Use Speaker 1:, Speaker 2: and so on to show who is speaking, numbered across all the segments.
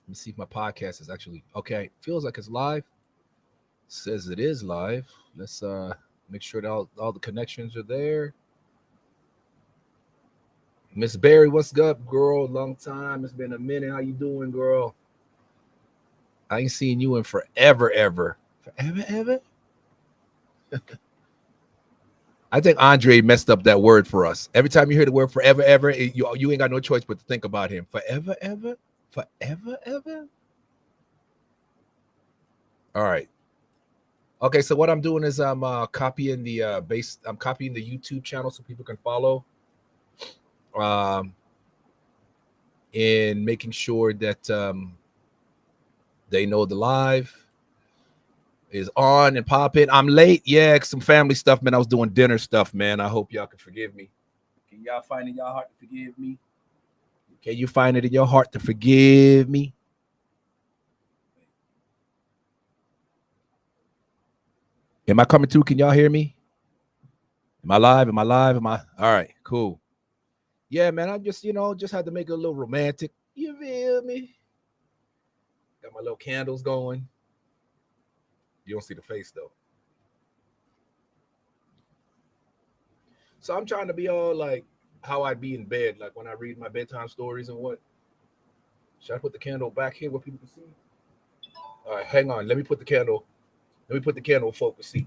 Speaker 1: Let me see if my podcast is actually okay. Feels like it's live. Says it is live. Let's make sure that all the connections are there. Miss Barry, what's up, girl? Long time. It's been a minute. How you doing, girl? I ain't seen you in forever, ever. Forever, ever? I think Andre messed up that word for us. Every time you hear the word forever, ever, you ain't got no choice but to think about him. Forever, ever? Forever, ever? All right. Okay, so what I'm doing is I'm copying the base. I'm copying the YouTube channel so people can follow. Um, in making sure that they know the live is on and popping. I'm late, yeah, some family stuff, man. I was doing dinner stuff, man. I hope y'all can forgive me. Can y'all find it in your heart to forgive me? Can you find it in your heart to forgive me? Am I coming through? Can y'all hear me? Am I live? Am I live? Am I all right? Cool. Yeah, man. I just, just had to make it a little romantic. You feel me? Got my little candles going. You don't see the face though. So I'm trying to be all like how I'd be in bed, like when I read my bedtime stories and what. Should I put the candle back here where people can see? All right, hang on. Let me put the candle. Let me put the candle focus. See,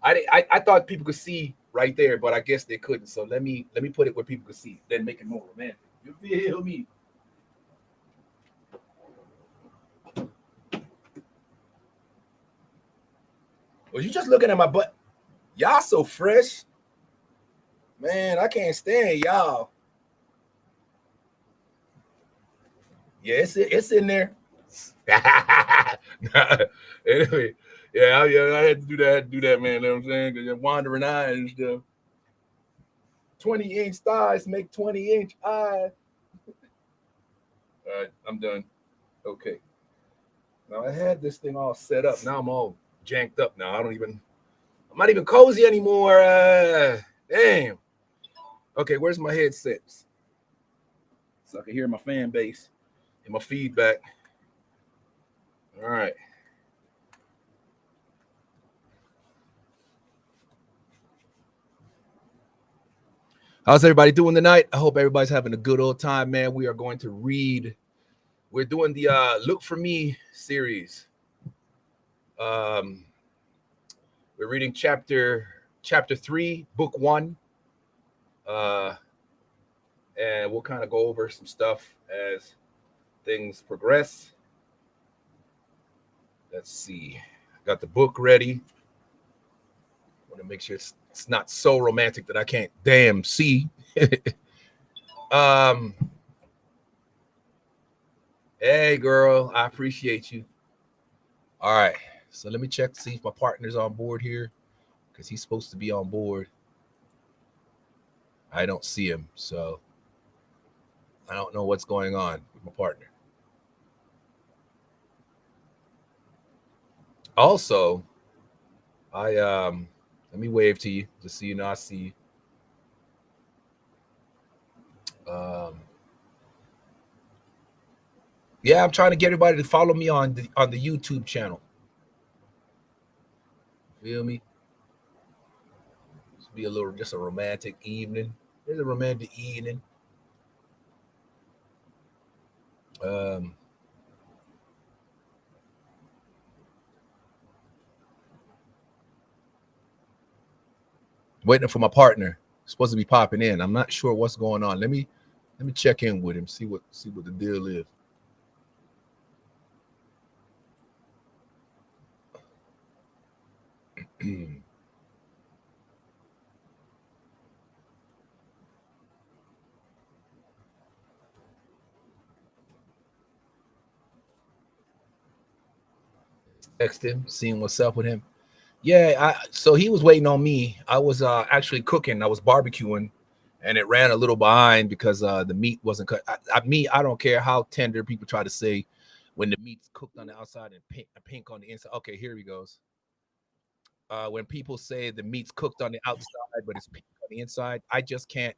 Speaker 1: I thought people could see right there, but I guess they couldn't. So let me put it where people could see. Then make it more romantic. You feel me? Was you just looking at my butt? Y'all so fresh, man. I can't stand y'all. Yeah, it's in there. Anyway, I had to do that. I had to do that, man. You know what I'm saying? Because you're wandering eyes and stuff. 20-inch thighs make 20-inch eyes. All right, I'm done. Okay. Now I had this thing all set up. Now I'm all janked up. Now I'm not even cozy anymore. Damn. Okay, where's my headsets? So I can hear my fan base and my feedback. All right. How's everybody doing tonight? I hope everybody's having a good old time, man. We are going to read. We're doing the Look for Me series. Um, we're reading chapter 3, book 1. Uh, and we'll kind of go over some stuff as things progress. Let's see. Got the book ready. Want to make sure it's not so romantic that I can't damn see. um, hey, girl, I appreciate you. All right, so let me check to see if my partner's on board here because he's supposed to be on board. I don't see him, so I don't know what's going on with my partner. Also, I let me wave to you just so you know I see you. Yeah, I'm trying to get everybody to follow me on the YouTube channel. Feel me? Just be just a romantic evening. There's a romantic evening. Um, Waiting for my partner. Supposed to be popping in. I'm not sure what's going on. Let me check in with him. See what the deal is. Text him, seeing what's up with him. Yeah, so he was waiting on me. I was actually cooking. I was barbecuing, and it ran a little behind because the meat wasn't cut. I don't care how tender people try to say when the meat's cooked on the outside and pink on the inside. Okay, here he goes. When people say the meat's cooked on the outside but it's pink on the inside, I just can't.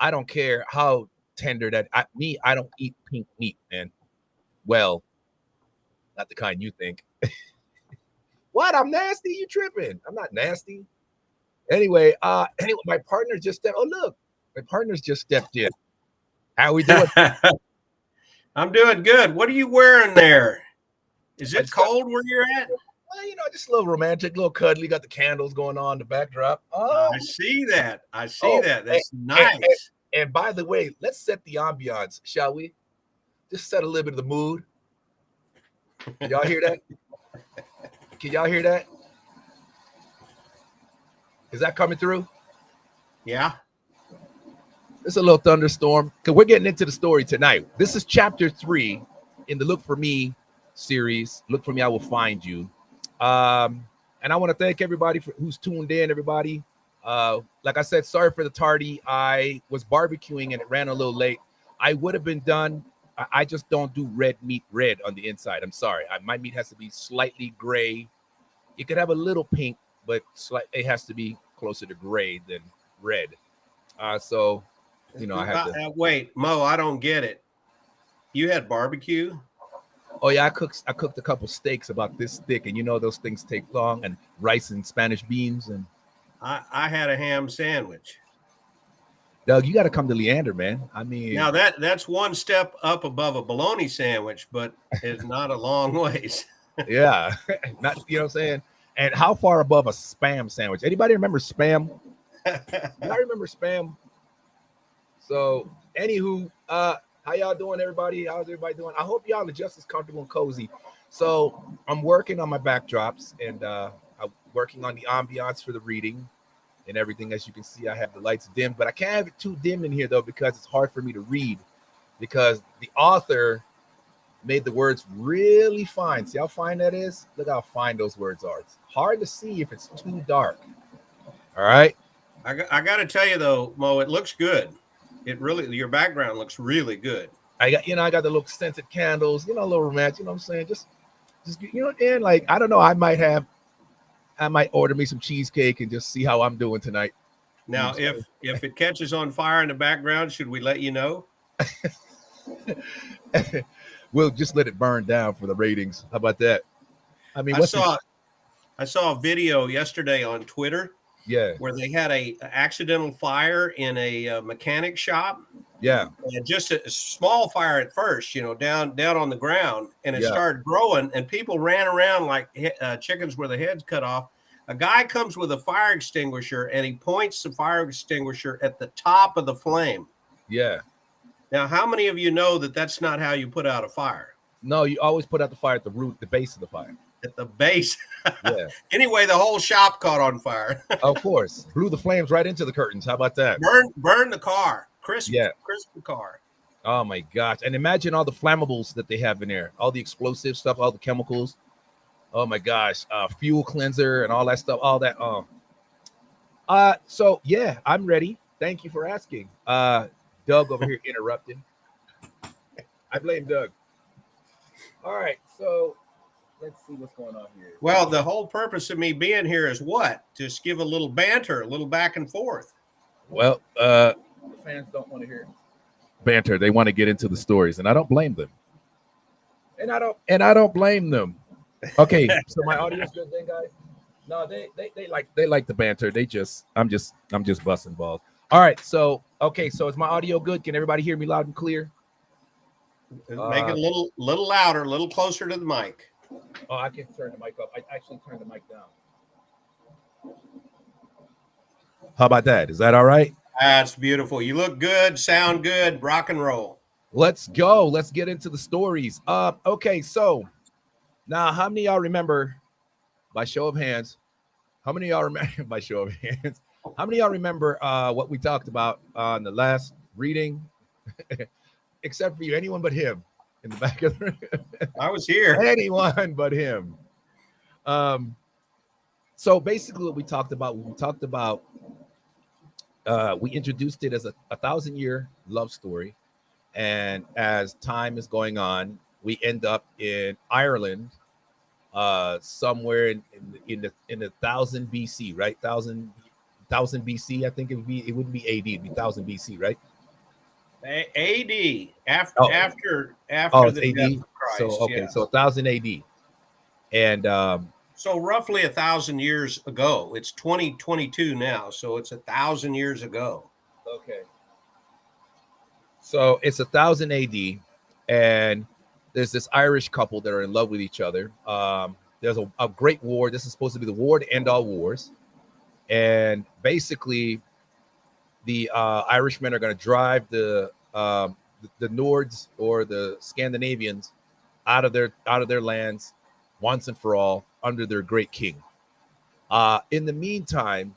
Speaker 1: I don't care how tender I don't eat pink meat, man. Well, not the kind you think. What? I'm nasty? You tripping? I'm not nasty. Anyway, my partner just stepped. Oh, look, my partner's just stepped in. How we doing?
Speaker 2: I'm doing good. What are you wearing there? Is
Speaker 1: I
Speaker 2: it
Speaker 1: just got,
Speaker 2: cold where you're at?
Speaker 1: well, just a little romantic, a little cuddly. Got the candles going on in the backdrop. Oh,
Speaker 2: I see that.
Speaker 1: oh,
Speaker 2: That's
Speaker 1: and,
Speaker 2: nice.
Speaker 1: and by the way, let's set the ambiance, shall we? Just set a little bit of the mood. Can y'all hear that? Can y'all hear that? Is that coming through?
Speaker 2: Yeah.
Speaker 1: It's a little thunderstorm because we're getting into the story tonight. This is chapter 3 in the Look for Me series. Look for Me, I will find you. And I want to thank everybody who's tuned in. Everybody, like I said, sorry for the tardy. I was barbecuing and it ran a little late. I would have been done. I just don't do red meat red on the inside. I'm sorry. My meat has to be slightly gray. It could have a little pink, but it has to be closer to gray than red. So, I had to.
Speaker 2: Wait, Mo, I don't get it. You had barbecue?
Speaker 1: Oh yeah, I cooked a couple steaks about this thick, and those things take long, and rice and Spanish beans, and
Speaker 2: I had a ham sandwich.
Speaker 1: Doug, you got to come to Leander, man. I mean,
Speaker 2: now that's one step up above a bologna sandwich, but it's not a long ways.
Speaker 1: Yeah, not what I'm saying. And how far above a Spam sandwich? Anybody remember Spam? I remember Spam. So, anywho, how y'all doing, everybody? How's everybody doing? I hope y'all are just as comfortable and cozy. So, I'm working on my backdrops, and I'm working on the ambiance for the reading and everything. As you can see, I have the lights dimmed, but I can't have it too dim in here, though, because it's hard for me to read, because the author made the words really fine. See how fine that is? Look how fine those words are. It's hard to see if it's too dark. All right.
Speaker 2: I got to tell you, though, Mo, it looks good. Your background looks really good.
Speaker 1: I got the little scented candles, a little romantic, what I'm saying? Just and like, I don't know, I might order me some cheesecake and just see how I'm doing tonight.
Speaker 2: Now, if it catches on fire in the background, should we let you know?
Speaker 1: We'll just let it burn down for the ratings. How about that? I mean,
Speaker 2: I saw a video yesterday on Twitter.
Speaker 1: Yeah.
Speaker 2: Where they had a accidental fire in a mechanic shop.
Speaker 1: Yeah.
Speaker 2: And just a small fire at first, down on the ground, and it started growing, and people ran around like chickens with their heads cut off. A guy comes with a fire extinguisher, and he points the fire extinguisher at the top of the flame.
Speaker 1: Yeah.
Speaker 2: Now, how many of you know that that's not how you put out a fire?
Speaker 1: No, you always put out the fire at the root, the base of the fire.
Speaker 2: At the base.
Speaker 1: Yeah.
Speaker 2: Anyway, the whole shop caught on fire.
Speaker 1: Of course. Blew the flames right into the curtains. How about that?
Speaker 2: Burn the car. Crisp the car.
Speaker 1: Oh my gosh. And imagine all the flammables that they have in there. All the explosive stuff, all the chemicals. Oh my gosh. Fuel cleanser and all that stuff. All that. So yeah, I'm ready. Thank you for asking. Doug over here interrupting. I blame Doug. All right, so let's see what's going on here.
Speaker 2: Well, the whole purpose of me being here is what? Just give a little banter, a little back and forth.
Speaker 1: Well, the fans don't want to hear banter. They want to get into the stories, and I don't blame them. And I don't blame them. Okay, so my audio's good then, guys. No, they like the banter. I'm just busting balls. All right, so is my audio good? Can everybody hear me loud and clear?
Speaker 2: Make it a little louder, a little closer to the mic.
Speaker 1: Oh, I can turn the mic up. I actually turned the mic down. How about that? Is that all right?
Speaker 2: That's beautiful. You look good, sound good, rock and roll.
Speaker 1: Let's go. Let's get into the stories. Okay, so now how many of y'all remember, by show of hands, how many of y'all remember by show of hands? How many of y'all remember what we talked about on the last reading? Except for you, anyone but him in the back of the room.
Speaker 2: I was here.
Speaker 1: Anyone but him. So basically what we talked about, we introduced it as a 1,000-year love story. And as time is going on, we end up in Ireland, somewhere in the 1000 BC, right? 1000 BC, I think it wouldn't be AD, it'd be 1000 BC, right?
Speaker 2: AD after the
Speaker 1: AD?
Speaker 2: death of Christ. yes.
Speaker 1: So 1000 AD, and
Speaker 2: so roughly 1,000 years ago. It's 2022 now, so it's 1,000 years ago.
Speaker 1: okay, so it's 1000 AD, and there's this Irish couple that are in love with each other. There's a great war. This is supposed to be the war to end all wars, and basically, the Irishmen are going to drive the Nords or the Scandinavians out of their lands once and for all under their great king. In the meantime,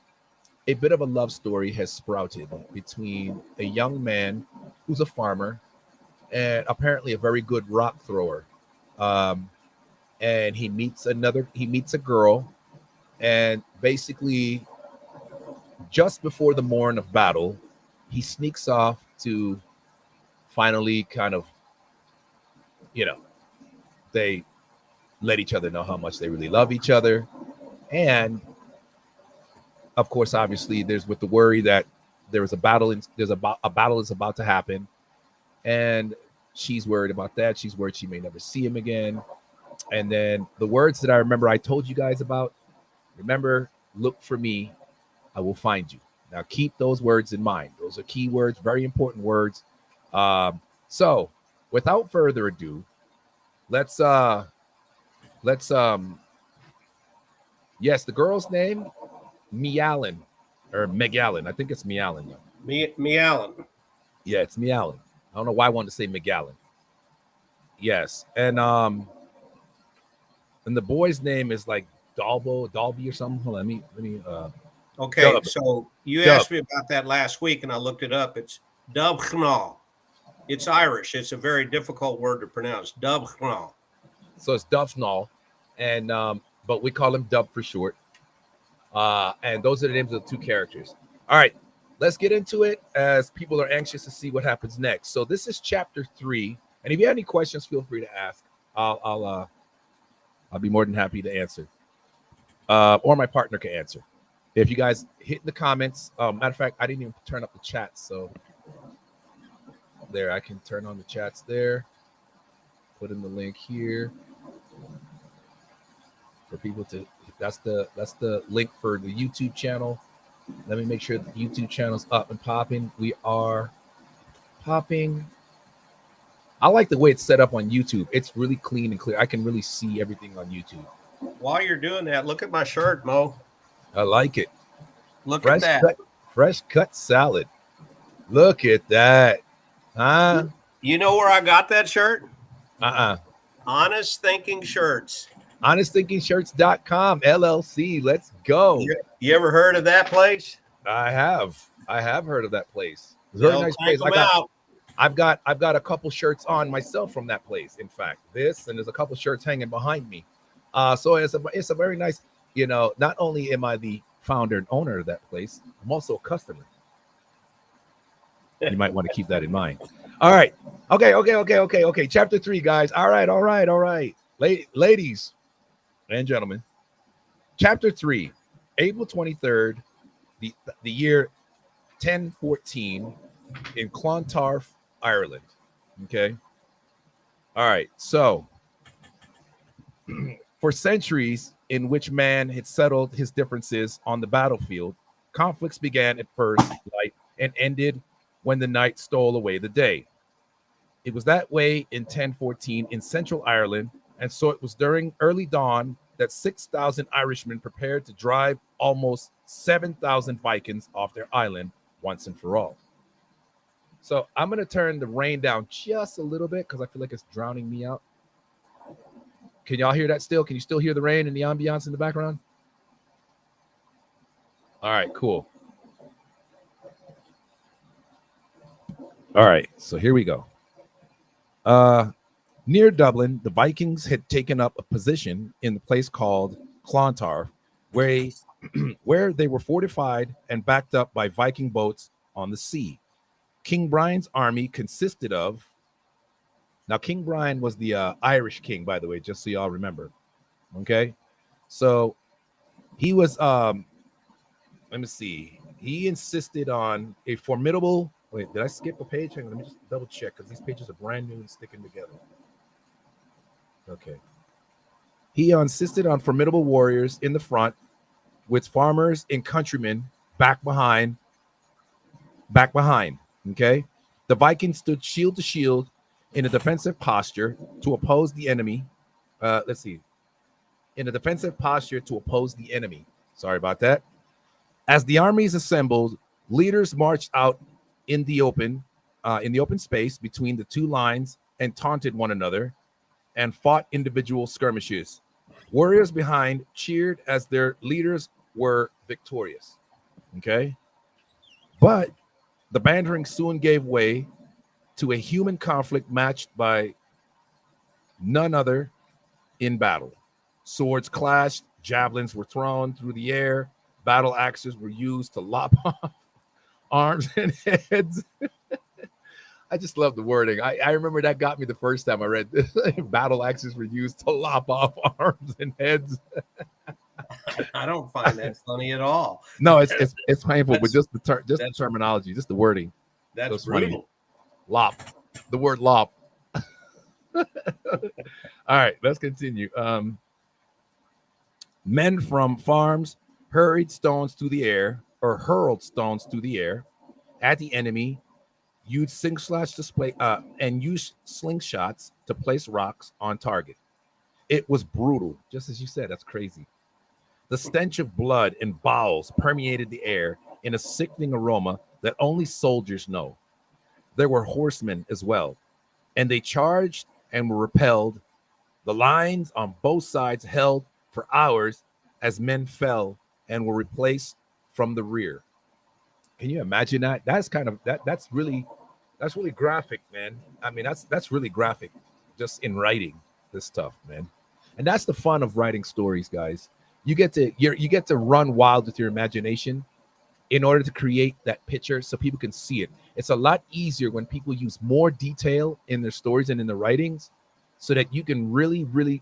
Speaker 1: a bit of a love story has sprouted between a young man who's a farmer and apparently a very good rock thrower. Um, and he meets a girl, and basically just before the morn of battle, he sneaks off to finally kind of, you know, they let each other know how much they really love each other. And of course, obviously, there's with the worry that there is a battle, a battle is about to happen, and she's worried about that. She's worried she may never see him again. And then the words that I remember I told you guys about, remember, look for me, I will find you. Now keep those words in mind. Those are key words, very important words. So without further ado, let's yes, the girl's name, Meallan or Megallan. I think it's Meallan though.
Speaker 2: Meallan.
Speaker 1: Yeah, it's Meallan. I don't know why I wanted to say Megallan. Yes, and the boy's name is like Dalby or something. Hold on, let me
Speaker 2: Okay,
Speaker 1: Dub.
Speaker 2: so you
Speaker 1: Dub.
Speaker 2: asked me about that last week, and I looked it up. It's Dubchnal. It's Irish. It's a very difficult word to pronounce. Dubchnal.
Speaker 1: So it's Dubsnall, and but we call him Dub for short. And those are the names of the two characters. All right, let's get into it as people are anxious to see what happens next. So this is chapter 3, and if you have any questions, feel free to ask. I'll be more than happy to answer, or my partner can answer. If you guys hit in the comments, matter of fact, I didn't even turn up the chat, so there I can turn on the chats there. Put in the link here for people to. That's the link for the YouTube channel. Let me make sure the YouTube channel's up and popping. We are popping. I like the way it's set up on YouTube. It's really clean and clear. I can really see everything on YouTube.
Speaker 2: While you're doing that, look at my shirt, Mo.
Speaker 1: I like it.
Speaker 2: Look at that.
Speaker 1: Fresh cut salad. Look at that. Huh?
Speaker 2: You know where I got that shirt?
Speaker 1: Honest
Speaker 2: Thinking Shirts.
Speaker 1: HonestThinkingShirts.com LLC. Let's go.
Speaker 2: You ever heard of that place?
Speaker 1: I have heard of that place. It's a very nice place. I've got a couple shirts on myself from that place. In fact, and there's a couple shirts hanging behind me. So it's a very nice, not only am I the founder and owner of that place, I'm also a customer. You might want to keep that in mind. All right. Okay. Chapter 3, guys. All right. Ladies and gentlemen. Chapter 3, April 23rd, the year 1014 in Clontarf, Ireland. Okay. All right. So for centuries in which man had settled his differences on the battlefield, conflicts began at first light and ended when the night stole away the day. It was that way in 1014 in Central Ireland, and so it was during early dawn that 6,000 Irishmen prepared to drive almost 7,000 Vikings off their island once and for all. So I'm going to turn the rain down just a little bit because I feel like it's drowning me out. Can y'all hear that still? Can you still hear the rain and the ambiance in the background? All right, cool. All right, so here we go. Near Dublin, the Vikings had taken up a position in the place called Clontarf, where they were fortified and backed up by Viking boats on the sea. King Brian's army consisted of. Now, King Brian was the Irish king, by the way, just so y'all remember. Okay, so he was. Let me see. He insisted on a formidable. Wait, did I skip a page? Hang on, let me just double check because these pages are brand new and sticking together. Okay. He insisted on formidable warriors in the front, with farmers and countrymen back behind. Back behind. Okay. The Vikings stood shield to shield in a defensive posture to oppose the enemy. Let's see. In a defensive posture to oppose the enemy. Sorry about that. As the armies assembled, leaders marched out in the open space between the two lines and taunted one another and fought individual skirmishes. Warriors behind cheered as their leaders were victorious. Okay. But the bantering soon gave way to a human conflict matched by none other in battle. Swords clashed, javelins were thrown through the air, battle axes were used to lop off arms and heads. I just love the wording. I remember that got me the first time I read this. Battle axes were used to lop off arms and heads.
Speaker 2: I don't find that funny at all.
Speaker 1: No, it's painful, but just the terminology, just the wording.
Speaker 2: That's brutal.
Speaker 1: Lop. The word lop. All right, let's continue. Men from farms hurled stones through the air at the enemy. Used slingshots to place rocks on target. It was brutal, just as you said. That's crazy. The stench of blood and bowels permeated the air in a sickening aroma that only soldiers know. There were horsemen as well, and they charged and were repelled. The lines on both sides held for hours as men fell and were replaced from the rear. Can you imagine that? That's really graphic, man. I mean, that's really graphic, just in writing this stuff, man. And that's the fun of writing stories, guys. You get to run wild with your imagination in order to create that picture so people can see it. It's a lot easier when people use more detail in their stories and in their writings so that you can really, really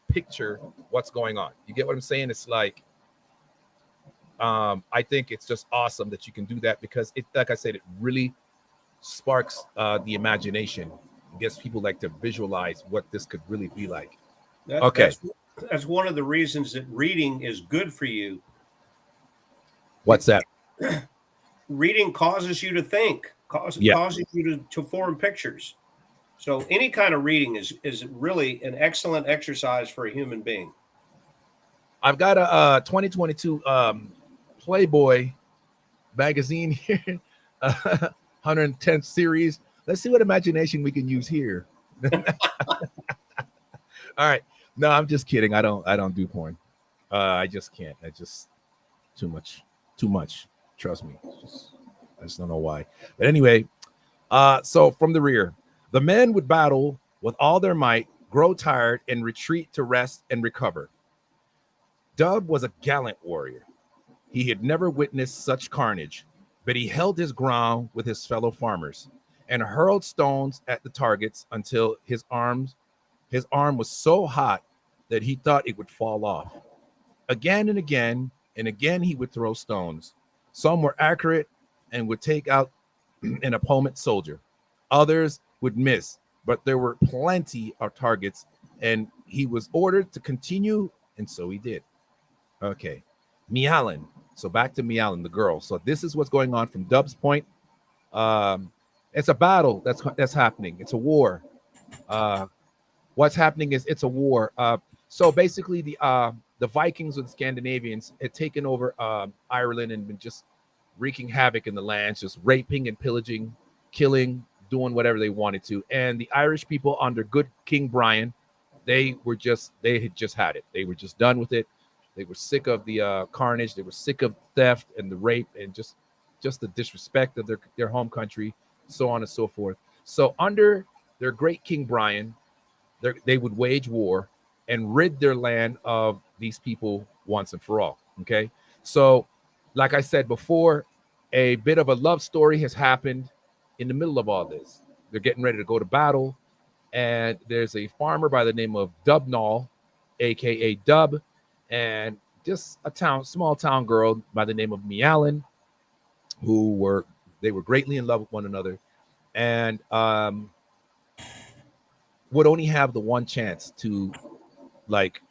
Speaker 1: picture what's going on. You get what I'm saying? It's like, I think it's just awesome that you can do that because it, like I said, it really sparks the imagination. It gets people like to visualize what this could really be like. Okay.
Speaker 2: That's one of the reasons that reading is good for you.
Speaker 1: What's that?
Speaker 2: Reading causes you to think, causes you to form pictures. So any kind of reading is really an excellent exercise for a human being.
Speaker 1: I've got a 2022 Playboy magazine here, 110th series. Let's see what imagination we can use here. All right. No, I'm just kidding. I don't do porn. I just can't. I just too much. Trust me. I just don't know why. But anyway, so from the rear, the men would battle with all their might, grow tired, and retreat to rest and recover. Dub was a gallant warrior. He had never witnessed such carnage, but he held his ground with his fellow farmers and hurled stones at the targets until his arm was so hot that he thought it would fall off. Again and again and again he would throw stones. Some were accurate and would take out an opponent soldier. Others would miss, but there were plenty of targets, and he was ordered to continue, and so he did. Okay. Mialin. So back to Mialin, the girl. So this is what's going on from Dub's point. It's a battle that's happening. It's a war. What's happening is it's a war. So basically, the Vikings or the Scandinavians had taken over Ireland and been just wreaking havoc in the lands, just raping and pillaging, killing, doing whatever they wanted to. And the Irish people under good King Brian, they had just had it. They were just done with it. They were sick of the carnage. They were sick of theft and the rape and just the disrespect of their home country, so on and so forth. So under their great King Brian, they would wage war and rid their land of these people once and for all. Okay. So, like I said before, a bit of a love story has happened in the middle of all this. They're getting ready to go to battle, and there's a farmer by the name of Dubnall, aka Dub, and just a small town girl by the name of Mialin, they were greatly in love with one another. And would only have the one chance to like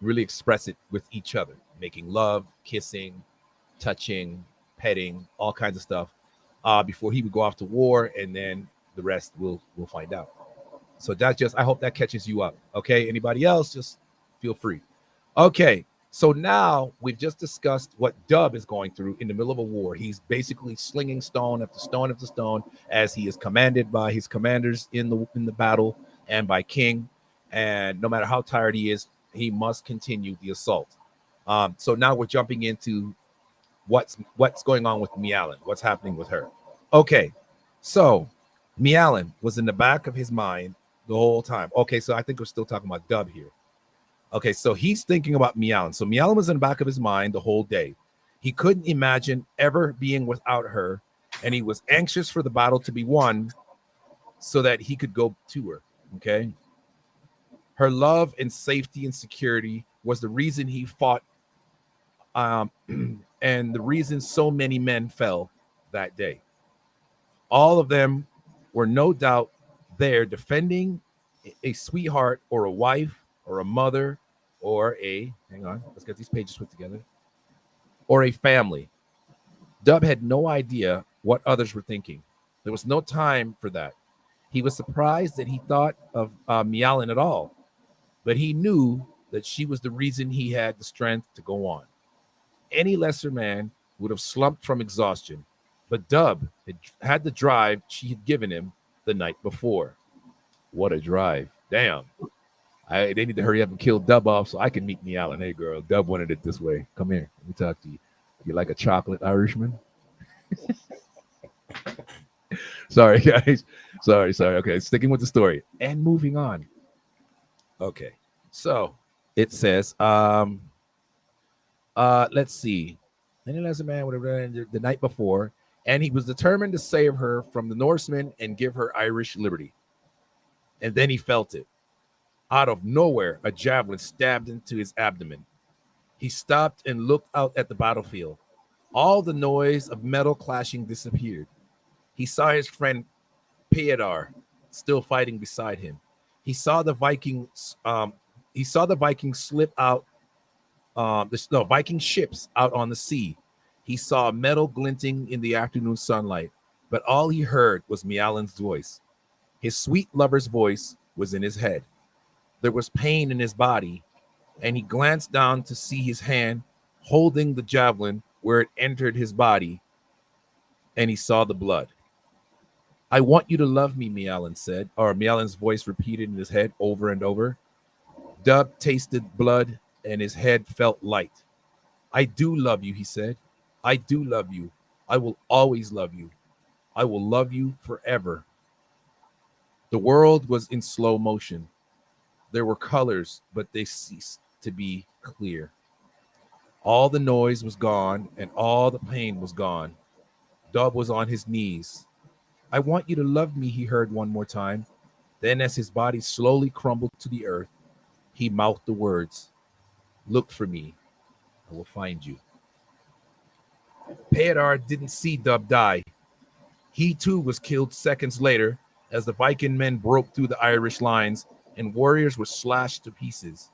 Speaker 1: really express it with each other, making love, kissing, touching, petting, all kinds of stuff, before he would go off to war, and then the rest we'll find out. So that's just, I hope that catches you up. Okay, anybody else, just feel free. Okay, so now we've just discussed what Dub is going through in the middle of a war. He's basically slinging stone after stone after stone as he is commanded by his commanders in the battle and by King. And no matter how tired he is, he must continue the assault. So now we're jumping into what's going on with Mialin, what's happening with her. Okay, so Mialin was in the back of his mind the whole time. Okay, so I think we're still talking about Dub here. Okay, so he's thinking about Mialin. So Mialin was in the back of his mind the whole day. He couldn't imagine ever being without her, and he was anxious for the battle to be won so that he could go to her. Okay. Her love and safety and security was the reason he fought, and the reason so many men fell that day. All of them were no doubt there defending a sweetheart or a wife or a mother or hang on, let's get these pages put together, or a family. Dub had no idea what others were thinking. There was no time for that. He was surprised that he thought of Mialin at all, but he knew that she was the reason he had the strength to go on. Any lesser man would have slumped from exhaustion, but Dub had the drive she had given him the night before. What a drive. Damn. They need to hurry up and kill Dub off so I can meet Mialin. Hey, girl, Dub wanted it this way. Come here. Let me talk to you. You like a chocolate Irishman? Sorry, guys. Sorry. Okay, sticking with the story and moving on. Okay, so it says, let's see. Any lesser man would have run the night before, and he was determined to save her from the Norsemen and give her Irish liberty. And then he felt it. Out of nowhere, a javelin stabbed into his abdomen. He stopped and looked out at the battlefield. All the noise of metal clashing disappeared. He saw his friend Peadar still fighting beside him. He saw the Vikings. Slip out. Viking ships out on the sea. He saw metal glinting in the afternoon sunlight, but all he heard was Mialin's voice. His sweet lover's voice was in his head. There was pain in his body, and he glanced down to see his hand holding the javelin where it entered his body, and he saw the blood. I want you to love me, Mialin said, or Mialin's voice repeated in his head over and over. Dub tasted blood, and his head felt light. I do love you, he said. I do love you. I will always love you. I will love you forever. The world was in slow motion. There were colors, but they ceased to be clear. All the noise was gone, and all the pain was gone. Dub was on his knees. I want you to love me, he heard one more time. Then, as his body slowly crumbled to the earth, he mouthed the words, look for me. I will find you. Peadar didn't see Dub die. He too was killed seconds later as the Viking men broke through the Irish lines and warriors were slashed to pieces.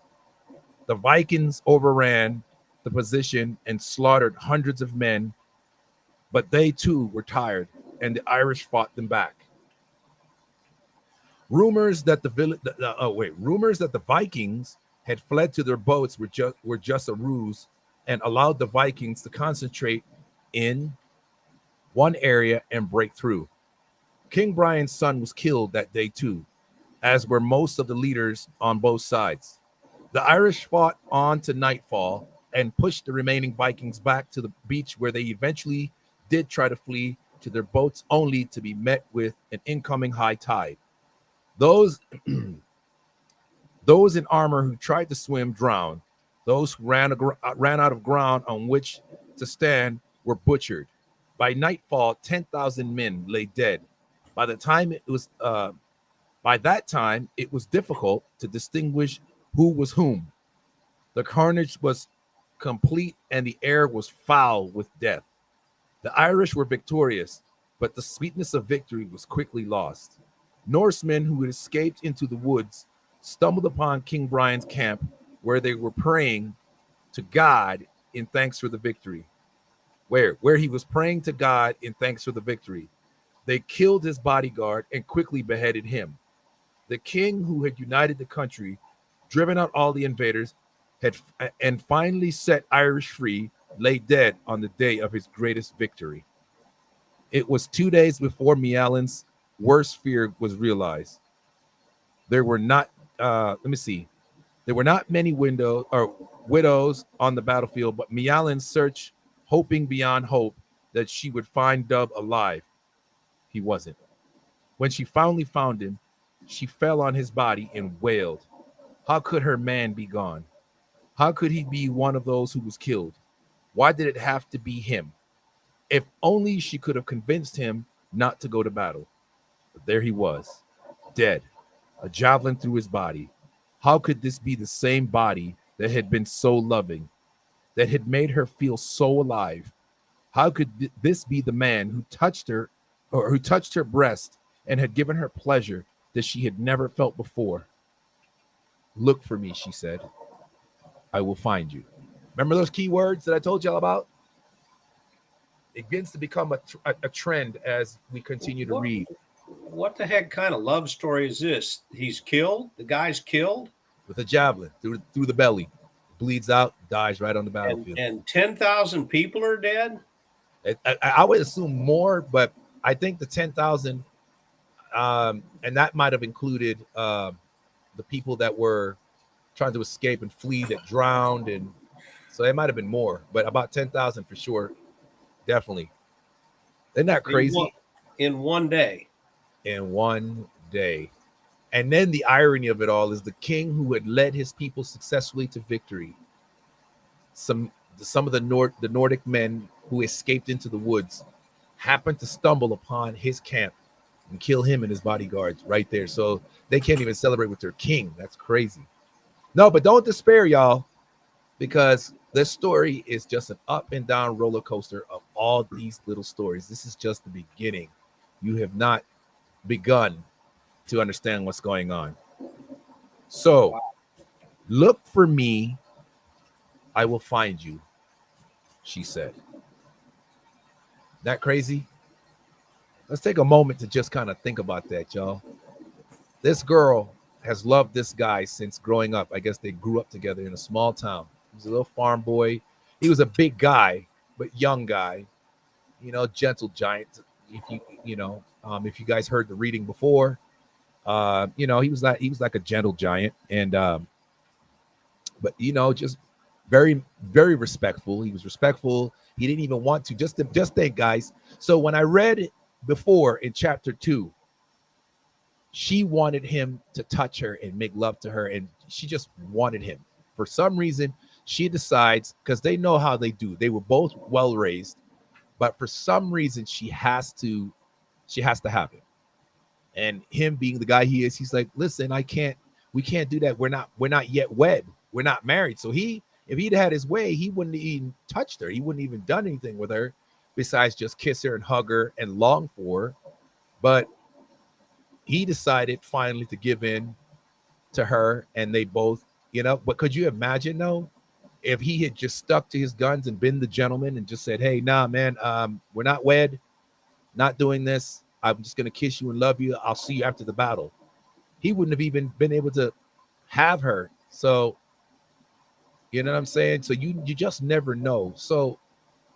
Speaker 1: The Vikings overran the position and slaughtered hundreds of men, but they too were tired, and the Irish fought them back. Rumors that the Vikings had fled to their boats were just a ruse and allowed the Vikings to concentrate in one area and break through. King Brian's son was killed that day too, as were most of the leaders on both sides. The Irish fought on to nightfall and pushed the remaining Vikings back to the beach, where they eventually did try to flee to their boats, only to be met with an incoming high tide. Those in armor who tried to swim drowned. Those who ran out of ground on which to stand were butchered. By nightfall, 10,000 men lay dead. By that time, it was difficult to distinguish who was whom. The carnage was complete, and the air was foul with death. The Irish were victorious, but the sweetness of victory was quickly lost. Norsemen who had escaped into the woods stumbled upon King Brian's camp where they were praying to God in thanks for the victory. Where he was praying to God in thanks for the victory. They killed his bodyguard and quickly beheaded him. The king who had united the country, driven out all the invaders, had and finally set Irish free, lay dead on the day of his greatest victory. It was 2 days before Mialan's worst fear was realized. There were not, let me see, there were not many widows on the battlefield, but Mialan searched, hoping beyond hope that she would find Dub alive. He wasn't. When she finally found him, she fell on his body and wailed. How could her man be gone? How could he be one of those who was killed? Why did it have to be him? If only she could have convinced him not to go to battle. But there he was, dead, a javelin through his body. How could this be the same body that had been so loving, that had made her feel so alive? How could this be the man who touched her, or who touched her breast and had given her pleasure that she had never felt before? Look for me, she said. I will find you. Remember those key words that I told y'all about? It begins to become a trend as we continue to read.
Speaker 2: What the heck kind of love story is this? He's killed? The guy's killed?
Speaker 1: With a javelin through the belly. Bleeds out, dies right on the battlefield.
Speaker 2: And 10,000 people are dead?
Speaker 1: I would assume more, but I think the 10,000, and that might have included the people that were trying to escape and flee that drowned, and so it might have been more, but about 10,000 for sure, definitely. Isn't that crazy?
Speaker 2: In one day.
Speaker 1: In one day. And then the irony of it all is the king who had led his people successfully to victory. Some of the Nordic men who escaped into the woods happened to stumble upon his camp and kill him and his bodyguards right there. So they can't even celebrate with their king. That's crazy. No, but don't despair, y'all, because this story is just an up and down roller coaster of all these little stories. This is just the beginning. You have not begun to understand what's going on. So look for me. I will find you, she said. That crazy? Let's take a moment to just kind of think about that, y'all. This girl has loved this guy since growing up. I guess they grew up together in a small town. He was a little farm boy. He was a big guy, but young guy, gentle giant. If if you guys heard the reading before, he was like a gentle giant, and but just very, very respectful. He was respectful. He didn't even want to. Just think, guys. So when I read before in chapter 2, she wanted him to touch her and make love to her, and she just wanted him. For some reason, she decides, because they know how they do. They were both well raised, but for some reason, she has to have him. And him being the guy he is, he's like, listen, we can't do that. We're not yet wed. We're not married. So if he'd had his way, he wouldn't even touched her. He wouldn't even done anything with her besides just kiss her and hug her and long for her. But he decided finally to give in to her, and they both, but could you imagine though, if he had just stuck to his guns and been the gentleman and just said, hey, nah, man, we're not wed, not doing this. I'm just going to kiss you and love you. I'll see you after the battle. He wouldn't have even been able to have her. So, you know what I'm saying? So you just never know. So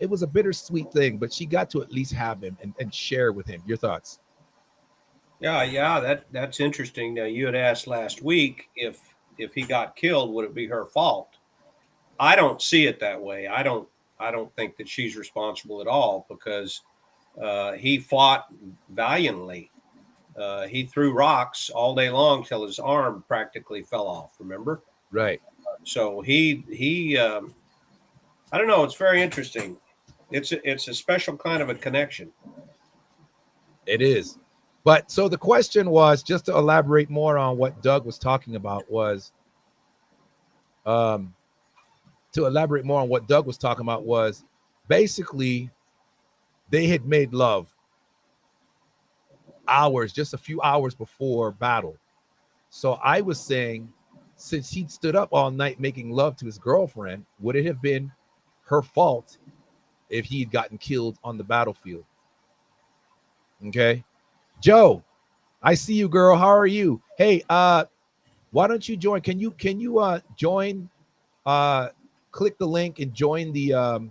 Speaker 1: it was a bittersweet thing, but she got to at least have him and share with him. Your thoughts?
Speaker 2: Yeah, that's interesting. Now, you had asked last week if he got killed, would it be her fault? I don't see it that way. I don't think that she's responsible at all, because he fought valiantly. He threw rocks all day long till his arm practically fell off. Remember?
Speaker 1: Right.
Speaker 2: So he I don't know. It's very interesting. It's a special kind of a connection.
Speaker 1: It is. But so the question was, just to elaborate more on what Doug was talking about, was basically they had made love hours, just a few hours before battle. So I was saying, since he stood up all night making love to his girlfriend, would it have been her fault if he had gotten killed on the battlefield? Okay. Joe, I see you, girl. How are you? Hey, why don't you join? Can you join? Click the link and join the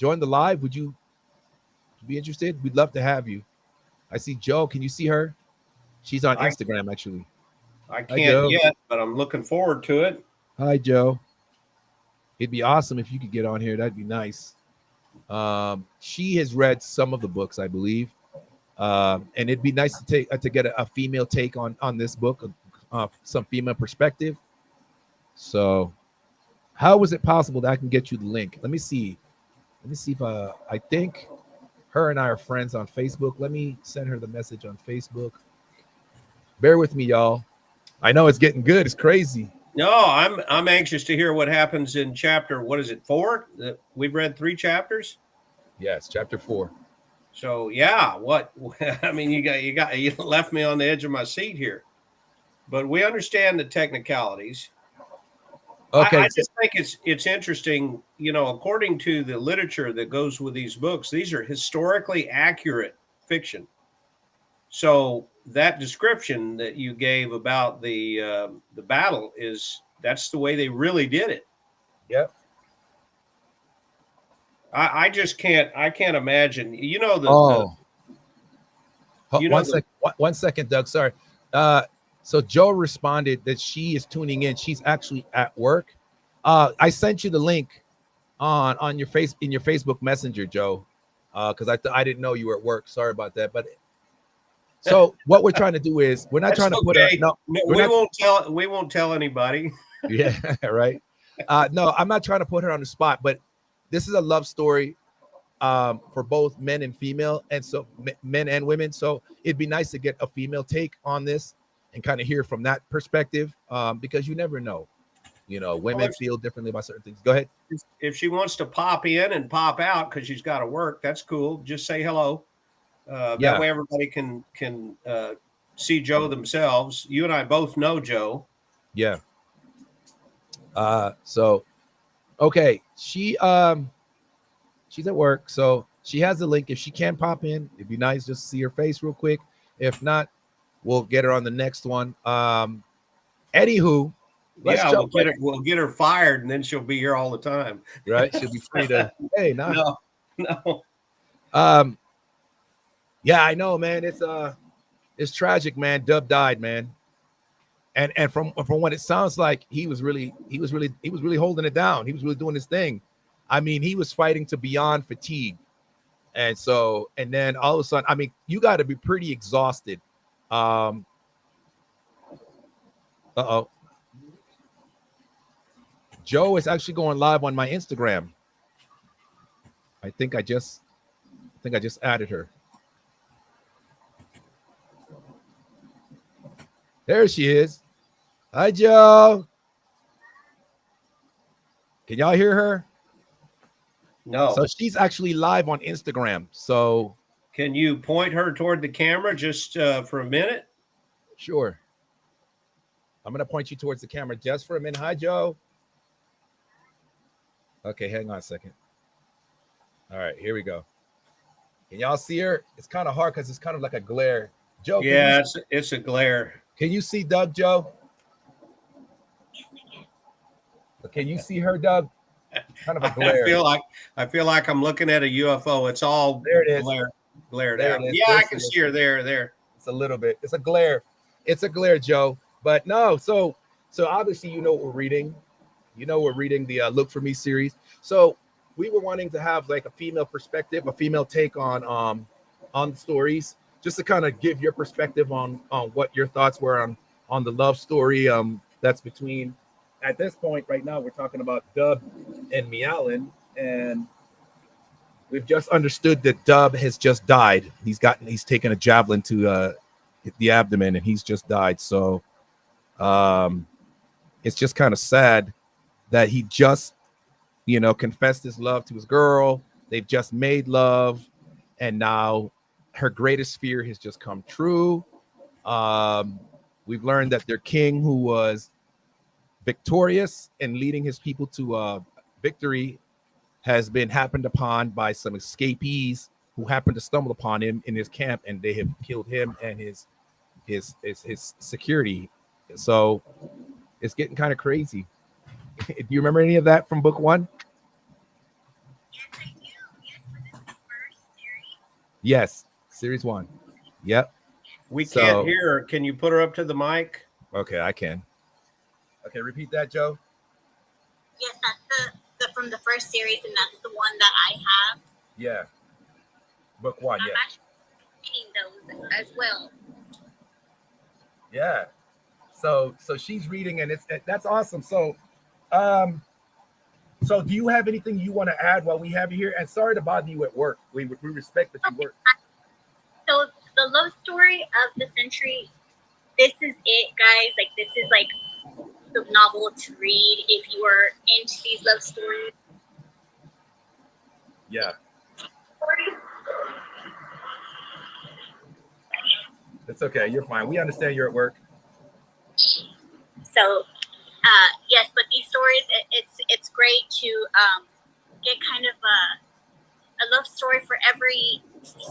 Speaker 1: live. Would you be interested? We'd love to have you. I see Joe. Can you see her? She's on Instagram, actually.
Speaker 2: I
Speaker 1: Hi,
Speaker 2: can't
Speaker 1: Joe.
Speaker 2: yet, but I'm looking forward to it.
Speaker 1: Hi, Joe. It'd be awesome if you could get on here. That'd be nice. She has read some of the books, I believe, and it'd be nice to get a female take on this book, some female perspective. So, how was it possible that I can get you the link? Let me see. Let me see if I think her and I are friends on Facebook. Let me send her the message on Facebook. Bear with me, y'all. I know it's getting good. It's crazy.
Speaker 2: No, I'm anxious to hear what happens in chapter. What is it, 4? We've read 3 chapters.
Speaker 1: Yes, chapter 4.
Speaker 2: So yeah, what I mean, you left me on the edge of my seat here, but we understand the technicalities.
Speaker 1: Okay,
Speaker 2: I just think it's interesting. According to the literature that goes with these books, these are historically accurate fiction. So that description that you gave about the battle that's the way they really did it.
Speaker 1: Yep.
Speaker 2: I just can't imagine.
Speaker 1: One second, Doug. Sorry. So Joe responded that she is tuning in. She's actually at work. I sent you the link on your Facebook Messenger, Joe, because I didn't know you were at work. Sorry about that. But so what we're trying to do is we're not trying to put
Speaker 2: we won't tell anybody.
Speaker 1: Yeah, right. No, I'm not trying to put her on the spot, but this is a love story for both men and female, and so men and women. So it'd be nice to get a female take on this and kind of hear from that perspective, because you never know. Women feel differently about certain things. Go ahead.
Speaker 2: If she wants to pop in and pop out because she's got to work, that's cool. Just say hello. That way everybody can see Joe themselves. You and I both know Joe.
Speaker 1: Yeah. So okay, she's at work, so she has the link. If she can pop in, it'd be nice just to see her face real quick. If not, we'll get her on the next one. Anywho,
Speaker 2: we'll get her fired, and then she'll be here all the time.
Speaker 1: Right? She'll be free to. Hey, no. Yeah, I know, man. It's tragic, man. Dub died, man. And from what it sounds like, he was really holding it down. He was really doing his thing. I mean, he was fighting to beyond fatigue. And then all of a sudden, I mean, you got to be pretty exhausted. Joe is actually going live on my Instagram. I think I just added her. There she is. Hi, Joe. Can y'all hear her?
Speaker 2: No.
Speaker 1: So she's actually live on Instagram. So
Speaker 2: can you point her toward the camera just for a minute?
Speaker 1: Sure. I'm going to point you towards the camera just for a minute. Hi, Joe. Okay, hang on a second. All right, here we go. Can y'all see her? It's kind of hard because it's kind of like a glare. Joe.
Speaker 2: Yeah, it's a glare.
Speaker 1: Can you see Doug, Joe? Can you see her, Doug? Kind of a glare.
Speaker 2: I feel like I'm looking at a UFO. It's all
Speaker 1: there. It is.
Speaker 2: Glared out. Yeah, I can see her there.
Speaker 1: It's a little bit. It's a glare. It's a glare, Joe. But no, so obviously you know what we're reading. You know we're reading the Look For Me series. So we were wanting to have like a female perspective, a female take on the stories, just to kind of give your perspective on what your thoughts were on the love story that's between. At this point right now, we're talking about Dub and Meowlin, and we've just understood that Dub has just died. He's taken a javelin to the abdomen, and he's just died. So it's just kind of sad that he just, confessed his love to his girl. They've just made love, and now her greatest fear has just come true. We've learned that their king, who was victorious and leading his people to victory, has been happened upon by some escapees who happened to stumble upon him in his camp, and they have killed him and his security. So it's getting kind of crazy. Do you remember any of that from book one?
Speaker 3: Yes, I do. Yes, was this the first series?
Speaker 1: Yes, series one. Yep.
Speaker 2: We can't hear her. Can you put her up to the mic?
Speaker 1: Okay, I can. Okay, repeat that, Joe.
Speaker 3: Yes, that's the from the first series, and that's the one that I have.
Speaker 1: Yeah. Book one,
Speaker 3: I'm
Speaker 1: yeah.
Speaker 3: actually reading those as well.
Speaker 1: Yeah. So she's reading, and that's awesome. So do you have anything you want to add while we have you here? And sorry to bother you at work. We respect that you work.
Speaker 3: So the love story of the century, this is it, guys. Like, this is like the novel to read if you are into these love stories.
Speaker 1: Yeah. It's okay. You're fine. We understand you're at work.
Speaker 3: So, yes, but these stories, it's great to get kind of a love story for every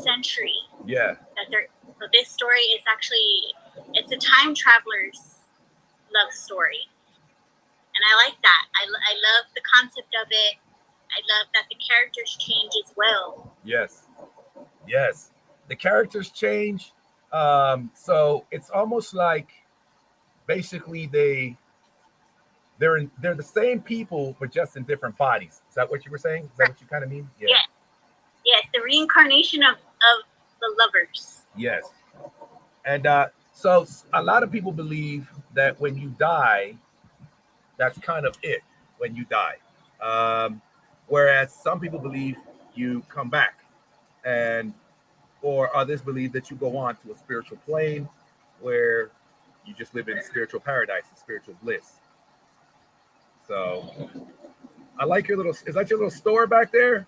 Speaker 3: century.
Speaker 1: Yeah.
Speaker 3: So this story is actually, it's a time traveler's love story. And I like that. I love the concept of it. I love that the characters change as well.
Speaker 1: Yes. Yes. The characters change. So it's almost like basically they're the same people, but just in different bodies. Is that what you were saying? Is that what you kind of mean? Yeah.
Speaker 3: Yes, the reincarnation of the lovers.
Speaker 1: Yes. And so a lot of people believe that when you die, that's kind of it when you die. Whereas some people believe you come back, or others believe that you go on to a spiritual plane where you just live in spiritual paradise and spiritual bliss. So I like your little, is that your little store back there?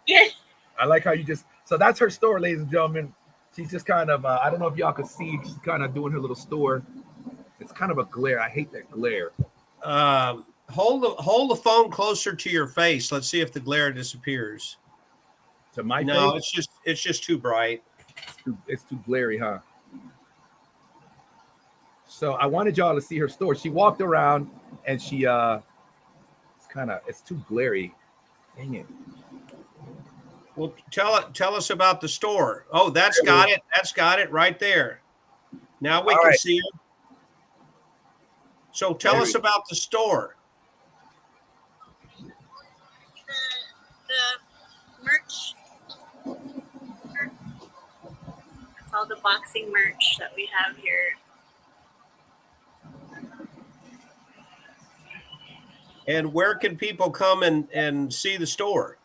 Speaker 3: Yes.
Speaker 1: I like how you so that's her store, ladies and gentlemen. She's just kind of, I don't know if y'all can see, she's kind of doing her little store. It's kind of a glare. I hate that glare.
Speaker 2: Hold the phone closer to your face. Let's see if the glare disappears.
Speaker 1: To my
Speaker 2: face?
Speaker 1: No,
Speaker 2: it's just too bright.
Speaker 1: It's too glary, huh? So I wanted y'all to see her store. She walked around and she it's too glary. Dang it.
Speaker 2: Well, tell us about the store. Oh, that's got it. That's got it right there. Now we can see it. So tell us about the store.
Speaker 3: The merch. That's all the boxing merch that we have here.
Speaker 2: And where can people come and see the store?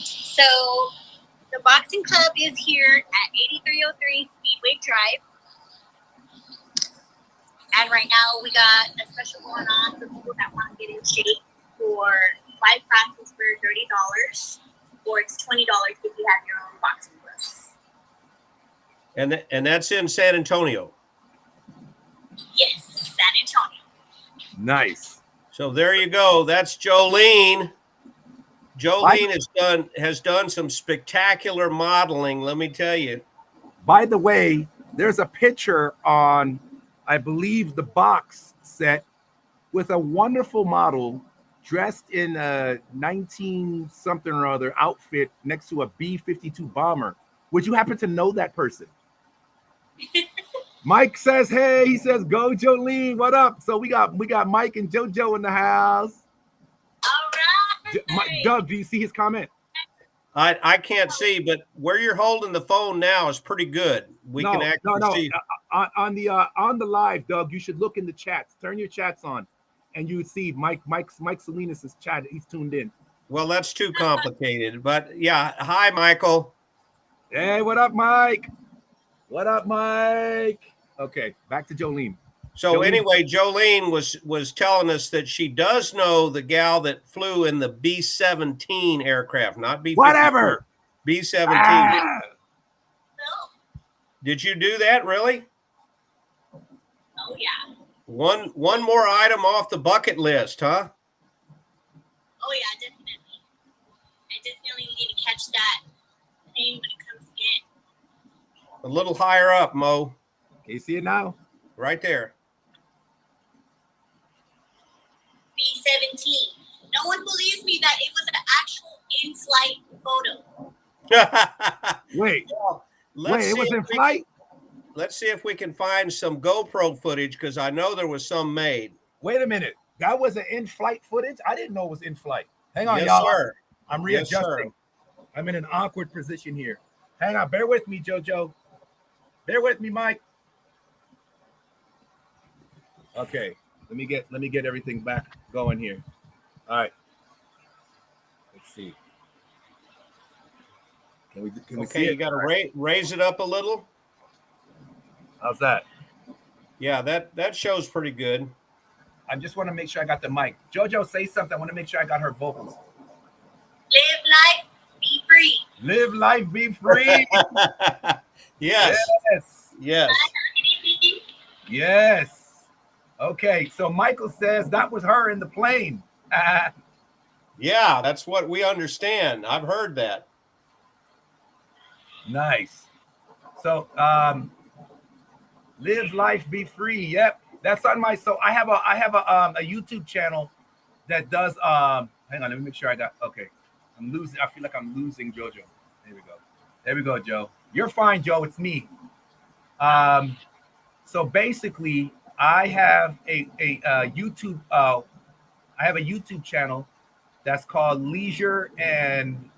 Speaker 3: So the boxing club is here at 8303 Speedway Drive. And right now we got a special going on for people that want to get in shape for 5 classes for $30, or it's $20 if you have your own boxing gloves.
Speaker 2: And that's in San Antonio.
Speaker 3: Yes, San Antonio.
Speaker 1: Nice.
Speaker 2: So there you go. That's Jolene. Jolene has done some spectacular modeling, let me tell you.
Speaker 1: By the way, there's a picture on, I believe, the box set with a wonderful model dressed in a 19-something or other outfit next to a B-52 bomber. Would you happen to know that person? Mike says, hey, he says, go Jolene, what up? So we got Mike and JoJo in the house.
Speaker 3: All right.
Speaker 1: Doug, do you see his comment?
Speaker 2: I can't see, but where you're holding the phone now is pretty good. We can actually see.
Speaker 1: On the live, Doug, you should look in the chats. Turn your chats on, and you would see Mike Salinas' chat. He's tuned in.
Speaker 2: Well, that's too complicated, but yeah. Hi, Michael.
Speaker 1: Hey, what up, Mike? What up, Mike? Okay, back to Jolene.
Speaker 2: So
Speaker 1: Jolene?
Speaker 2: anyway, Jolene was telling us that she does know the gal that flew in the B-17 aircraft, not B-52.
Speaker 1: Whatever.
Speaker 2: B-17.
Speaker 1: Ah!
Speaker 2: Did you do that, really?
Speaker 3: Oh yeah.
Speaker 2: One more item off the bucket list, huh?
Speaker 3: Oh yeah, definitely. I definitely need to catch that plane when it comes again.
Speaker 2: A little higher up, Mo.
Speaker 1: Can you see it now?
Speaker 2: Right there.
Speaker 3: B-17. No one believes me that it was an actual in-flight photo.
Speaker 1: Wait.
Speaker 2: Let's
Speaker 1: Wait, it was
Speaker 2: see
Speaker 1: in flight?
Speaker 2: let's see if we can find some GoPro footage, because I know there was some made.
Speaker 1: Wait a minute. That was an in-flight footage? I didn't know it was in flight. Hang on,
Speaker 2: Yes,
Speaker 1: y'all.
Speaker 2: sir.
Speaker 1: I'm
Speaker 2: Yes,
Speaker 1: readjusting.
Speaker 2: sir.
Speaker 1: I'm in an awkward position here. Hang on. Bear with me, JoJo. Bear with me, Mike. Okay. Let me get everything back going here. All right. Let's see. Can we see
Speaker 2: Okay,
Speaker 1: it?
Speaker 2: you got to raise it up a little.
Speaker 1: How's that?
Speaker 2: Yeah, that shows pretty good.
Speaker 1: I just want to make sure I got the mic. JoJo, say something. I want to make sure I got her vocals.
Speaker 3: Live life, be free.
Speaker 1: Live life, be free.
Speaker 2: Yes.
Speaker 1: Yes.
Speaker 2: Yes.
Speaker 1: Yes. Okay, so Michael says that was her in the plane.
Speaker 2: Yeah, that's what we understand. I've heard that.
Speaker 1: Nice. So, live life, be free. Yep, that's on my. So I have a YouTube channel that does. Hang on, let me make sure I got. Okay, I'm losing. I feel like I'm losing JoJo. There we go. There we go, Joe. You're fine, Joe. It's me. So basically, I have a YouTube. I have a YouTube channel that's called Leisure and.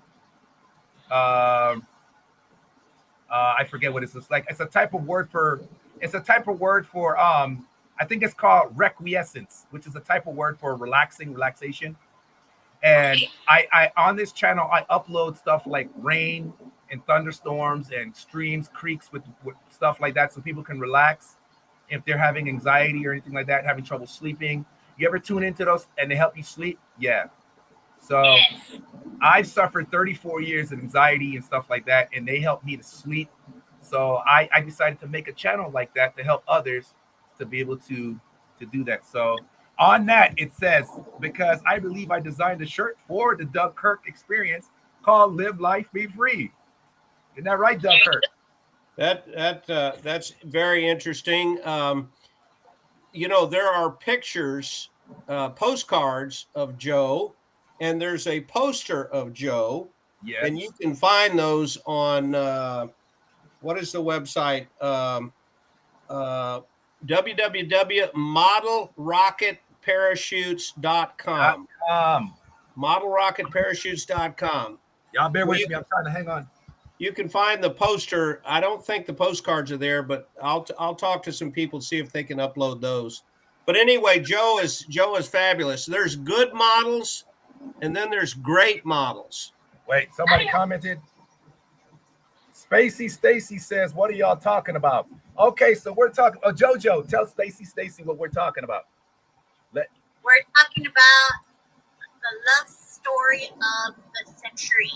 Speaker 1: I forget what it's like. It's a type of word for. It's a type of word for. I think it's called requiescence, which is a type of word for relaxation. And I on this channel I upload stuff like rain and thunderstorms and streams, creeks with stuff like that, so people can relax if they're having anxiety or anything like that, having trouble sleeping. You ever tune into those and they help you sleep? Yeah. So I've suffered 34 years of anxiety and stuff like that, and they help me to sleep. So I decided to make a channel like that to help others to be able to do that. So on that, it says, because I believe I designed a shirt for the Doug Kirk experience called Live Life, Be Free. Isn't that right, Doug Kirk?
Speaker 2: That's very interesting. You know, there are pictures, postcards of Joe, and there's a poster of Joe.
Speaker 1: Yes.
Speaker 2: And you can find those on what is the website? www.modelrocketparachutes.com. Modelrocketparachutes.com.
Speaker 1: Y'all bear with me. I'm trying to hang on.
Speaker 2: You can find the poster. I don't think the postcards are there, but I'll talk to some people to see if they can upload those. But anyway, Joe is fabulous. There's good models, and then there's great models.
Speaker 1: Wait, somebody commented. Stacy says, "What are y'all talking about?" Okay, so we're talking. Oh, JoJo, tell Stacy what we're talking about.
Speaker 3: We're talking about the love story of the century.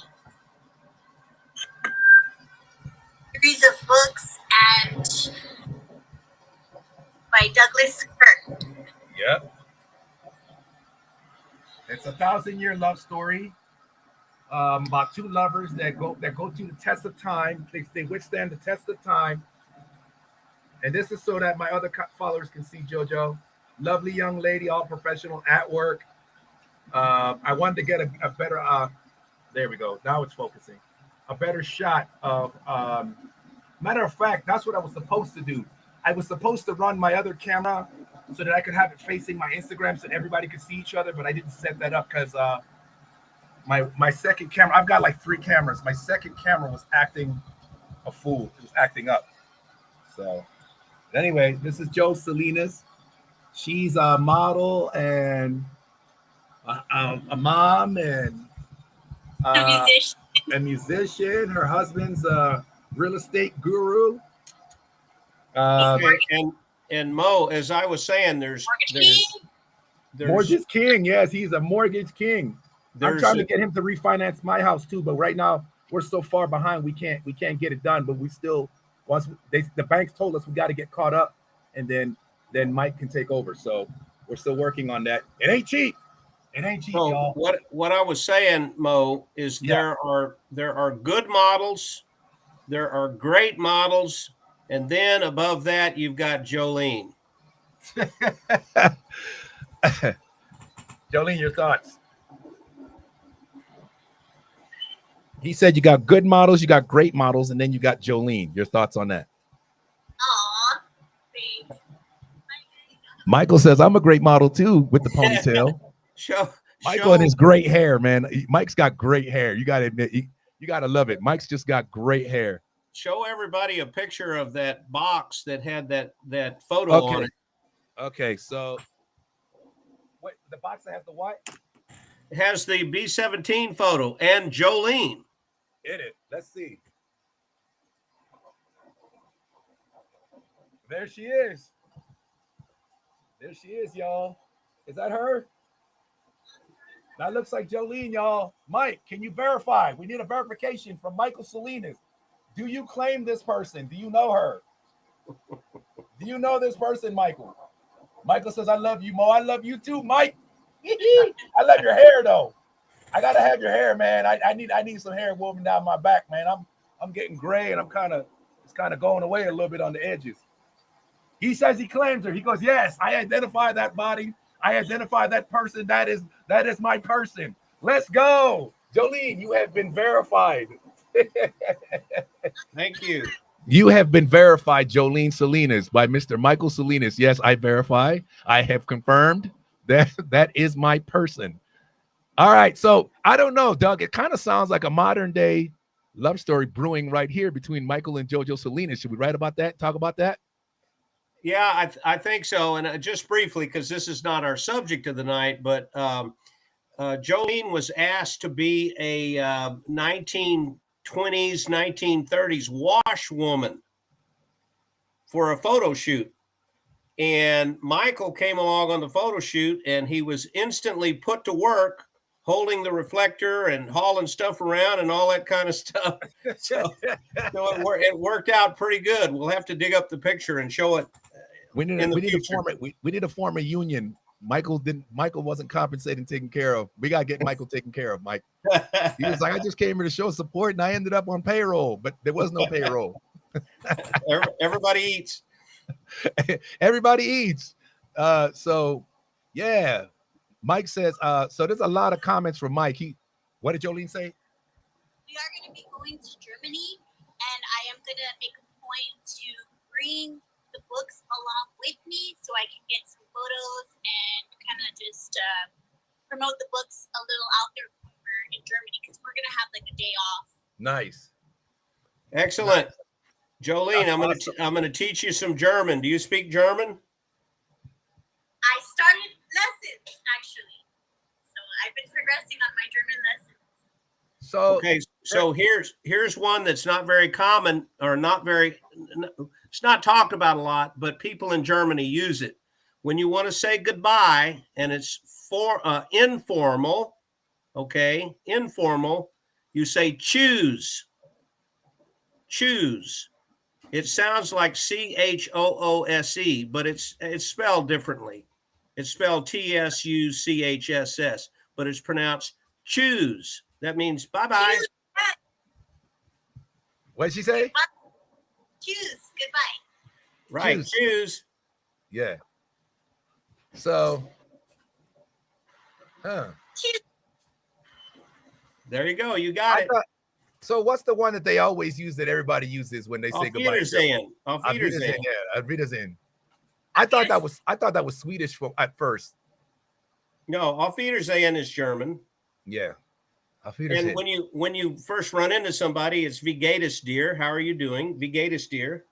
Speaker 3: Series of books and by Douglas Kirk.
Speaker 1: Yep. It's a 1,000-year love story about two lovers that go through the test of time. They withstand the test of time. And this is so that my other followers can see JoJo. Lovely young lady, all professional at work. I wanted to get a better. There we go. Now it's focusing. A better shot of. Matter of fact, that's what I was supposed to do. I was supposed to run my other camera so that I could have it facing my Instagram so everybody could see each other, but I didn't set that up because my second camera. I've got like 3 cameras. My second camera was acting a fool. It was acting up. So, anyway, this is Joe Salinas. She's a model and a mom and a musician. Her husband's a real estate guru.
Speaker 2: And and Mo, as I was saying, there's
Speaker 4: Mortgage King. Yes, he's a mortgage king. I'm trying to get him to refinance my house too, but right now we're so far behind we can't get it done. But we still, the banks told us we got to get caught up, and then Mike can take over. So we're still working on that. It ain't cheap. It ain't cheap, y'all.
Speaker 2: What I was saying, Mo, is there are good models, there are great models, and then above that you've got Jolene.
Speaker 4: Jolene, your thoughts? He said you got good models, you got great models, and then you got Jolene. Your thoughts on that?
Speaker 3: Aw, thanks.
Speaker 4: Michael says I'm a great model too with the ponytail. Michael and his great hair, man. Mike's got great hair. You got to admit, you got to love it. Mike's just got great hair.
Speaker 2: Show everybody a picture of that box that had that photo on it.
Speaker 4: Okay, so what, the box that has the what?
Speaker 2: It has the B-17 photo and Jolene
Speaker 4: in it. Let's see. There she is. There she is, y'all. Is that her? That looks like Jolene, y'all. Mike, can you verify? We need a verification from Michael Salinas. Do you claim this person? Do you know her? Do you know this person, Michael? Michael says, I love you, Mo. I love you too, Mike. I love your hair, though. I gotta have your hair, man. I need some hair woven down my back, man. I'm getting gray and it's kind of going away a little bit on the edges. He says he claims her. He goes, yes, I identify that body. I identify that person. That is my person. Let's go. Jolene, you have been verified.
Speaker 2: Thank you.
Speaker 4: You have been verified, Jolene Salinas, by Mr. Michael Salinas. Yes, I verify. I have confirmed that is my person. All right. So I don't know, Doug. It kind of sounds like a modern day love story brewing right here between Michael and JoJo Salinas. Should we write about that? Talk about that?
Speaker 2: Yeah, I think so. And just briefly, because this is not our subject of the night, but Jolene was asked to be a 1920s, 1930s washwoman for a photo shoot. And Michael came along on the photo shoot, and he was instantly put to work holding the reflector and hauling stuff around and all that kind of stuff. So it worked out pretty good. We'll have to dig up the picture and show it. We need
Speaker 4: to form a union. Michael wasn't compensated and taken care of. We got to get Michael taken care of, Mike. He was like, I just came here to show support and I ended up on payroll, but there was no payroll.
Speaker 2: Everybody eats.
Speaker 4: Everybody eats. So yeah. Mike says, so there's a lot of comments from Mike. What did Jolene say?
Speaker 3: We are going to be going to Germany, and I am going to make a point to bring the books along with me so I can get some photos and kind of just promote the books a little out there in Germany, because we're going to have like a day off.
Speaker 4: Nice.
Speaker 2: Excellent. Nice. Jolene, I'm going to teach you some German. Do you speak German?
Speaker 3: I started lessons, actually. So I've been progressing on my German lessons.
Speaker 2: So here's one that's not very common, or it's not talked about a lot, but people in Germany use it. When you want to say goodbye and it's informal, informal, you say choose. Choose. It sounds like CHOOSE, but it's spelled differently. It's spelled TSUCHSS, but it's pronounced choose. That means bye-bye.
Speaker 4: What did she say?
Speaker 3: Choose. Goodbye.
Speaker 2: Right. Choose.
Speaker 4: Yeah. So,
Speaker 3: Choose.
Speaker 2: There you go. You got it.
Speaker 4: So what's the one that they always use that everybody uses when they say goodbye?
Speaker 2: Auf Wiedersehen.
Speaker 4: Yeah, Auf Wiedersehen. I thought that was Swedish at first.
Speaker 2: No, Auf Wiedersehen is German.
Speaker 4: Yeah.
Speaker 2: And when you first run into somebody, it's Wie geht es dir? How are you doing? Wie geht es dir?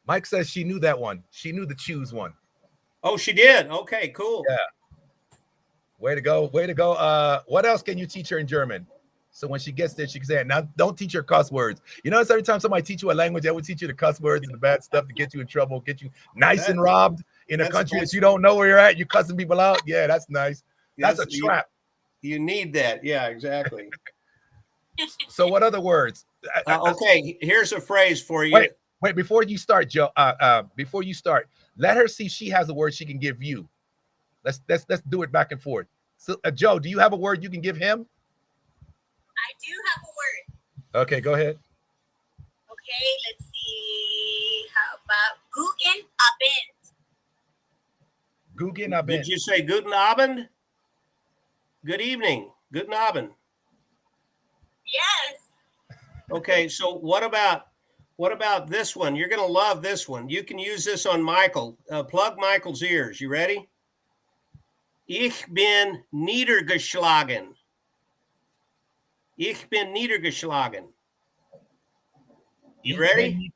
Speaker 4: Mike says she knew that one. She knew the choose one.
Speaker 2: Oh, she did. Okay, cool.
Speaker 4: Yeah. Way to go. Way to go. What else can you teach her in German? So when she gets there, she can say it. Now, don't teach her cuss words. You notice every time somebody teach you a language, they would teach you the cuss words and the bad stuff to get you in trouble, get you nice and robbed in a country that you don't know where you're at. You cussing people out. Yeah, that's nice. That's a trap.
Speaker 2: You need that. Yeah, exactly.
Speaker 4: So what other words?
Speaker 2: Okay, here's a phrase for you.
Speaker 4: Wait, before you start, Joe, before you start, let her see if she has a word she can give you. Let's do it back and forth. So, Joe, do you have a word you can give him?
Speaker 3: I do have a word.
Speaker 4: Okay, go ahead.
Speaker 3: Okay, let's see. How about Guten Abend?
Speaker 4: Guten Abend.
Speaker 2: Did you say Guten Abend? Good evening. Guten Abend.
Speaker 3: Yes.
Speaker 2: Okay, so what about this one? You're going to love this one. You can use this on Michael. Plug Michael's ears. You ready? Ich bin niedergeschlagen. Ich bin niedergeschlagen. You ready?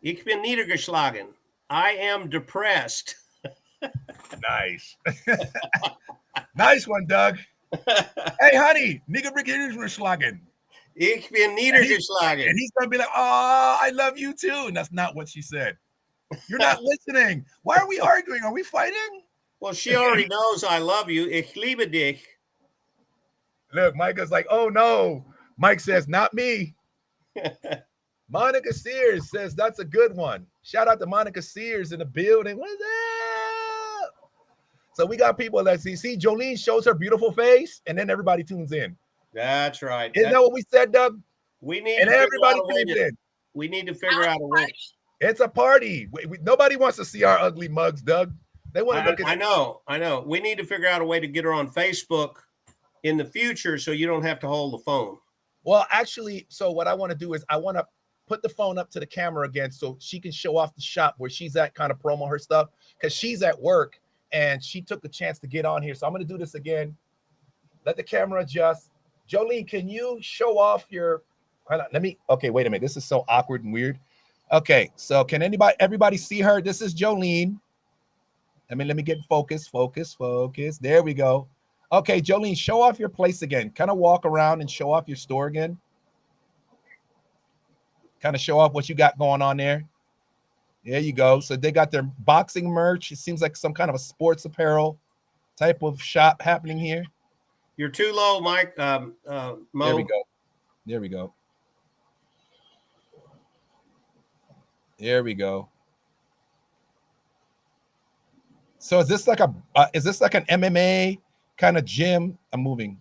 Speaker 2: Ich bin niedergeschlagen. I am depressed.
Speaker 4: Nice. Nice one, Doug. Hey, honey, niedergeschlagen.
Speaker 2: Ich bin niedergeschlagen.
Speaker 4: And he's going to be like, oh, I love you too. And that's not what she said. You're not listening. Why are we arguing? Are we fighting?
Speaker 2: Well, she already knows I love you. Ich liebe dich.
Speaker 4: Look, Micah's like, oh no. Mike says, not me. Monica Sears says that's a good one. Shout out to Monica Sears in the building. What's up? So we got people that see Jolene shows her beautiful face, and then everybody tunes in.
Speaker 2: That's right.
Speaker 4: Isn't that what we said, Doug?
Speaker 2: We need
Speaker 4: and everybody tunes in.
Speaker 2: We need to figure out a way.
Speaker 4: It's a party. Nobody wants to see our ugly mugs, Doug. They want to look at.
Speaker 2: I know. We need to figure out a way to get her on Facebook in the future, so you don't have to hold the phone.
Speaker 4: Well, actually, so what I want to do is I want to put the phone up to the camera again so she can show off the shop where she's at, kind of promo her stuff, because she's at work and she took the chance to get on here. So I'm going to do this again. Let the camera adjust. Jolene, can you show off your? Okay, wait a minute. This is so awkward and weird. Okay, so can everybody see her? This is Jolene. Let me get focus. There we go. Okay, Jolene, show off your place again. Kind of walk around and show off your store again. Kind of show off what you got going on there. There you go. So they got their boxing merch. It seems like some kind of a sports apparel type of shop happening here.
Speaker 2: You're too low, Mike. Mo.
Speaker 4: There we go. There we go. There we go. So is this like an MMA kind of gym? I'm moving.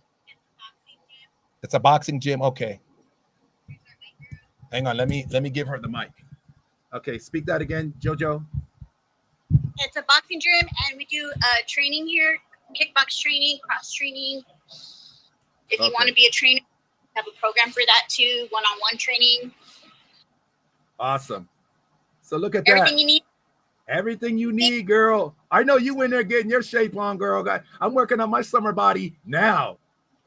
Speaker 4: It's a boxing gym. Okay. Hang on. Let me give her the mic. Okay, speak that again, JoJo.
Speaker 3: It's a boxing gym, and we do training here, kickbox training, cross training. If you want to be a trainer, we have a program for that too, one-on-one training.
Speaker 4: Awesome. So look at that. Everything you need, girl. I know you in there getting your shape on, girl. I'm working on my summer body now.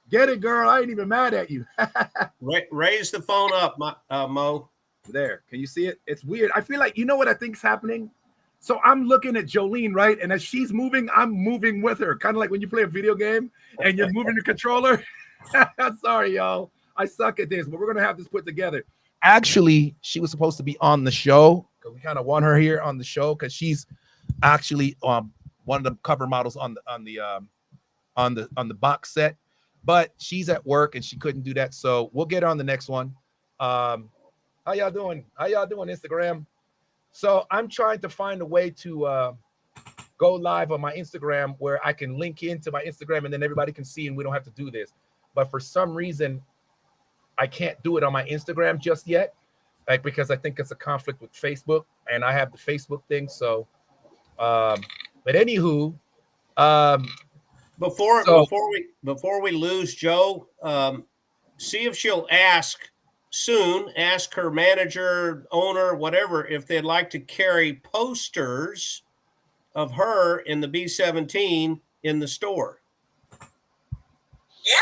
Speaker 4: Get it, girl. I ain't even mad at you.
Speaker 2: Raise the phone up, Mo.
Speaker 4: There. Can you see it? It's weird. I feel like, you know what I think's happening? So I'm looking at Jolene, right? And as she's moving, I'm moving with her. Kind of like when you play a video game and you're moving the controller. Sorry, y'all. I suck at this, but we're going to have this put together. Actually, she was supposed to be on the show. We kind of want her here on the show because she's actually one of the cover models on the box set, but she's at work and she couldn't do that. So we'll get her on the next one. How y'all doing? Instagram? So I'm trying to find a way to go live on my Instagram where I can link into my Instagram and then everybody can see and we don't have to do this. But for some reason, I can't do it on my Instagram just yet. Like, because I think it's a conflict with Facebook and I have the Facebook thing. So, but anywho,
Speaker 2: before we lose Joe, see if she'll ask her manager, owner, whatever, if they'd like to carry posters of her in the B-17 in the store.
Speaker 3: Yeah,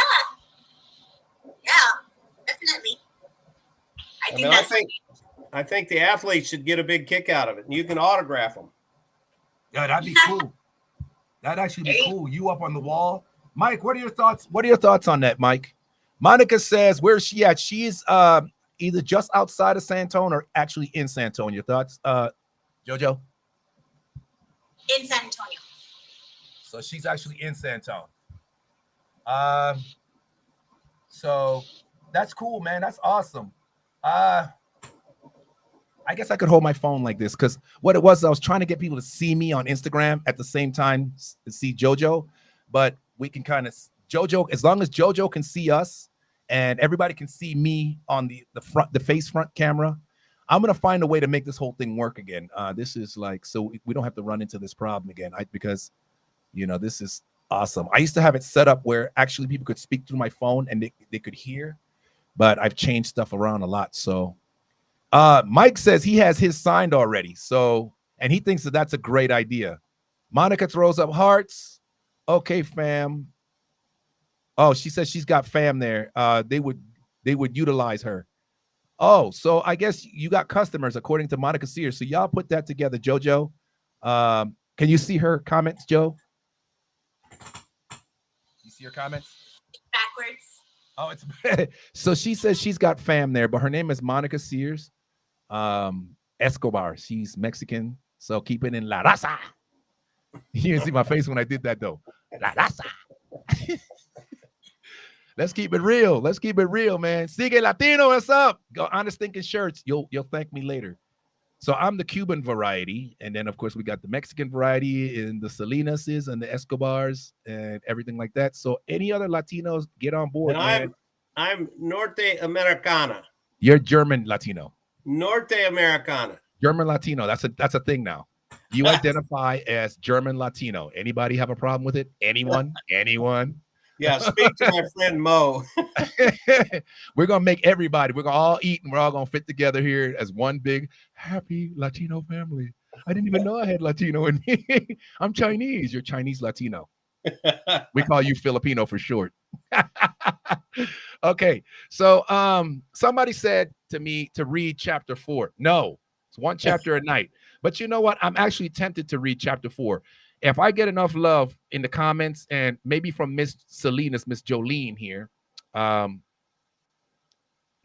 Speaker 3: definitely.
Speaker 2: I think the athletes should get a big kick out of it, and you can autograph them.
Speaker 4: Yeah, that'd be cool. That'd actually be cool. You up on the wall, Mike? What are your thoughts? What are your thoughts on that, Mike? Monica says, where's she at? She's either just outside of San Antonio or actually in San Antonio. Your thoughts, Jojo?
Speaker 3: In San Antonio.
Speaker 4: So she's actually in San Antonio. So that's cool, man. That's awesome. I guess I could hold my phone like this because what it was, I was trying to get people to see me on Instagram at the same time see Jojo, but we can kind of Jojo, as long as Jojo can see us and everybody can see me on the face front camera, I'm gonna find a way to make this whole thing work again. This is like so we don't have to run into this problem again. Because this is awesome. I used to have it set up where actually people could speak through my phone and they could hear, but I've changed stuff around a lot. So Mike says he has his signed already. So, and he thinks that that's a great idea. Monica throws up hearts. Okay, fam. Oh, she says she's got fam there. They would utilize her. Oh, so I guess you got customers according to Monica Sears. So y'all put that together, Jojo. Can you see her comments, Joe? You see her comments?
Speaker 3: Backwards.
Speaker 4: Oh, it's so she says she's got fam there, but her name is Monica Sears. Escobar. She's Mexican, so keep it in La Raza. You didn't see my face when I did that though. La Raza. Let's keep it real. Let's keep it real, man. Sigue Latino, what's up? Go Honest Thinking Shirts. You'll thank me later. So I'm the Cuban variety, and then of course we got the Mexican variety and the Salinases and the Escobars and everything like that. So any other Latinos, get on board.
Speaker 2: And I'm Norte Americana.
Speaker 4: You're German Latino.
Speaker 2: Norte Americana.
Speaker 4: German Latino. That's a thing now. You identify as German Latino. Anybody have a problem with it? Anyone? Anyone?
Speaker 2: Yeah, speak to my friend Mo.
Speaker 4: We're gonna make everybody. We're gonna all eat, and we're all gonna fit together here as one big happy Latino family. I didn't even know I had Latino in me. I'm Chinese. You're Chinese Latino. We call you Filipino for short. Okay, so somebody said to me to read chapter 4. No, it's one chapter a night. But you know what? I'm actually tempted to read chapter 4. If I get enough love in the comments and maybe from Miss Salinas, Miss Jolene here,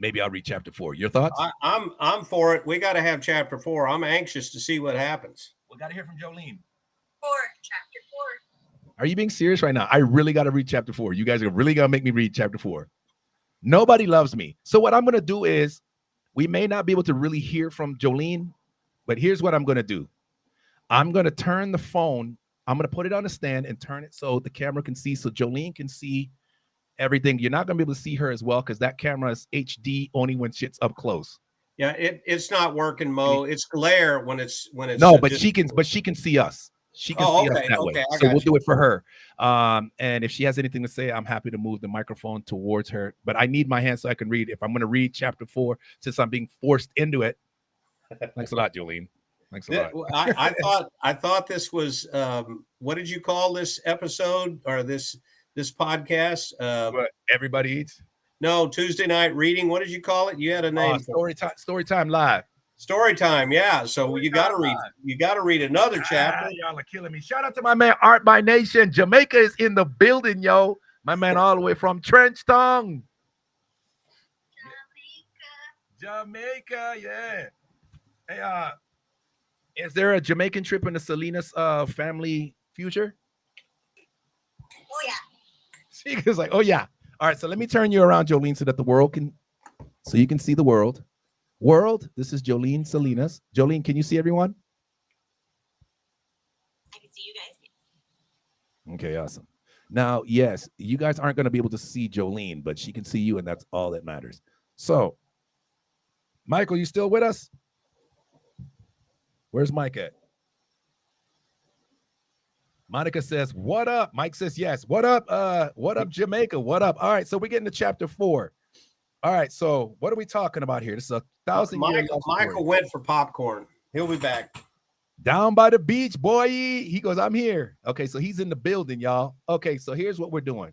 Speaker 4: maybe I'll read chapter 4. Your thoughts?
Speaker 2: I'm for it. We got to have chapter 4. I'm anxious to see what happens.
Speaker 4: We got to hear from Jolene.
Speaker 3: Chapter 4.
Speaker 4: Are you being serious right now? I really got to read chapter 4. You guys are really going to make me read chapter 4. Nobody loves me. So what I'm going to do is we may not be able to really hear from Jolene, but here's what I'm going to do. I'm going to turn the phone. I'm going to put it on a stand and turn it so the camera can see, so Jolene can see everything. You're not going to be able to see her as well because that camera is HD only when shit's up close.
Speaker 2: Yeah, it's not working, Mo. It's glare when it's
Speaker 4: no, but she can see us. She can see us that way. So we'll do it for her. And if she has anything to say, I'm happy to move the microphone towards her. But I need my hand so I can read. If I'm going to read chapter 4, since I'm being forced into it. Thanks a lot, Jolene. Thanks a
Speaker 2: lot. I thought this was what did you call this episode or this podcast?
Speaker 4: What, Everybody Eats?
Speaker 2: No, Tuesday night reading. What did you call it? You had a name.
Speaker 4: Story time live.
Speaker 2: Story time, yeah. So you got to read. You got to read another chapter.
Speaker 4: Y'all are killing me. Shout out to my man Art by Nation. Jamaica is in the building, yo. My man all the way from Trenchtown. Jamaica, yeah. Hey, is there a Jamaican trip in the Salinas family future?
Speaker 3: Oh yeah.
Speaker 4: She was like, oh yeah. All right, so let me turn you around, Jolene, so that the world can, so you can see the world. World, this is Jolene Salinas. Jolene, can you see everyone?
Speaker 3: I can see you guys.
Speaker 4: Okay, awesome. Now, yes, you guys aren't going to be able to see Jolene, but she can see you, and that's all that matters. So, Michael, you still with us? Where's Mike at? Monica says, what up? Mike says, yes. What up? What up, Jamaica? What up? All right, so we're getting to chapter 4. All right, so what are we talking about here? This is 1,000-year love story.
Speaker 2: Michael went for popcorn. He'll be back.
Speaker 4: Down by the beach, boy. He goes, I'm here. Okay, so he's in the building, y'all. Okay, so here's what we're doing.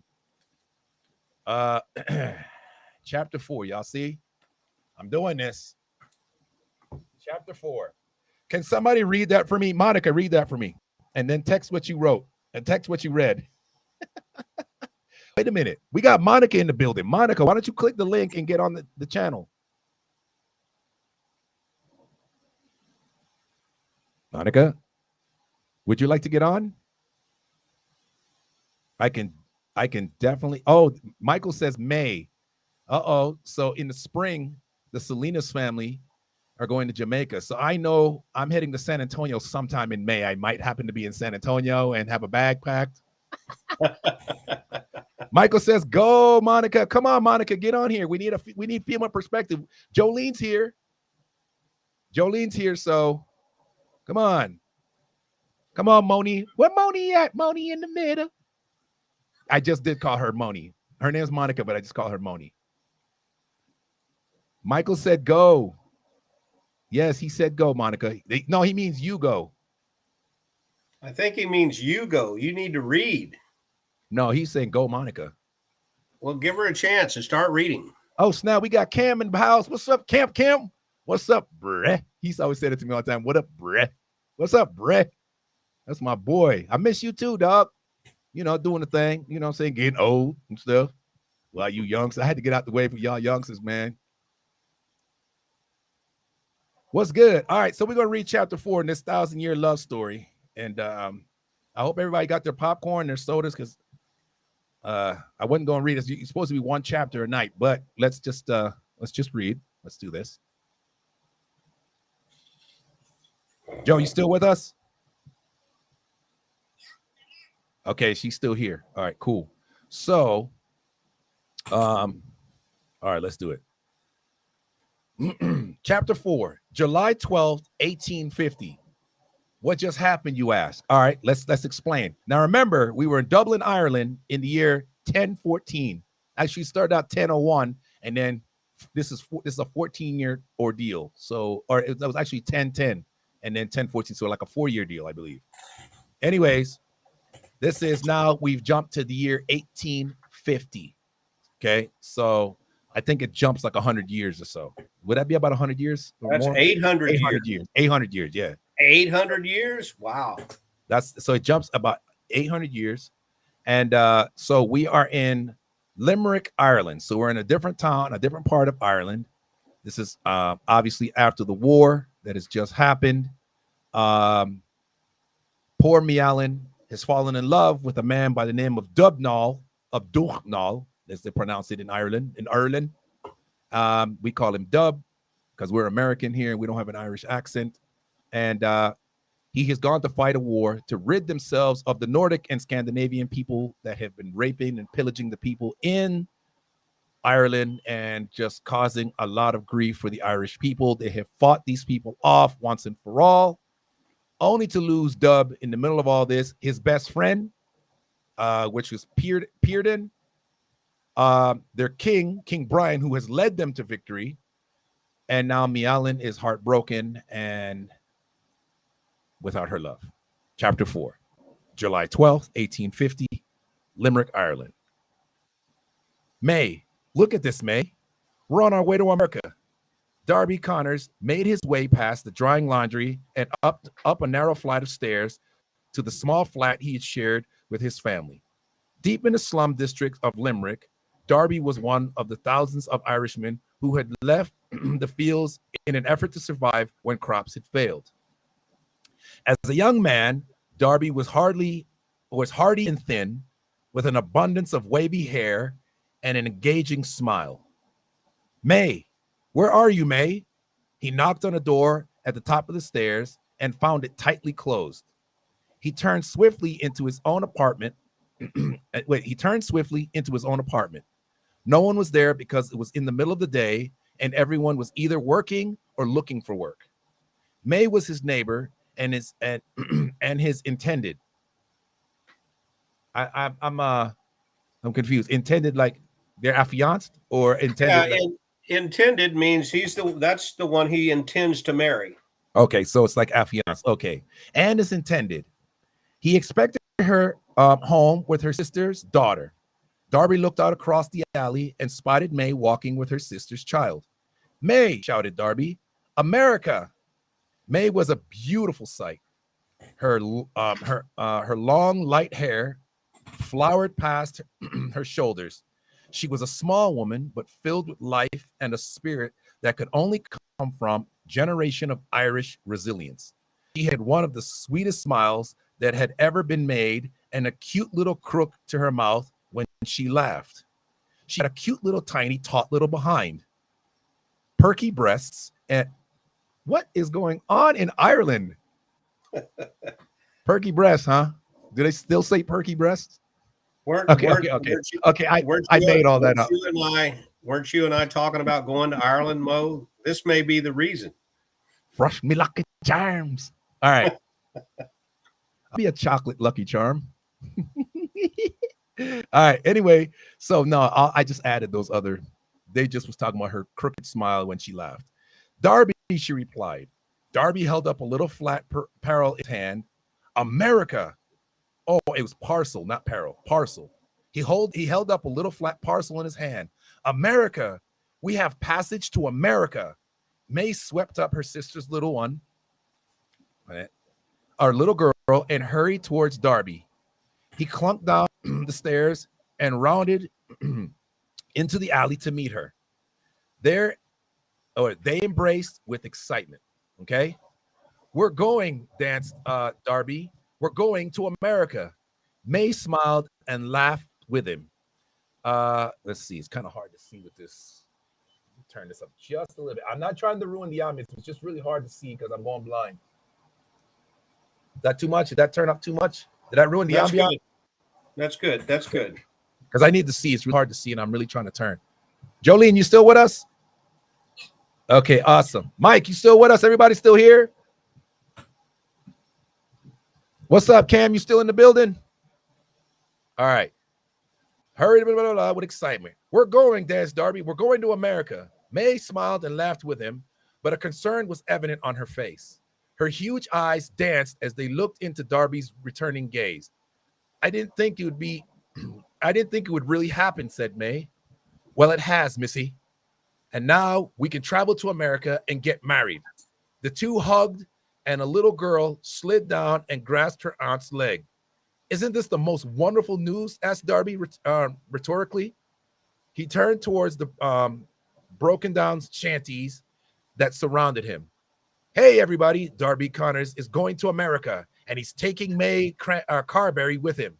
Speaker 4: Chapter 4, y'all see? I'm doing this. Chapter 4. Can somebody read that for me? Monica, read that for me. And then text what you wrote and text what you read. Wait a minute. We got Monica in the building. Monica, why don't you click the link and get on the channel? Monica, would you like to get on? I can definitely. Oh, Michael says May. Uh-oh. So in the spring, the Salinas family are going to Jamaica. So I know I'm heading to San Antonio sometime in May. I might happen to be in San Antonio and have a bag packed. Michael says, go, Monica. Come on, Monica, get on here. We need female perspective. Jolene's here. So come on. Come on, Moni. Where Moni at? Moni in the middle. I just did call her Moni. Her name's Monica, but I just call her Moni. Michael said go. Yes, he said go, Monica. No, he means you go.
Speaker 2: I think he means you go. You need to read.
Speaker 4: No, he's saying go, Monica.
Speaker 2: Well, give her a chance and start reading.
Speaker 4: Oh, snap. We got Cam in the house. What's up, Cam? What's up, bruh? He's always said it to me all the time. What up, bruh? What's up, bruh? That's my boy. I miss you too, dog. You know, doing the thing. You know what I'm saying? Getting old and stuff. Well, you youngsters. I had to get out the way for y'all youngsters, man. What's good? All right, so we're going to read chapter 4 in this 1,000-year love story. And I hope everybody got their popcorn, their sodas, because I wasn't going to read this. It's supposed to be one chapter a night, but let's just read. Let's do this. Joe, you still with us? Okay, she's still here. All right, cool. So, all right, let's do it. Chapter 4, July 12th, 1850. What just happened, you ask? All right, let's explain. Now, remember, we were in Dublin, Ireland in the year 1014. Actually, started out 1001, and then this is a 14-year ordeal. So, that was actually 1010, and then 1014, so like a 4-year deal, I believe. Anyways, this is now we've jumped to the year 1850. Okay, so I think it jumps like 100 years or so. Would that be about 100 years?
Speaker 2: That's more? 800
Speaker 4: years. 800 years, yeah.
Speaker 2: 800 years? Wow.
Speaker 4: So it jumps about 800 years. And so we are in Limerick, Ireland. So we're in a different town, a different part of Ireland. This is obviously after the war that has just happened. Poor Miallen has fallen in love with a man by the name of Dubnall, as they pronounce it in Ireland. We call him Dub because we're American here and we don't have an Irish accent. And he has gone to fight a war to rid themselves of the Nordic and Scandinavian people that have been raping and pillaging the people in Ireland and just causing a lot of grief for the Irish people. They have fought these people off once and for all, only to lose Dub in the middle of all this. His best friend, which was Pearden, their King Brian, who has led them to victory. And now Miallen is heartbroken and without her love. Chapter 4, July 12th, 1850, Limerick, Ireland. May, look at this, May. We're on our way to America. Darby Connors made his way past the drying laundry and up a narrow flight of stairs to the small flat he had shared with his family. Deep in the slum district of Limerick, Darby was one of the thousands of Irishmen who had left the fields in an effort to survive when crops had failed. As a young man, Darby was hardy and thin, with an abundance of wavy hair and an engaging smile. May, where are you, May? He knocked on a door at the top of the stairs and found it tightly closed. He turned swiftly into his own apartment. No one was there because it was in the middle of the day and everyone was either working or looking for work. May was his neighbor and his intended. I'm confused. Intended like they're affianced or intended?
Speaker 2: Yeah, intended means that's the one he intends to marry.
Speaker 4: Okay, so it's like affianced. Okay, and is intended. He expected her home with her sister's daughter. Darby looked out across the alley and spotted May walking with her sister's child. May, shouted Darby, America! May was a beautiful sight. Her long, light hair flowered past her shoulders. She was a small woman, but filled with life and a spirit that could only come from a generation of Irish resilience. She had one of the sweetest smiles that had ever been made and a cute little crook to her mouth when she laughed. She had a cute little tiny taut little behind, perky breasts, and what is going on in Ireland? Perky breasts, huh? Do they still say perky breasts? Okay. I made all that up.
Speaker 2: Weren't you and I talking about going to Ireland, Mo? This may be the reason.
Speaker 4: Brush me lucky charms. All right. I'll be a chocolate Lucky Charm. All right. Anyway, so no, I just added those other. They just was talking about her crooked smile when she laughed. Darby, she replied. Darby held up a little flat parcel in his hand. America. Oh, it was parcel, not parcel. Parcel. He held up a little flat parcel in his hand. America. We have passage to America. May swept up her sister's little one, our little girl, and hurried towards Darby. He clunked down the stairs and rounded into the alley to meet her. They embraced with excitement. Okay, we're going, danced Darby. We're going to America. May smiled and laughed with him. Let's see. It's kind of hard to see with this. Turn this up just a little bit. I'm not trying to ruin the ambience. It's just really hard to see because I'm going blind. Is that too much? Did that turn up too much? Did I ruin the ambience?
Speaker 2: Good. That's good. That's good.
Speaker 4: Because I need to see. It's really hard to see, and I'm really trying to turn. Jolene, you still with us? Okay, awesome. Mike, you still with us? Everybody still here? What's up, Cam? You still in the building? All right. Hurry with excitement. We're going, danced Darby. We're going to America. May smiled and laughed with him, but a concern was evident on her face. Her huge eyes danced as they looked into Darby's returning gaze. I didn't think it would really happen, said May. Well, it has, Missy. And now we can travel to America and get married. The two hugged, and a little girl slid down and grasped her aunt's leg. Isn't this the most wonderful news? Asked Darby rhetorically. He turned towards the broken down shanties that surrounded him. Hey, everybody, Darby Connors is going to America, and he's taking May Carberry with him.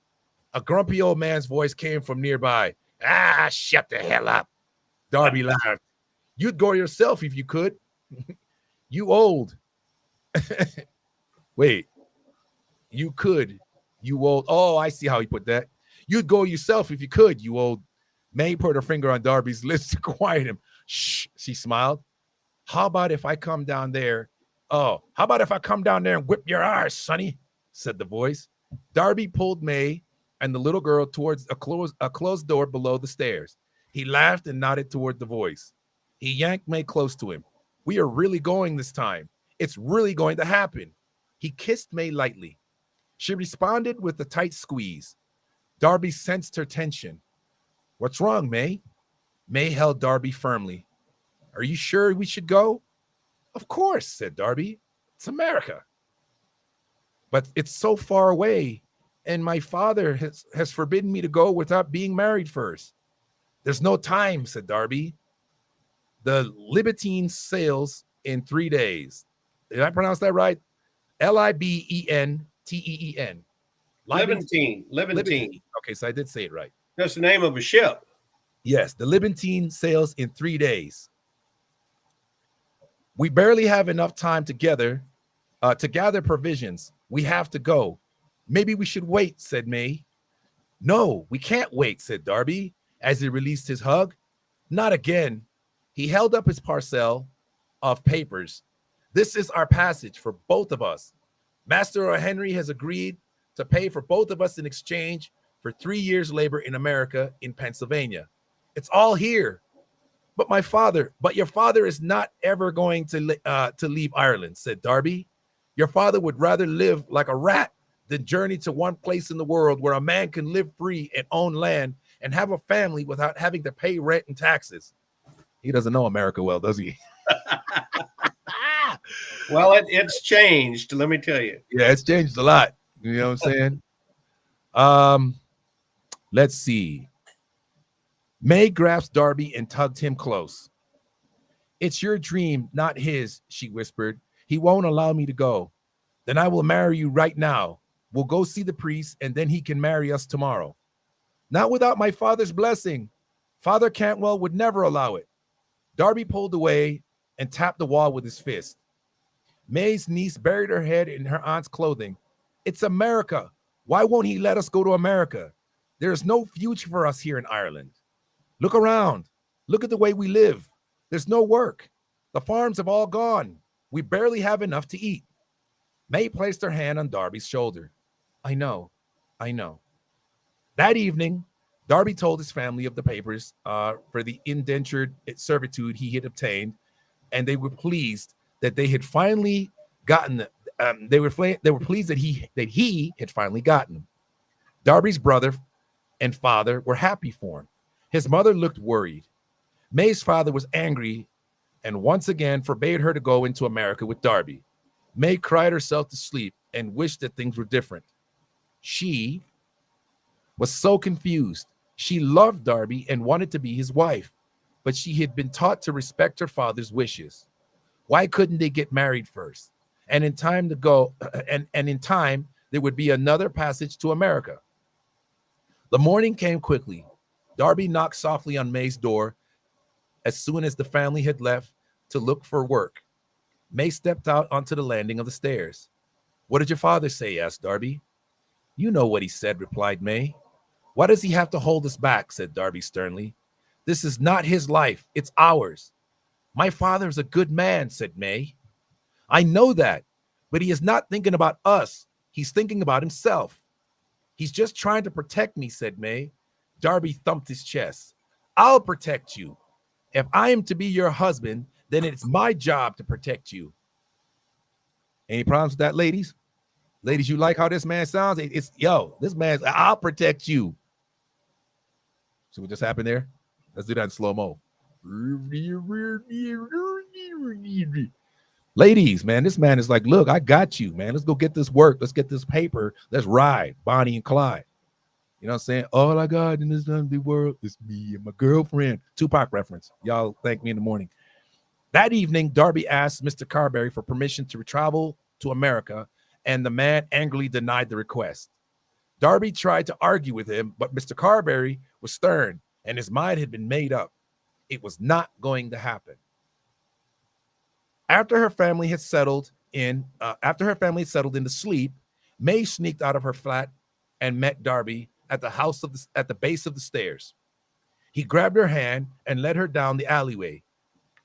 Speaker 4: A grumpy old man's voice came from nearby. Ah, shut the hell up. Darby laughed. You'd go yourself if you could. You old. Wait. You could. You old. Oh, I see how he put that. You'd go yourself if you could, you old. May put her finger on Darby's lips to quiet him. Shh, she smiled. How about if I come down there? Oh, how about if I come down there and whip your ass, sonny? Said the voice. Darby pulled May and the little girl towards a closed door below the stairs. He laughed and nodded toward the voice. He yanked May close to him. We are really going this time. It's really going to happen. He kissed May lightly. She responded with a tight squeeze. Darby sensed her tension. What's wrong, May? May held Darby firmly. Are you sure we should go? Of course, said Darby. It's America. But it's so far away, and my father has forbidden me to go without being married first. There's no time, said Darby. The Libertine sails in 3 days. Did I pronounce that right? Libentteen.
Speaker 2: Libentine.
Speaker 4: Okay, so I did say it right.
Speaker 2: That's the name of a ship.
Speaker 4: Yes, the Libentine sails in 3 days. We barely have enough time to gather provisions. We have to go. Maybe we should wait, said May. No, we can't wait, said Darby, as he released his hug. Not again. He held up his parcel of papers. This is our passage for both of us. Master O'Henry has agreed to pay for both of us in exchange for 3 years' labor in America, in Pennsylvania. It's all here. But your father is not ever going to leave Ireland, said Darby. Your father would rather live like a rat than journey to one place in the world where a man can live free and own land and have a family without having to pay rent and taxes. He doesn't know America well, does he?
Speaker 2: Well, it's changed, let me tell you.
Speaker 4: Yeah, it's changed a lot. You know what I'm saying? Let's see. May grasped Darby and tugged him close. It's your dream, not his, she whispered. He won't allow me to go. Then I will marry you right now. We'll go see the priest, and then he can marry us tomorrow. Not without my father's blessing. Father Cantwell would never allow it. Darby pulled away and tapped the wall with his fist. May's niece buried her head in her aunt's clothing. It's America. Why won't he let us go to America? There is no future for us here in Ireland. Look around. Look at the way we live. There's no work. The farms have all gone. We barely have enough to eat. May placed her hand on Darby's shoulder. I know. That evening, Darby told his family of the papers for the indentured servitude he had obtained, and they were pleased that they had finally gotten them. They were pleased that he had finally gotten them. Darby's brother and father were happy for him. His mother looked worried. May's father was angry and once again forbade her to go into America with Darby. May cried herself to sleep and wished that things were different. She was so confused. She loved Darby and wanted to be his wife, but she had been taught to respect her father's wishes. Why couldn't they get married first? And in time to go, and in time, there would be another passage to America. The morning came quickly. Darby knocked softly on May's door as soon as the family had left to look for work. May stepped out onto the landing of the stairs. What did your father say? Asked Darby. You know what he said, replied May. Why does he have to hold us back? Said Darby sternly. This is not his life. It's ours. My father is a good man, said May. I know that, but he is not thinking about us. He's thinking about himself. He's just trying to protect me, said May. Darby thumped his chest. I'll protect you. If I am to be your husband, then it's my job to protect you. Any problems with that, ladies? Ladies, you like how this man sounds? This man's, I'll protect you. See what just happened there? Let's do that in slow-mo. Ladies, man, this man is like, look, I got you, man. Let's go get this work. Let's get this paper. Let's ride, Bonnie and Clyde. You know what I'm saying? All I got in this ugly world is me and my girlfriend. Tupac reference. Y'all thank me in the morning. That evening, Darby asked Mr. Carberry for permission to travel to America, and the man angrily denied the request. Darby tried to argue with him, but Mr. Carberry was stern, and his mind had been made up. It was not going to happen. After her family had settled into sleep, May sneaked out of her flat and met Darby at the base of the stairs. He grabbed her hand and led her down the alleyway.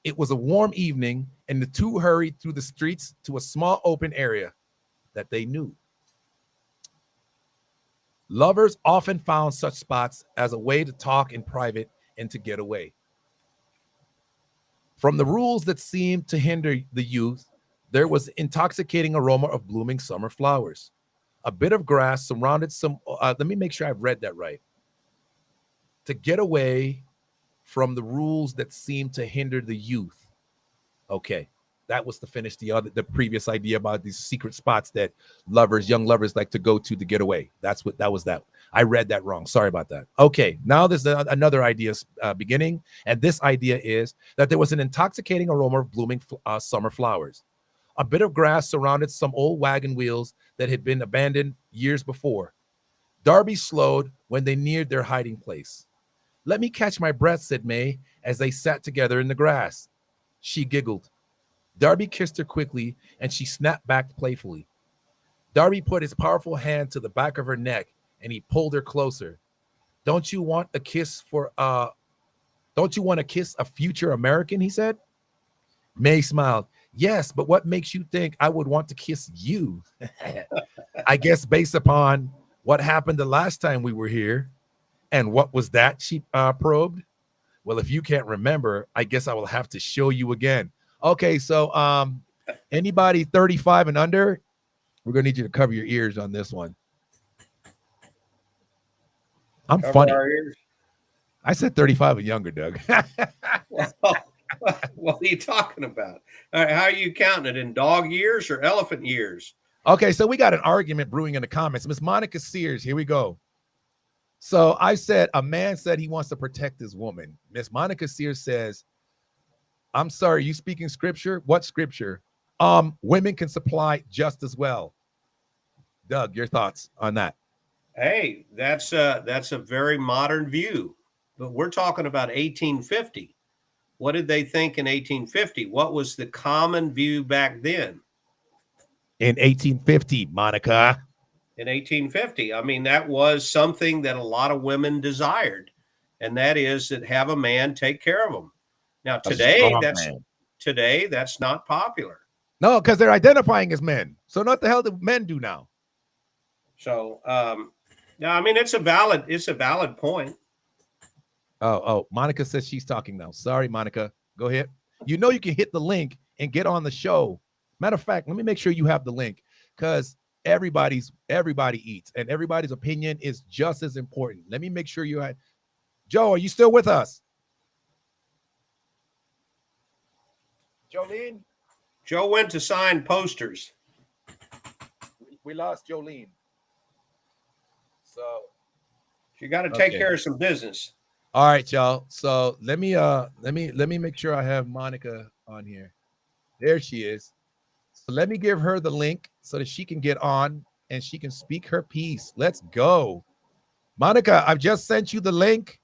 Speaker 4: It was a warm evening, and the two hurried through the streets to a small open area that they knew. Lovers often found such spots as a way to talk in private and to get away. From the rules that seemed to hinder the youth, there was intoxicating aroma of blooming summer flowers. A bit of grass surrounded some, let me make sure I've read that right. To get away from the rules that seemed to hinder the youth. Okay, that was to finish the previous idea about these secret spots that young lovers like to go to get away. That was that. I read that wrong. Sorry about that. Okay, now there's another idea beginning, and this idea is that there was an intoxicating aroma of blooming summer flowers. A bit of grass surrounded some old wagon wheels that had been abandoned years before. Darby slowed when they neared their hiding place. Let me catch my breath, said May, as they sat together in the grass. She giggled. Darby kissed her quickly, and she snapped back playfully. Darby put his powerful hand to the back of her neck, and he pulled her closer. Don't you want a kiss a future American, he said. May smiled. Yes, but what makes you think I would want to kiss you? I guess based upon what happened the last time we were here. And what was that, she probed. Well, if you can't remember, I guess I will have to show you again. Okay, so anybody 35 and under, we're going to need you to cover your ears on this one. I'm cover funny. I said 35 and younger, Doug.
Speaker 2: What are you talking about? All right, how are you counting it, in dog years or elephant years?
Speaker 4: Okay, so we got an argument brewing in the comments. Miss Monica Sears, here we go. So I said, a man said he wants to protect his woman. Miss Monica Sears says, I'm sorry, you speaking scripture? What scripture? Women can supply just as well. Doug, your thoughts on that?
Speaker 2: Hey, that's a very modern view, but we're talking about 1850. What did they think in 1850? What was the common view back then?
Speaker 4: In 1850, Monica.
Speaker 2: In 1850, I mean, that was something that a lot of women desired, and that is that have a man take care of them. Now today that's not popular.
Speaker 4: No, because they're identifying as men. So what the hell do men do now?
Speaker 2: So yeah, I mean, it's a valid point.
Speaker 4: Oh, Monica says she's talking now. Sorry, Monica. Go ahead. You know you can hit the link and get on the show. Matter of fact, let me make sure you have the link, because everybody eats, and everybody's opinion is just as important. Let me make sure you had. Joe, are you still with us? Jolene?
Speaker 2: Joe went to sign posters.
Speaker 4: We lost Jolene. So
Speaker 2: you got to take care of some business.
Speaker 4: All right, y'all. So let me make sure I have Monica on here. There she is. So let me give her the link so that she can get on and she can speak her piece. Let's go. Monica, I've just sent you the link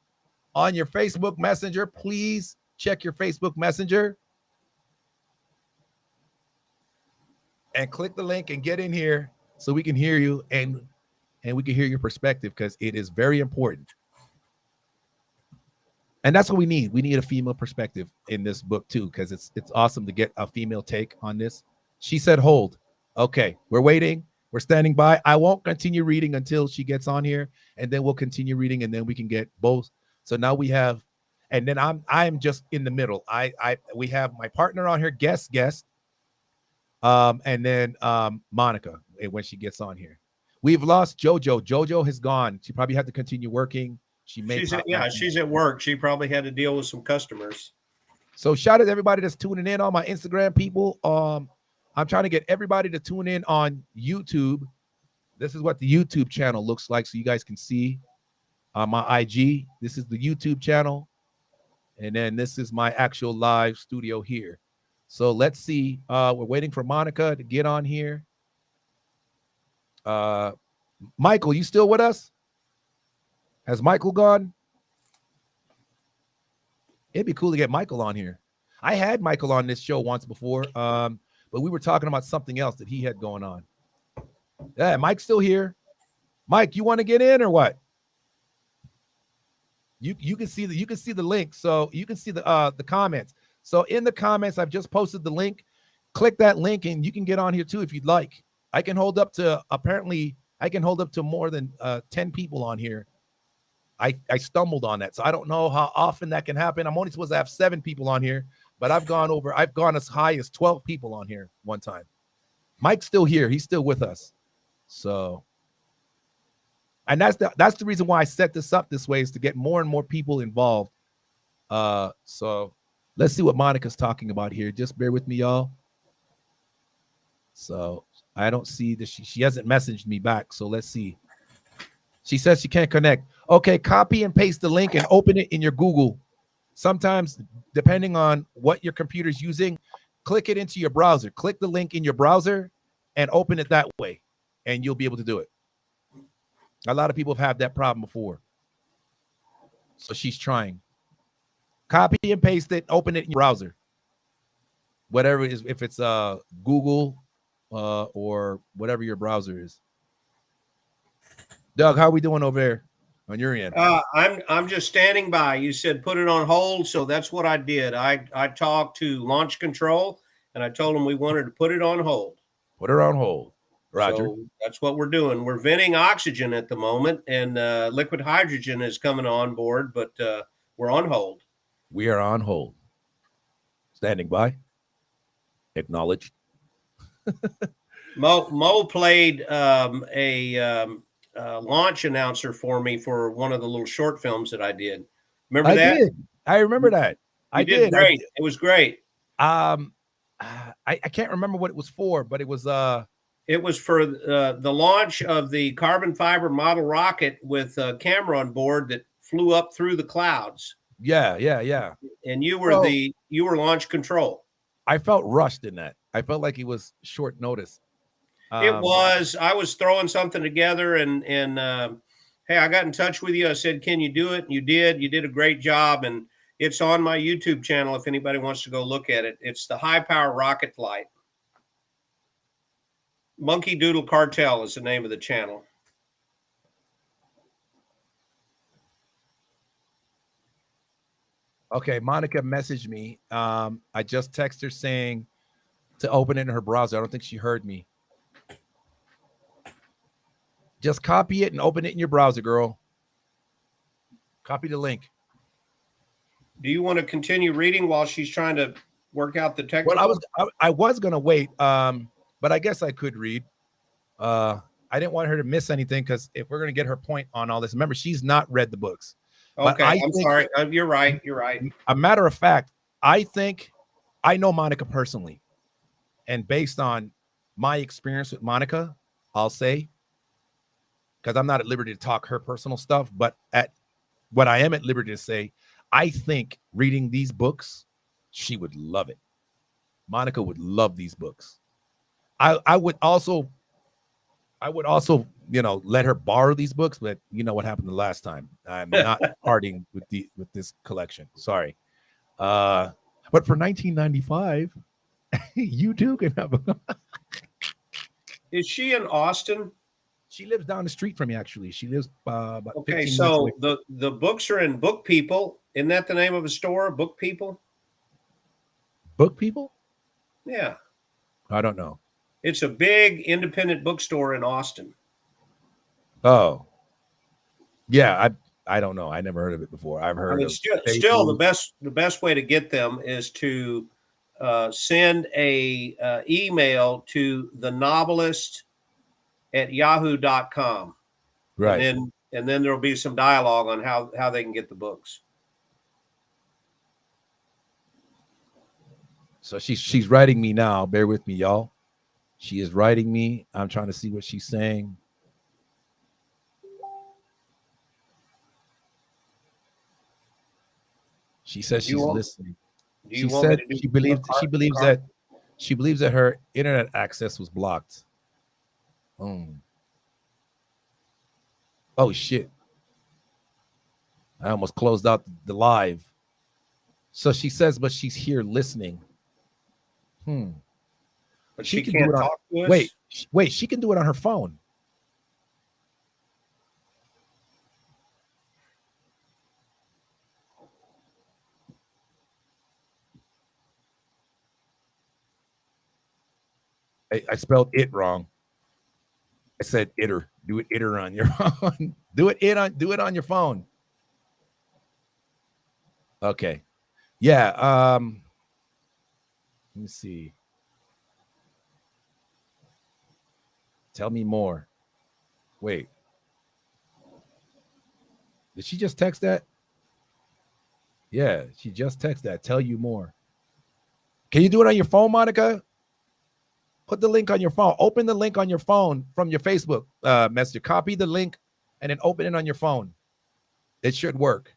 Speaker 4: on your Facebook Messenger. Please check your Facebook Messenger and click the link and get in here so we can hear you and we can hear your perspective, because it is very important. And that's what we need. We need a female perspective in this book too, because it's awesome to get a female take on this. She said, hold. Okay, we're waiting. We're standing by. I won't continue reading until she gets on here, and then we'll continue reading, and then we can get both. So now we have, and then I'm just in the middle. We have my partner on here, guest, and then Monica when she gets on here. We've lost JoJo. JoJo has gone. She probably had to continue working. She's
Speaker 2: at work. She probably had to deal with some customers.
Speaker 4: So shout out to everybody that's tuning in on my Instagram, people. I'm trying to get everybody to tune in on YouTube. This is what the YouTube channel looks like, so you guys can see my IG. This is the YouTube channel, and then this is my actual live studio here. So let's see. We're waiting for Monica to get on here. Michael, you still with us? Has Michael gone? It'd be cool to get Michael on here. I had Michael on this show once before, but we were talking about something else that he had going on. Yeah, Mike's still here. Mike, you want to get in or what? You can see the link, so you can see the comments. So in the comments, I've just posted the link. Click that link and you can get on here too if you'd like. I can hold up to more than 10 people on here. I stumbled on that, so I don't know how often that can happen. I'm only supposed to have 7 people on here, but I've gone as high as 12 people on here one time. Mike's still here. He's still with us. So, and that's the reason why I set this up this way, is to get more and more people involved. So let's see what Monica's talking about here. Just bear with me, y'all. So I don't see that she hasn't messaged me back. So let's see. She says she can't connect. Okay, copy and paste the link and open it in your Google. Sometimes, depending on what your computer's using, click it into your browser. Click the link in your browser and open it that way, and you'll be able to do it. A lot of people have had that problem before. So she's trying. Copy and paste it, open it in your browser. Whatever it is, if it's Google or whatever your browser is. Doug, how are we doing over there on your end?
Speaker 2: I'm just standing by. You said put it on hold, so that's what I did. I talked to launch control, and I told them we wanted to put it on hold.
Speaker 4: Put her on hold. Roger.
Speaker 2: So that's what we're doing. We're venting oxygen at the moment, and liquid hydrogen is coming on board, but we're on hold.
Speaker 4: We are on hold. Standing by. Acknowledged.
Speaker 2: Mo played a launch announcer for me for one of the little short films that I did. Remember that?
Speaker 4: I remember that.
Speaker 2: I did. Great. It was great.
Speaker 4: I can't remember what it was for, but it was
Speaker 2: It was for the launch of the carbon fiber model rocket with a camera on board that flew up through the clouds.
Speaker 4: Yeah.
Speaker 2: And you were you were launch control.
Speaker 4: I felt rushed in that. I felt like it was short notice.
Speaker 2: It was. I was throwing something together, and hey, I got in touch with you. I said, "Can you do it?" And you did. You did a great job, and it's on my YouTube channel if anybody wants to go look at it. It's the High Power Rocket Flight. Monkey Doodle Cartel is the name of the channel.
Speaker 4: Okay, Monica messaged me. I just texted her saying to open it in her browser. I don't think she heard me. Just copy it and open it in your browser, girl. Copy the link.
Speaker 2: Do you want to continue reading while she's trying to work out the technical?
Speaker 4: Well, I was gonna wait, but I guess I could read. I didn't want her to miss anything because if we're gonna get her point on all this, remember she's not read the books.
Speaker 2: Okay, I'm sorry. You're right. You're right.
Speaker 4: A matter of fact, I think I know Monica personally, and based on my experience with Monica, I'll say, because I'm not at liberty to talk her personal stuff, but at what I am at liberty to say, I think reading these books, she would love it. Monica would love these books. I would also, let her borrow these books, but you know what happened the last time. I'm not parting with this collection. Sorry. But for $19.95, you too can have a.
Speaker 2: Is she in Austin?
Speaker 4: She lives down the street from me, actually. She lives about 15 minutes
Speaker 2: so
Speaker 4: away.
Speaker 2: the books are in Book People. Isn't that the name of a store? Book People?
Speaker 4: Book People?
Speaker 2: Yeah.
Speaker 4: I don't know.
Speaker 2: It's a big independent bookstore in Austin.
Speaker 4: Oh. Yeah, I don't know. I never heard of it before. I've heard of
Speaker 2: still the best way to get them is to send a email to the novelist at yahoo.com.
Speaker 4: Right.
Speaker 2: And then there'll be some dialogue on how they can get the books.
Speaker 4: So she's writing me now. Bear with me, y'all. She is writing me. I'm trying to see what she's saying. She says she's listening. She said she believes that her internet access was blocked. Oh shit. I almost closed out the live. So she says, but she's here listening.
Speaker 2: But she can't talk to us?
Speaker 4: Wait, she can do it on her phone. I spelled it wrong. I said itter. Do it itter on your phone. Do it on your phone. Okay. Yeah. Let me see. Tell me more. Wait. Did she just text that? Yeah, she just texted that. Tell you more. Can you do it on your phone, Monica? Put the link on your phone. Open the link on your phone from your Facebook messenger. Copy the link and then open it on your phone. It should work.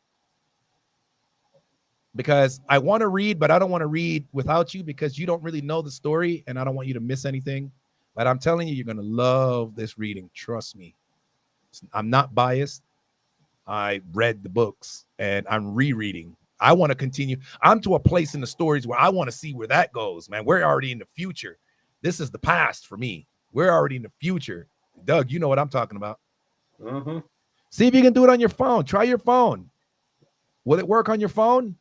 Speaker 4: Because I want to read, but I don't want to read without you because you don't really know the story and I don't want you to miss anything. But I'm telling you, you're going to love this reading. Trust me. I'm not biased. I read the books and I'm rereading. I want to continue. I'm to a place in the stories where I want to see where that goes, man. We're already in the future. This is the past for me. We're already in the future. Doug, you know what I'm talking about.
Speaker 2: Mm-hmm.
Speaker 4: See if you can do it on your phone. Try your phone. Will it work on your phone?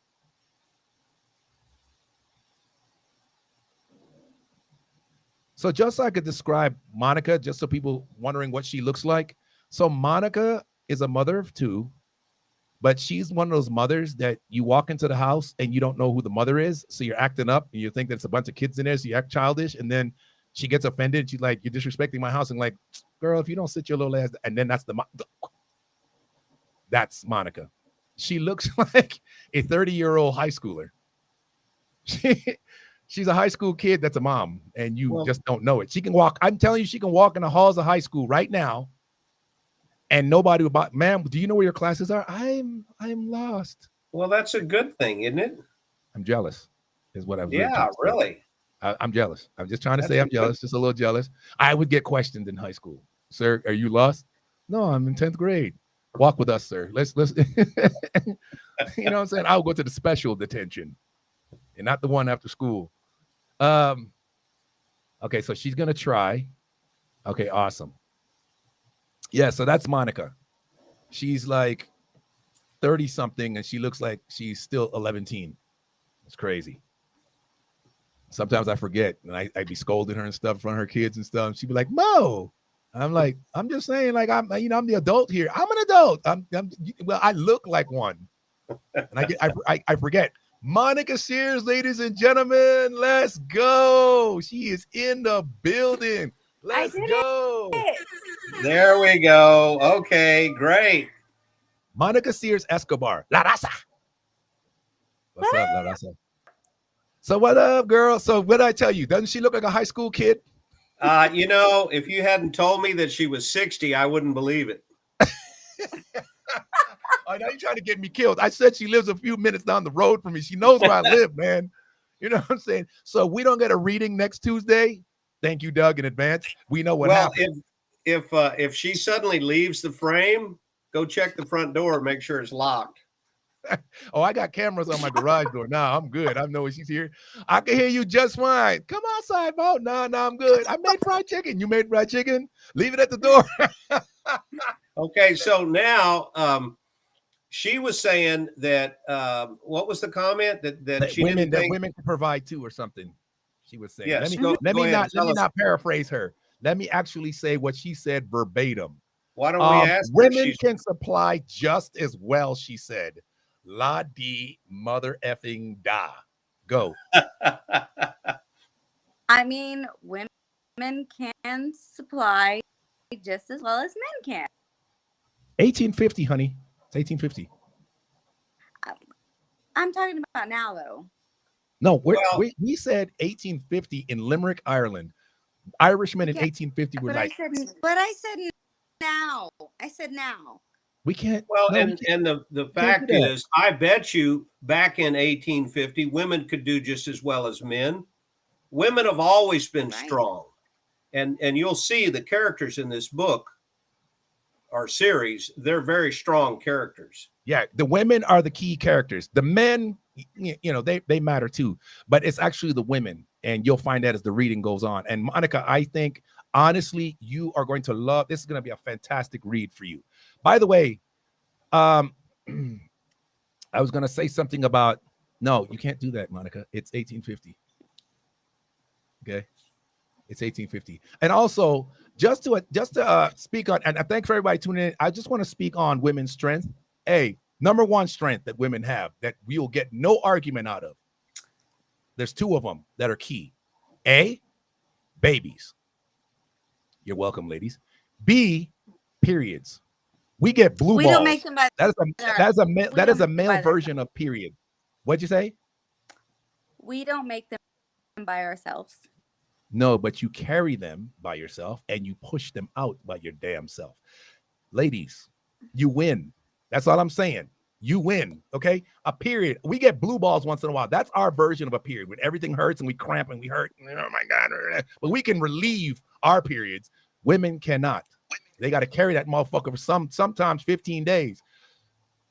Speaker 4: So just so I could describe Monica, just so people wondering what she looks like. So Monica is a mother of two, but she's one of those mothers that you walk into the house and you don't know who the mother is. So you're acting up and you think that it's a bunch of kids in there. So you act childish. And then she gets offended. She's like, you're disrespecting my house. And like, girl, if you don't sit your little ass. And then that's Monica. She looks like a 30-year-old high schooler. She's a high school kid that's a mom, and you
Speaker 2: Well-
Speaker 4: just don't know it. She can walk. I'm telling you, she can walk in the halls of high school right now, and nobody would buy. Ma'am, do you know where your classes are? I'm lost.
Speaker 2: Well, that's a good thing, isn't it?
Speaker 4: I'm jealous, is what I'm really
Speaker 2: Yeah,
Speaker 4: trying to say.
Speaker 2: really.
Speaker 4: I'm jealous. I'm just trying to
Speaker 2: That's
Speaker 4: say
Speaker 2: a
Speaker 4: I'm jealous, just a little jealous. I would get questioned in high school. Sir, are you lost? No, I'm in 10th grade. Walk with us, sir. Let's you know what I'm saying? I'll go to the special detention and not the one after school. Okay, so she's gonna try. Okay, awesome. Yeah, so that's Monica. She's like 30 something and she looks like she's still 11. It's crazy. Sometimes I forget and I'd be scolding her and stuff in front of her kids and stuff. She'd be like, Mo. I'm like, I'm just saying, like, I'm the adult here. I'm an adult. Well, I look like one. And I forget. Monica Sears, ladies and gentlemen, let's go. She is in the building. Let's go.
Speaker 2: There we go. Okay, great.
Speaker 4: Monica Sears Escobar. La Raza. What's up, La Raza? So what up, girl? So what did I tell you? Doesn't she look like a high school kid?
Speaker 2: You know, if you hadn't told me that she was 60, I wouldn't believe it.
Speaker 4: Oh, now you're trying to get me killed. I said she lives a few minutes down the road from me. She knows where I live, man. You know what I'm saying? So we don't get a reading next Tuesday. Thank you, Doug, in advance. We know what happened.
Speaker 2: If she suddenly leaves the frame, go check the front door and make sure it's locked.
Speaker 4: Oh, I got cameras on my garage door. Nah, I'm good. I know she's here. I can hear you just fine. Come outside, Mo. No, I'm good. I made fried chicken. You made fried chicken? Leave it at the door.
Speaker 2: Okay, so now she was saying that what was the comment that she
Speaker 4: women
Speaker 2: didn't think
Speaker 4: women can provide too or something? She was saying.
Speaker 2: Yes,
Speaker 4: let me not paraphrase her. Let me actually say what she said verbatim.
Speaker 2: Why don't we ask?
Speaker 4: Women can supply just as well, she said. La di mother effing da. Go.
Speaker 5: I mean, women can supply just as well as men can.
Speaker 4: 1850, honey. It's 1850.
Speaker 5: I'm talking about now, though.
Speaker 4: No, we said 1850 in Limerick, Ireland. Irishmen in 1850 were like.
Speaker 5: I said now. I said now.
Speaker 4: We can't.
Speaker 2: Well, and the fact is, I bet you back in 1850, women could do just as well as men. Women have always been strong, and you'll see the characters in this book or series. They're very strong characters.
Speaker 4: Yeah, the women are the key characters. The men, you know, they matter too, but it's actually the women, and you'll find that as the reading goes on. And Monica, I think honestly, you are going to love. This is going to be a fantastic read for you. By the way, I was going to say something about, no, you can't do that, Monica. It's 1850. Okay. It's 1850. And also just to speak on, and I thank for everybody tuning in. I just want to speak on women's strength. Number one strength that women have that we will get no argument out of. There's two of them that are key. A, babies. You're welcome, ladies. B, periods. We get blue balls.
Speaker 5: Don't make them by
Speaker 4: that is a male version of period. What'd you say?
Speaker 5: We don't make them by ourselves.
Speaker 4: No, but you carry them by yourself and you push them out by your damn self. Ladies, you win. That's all I'm saying. You win. Okay. A period. We get blue balls once in a while. That's our version of a period when everything hurts and we cramp and we hurt. Oh my God. But we can relieve our periods. Women cannot. They got to carry that motherfucker for sometimes 15 days.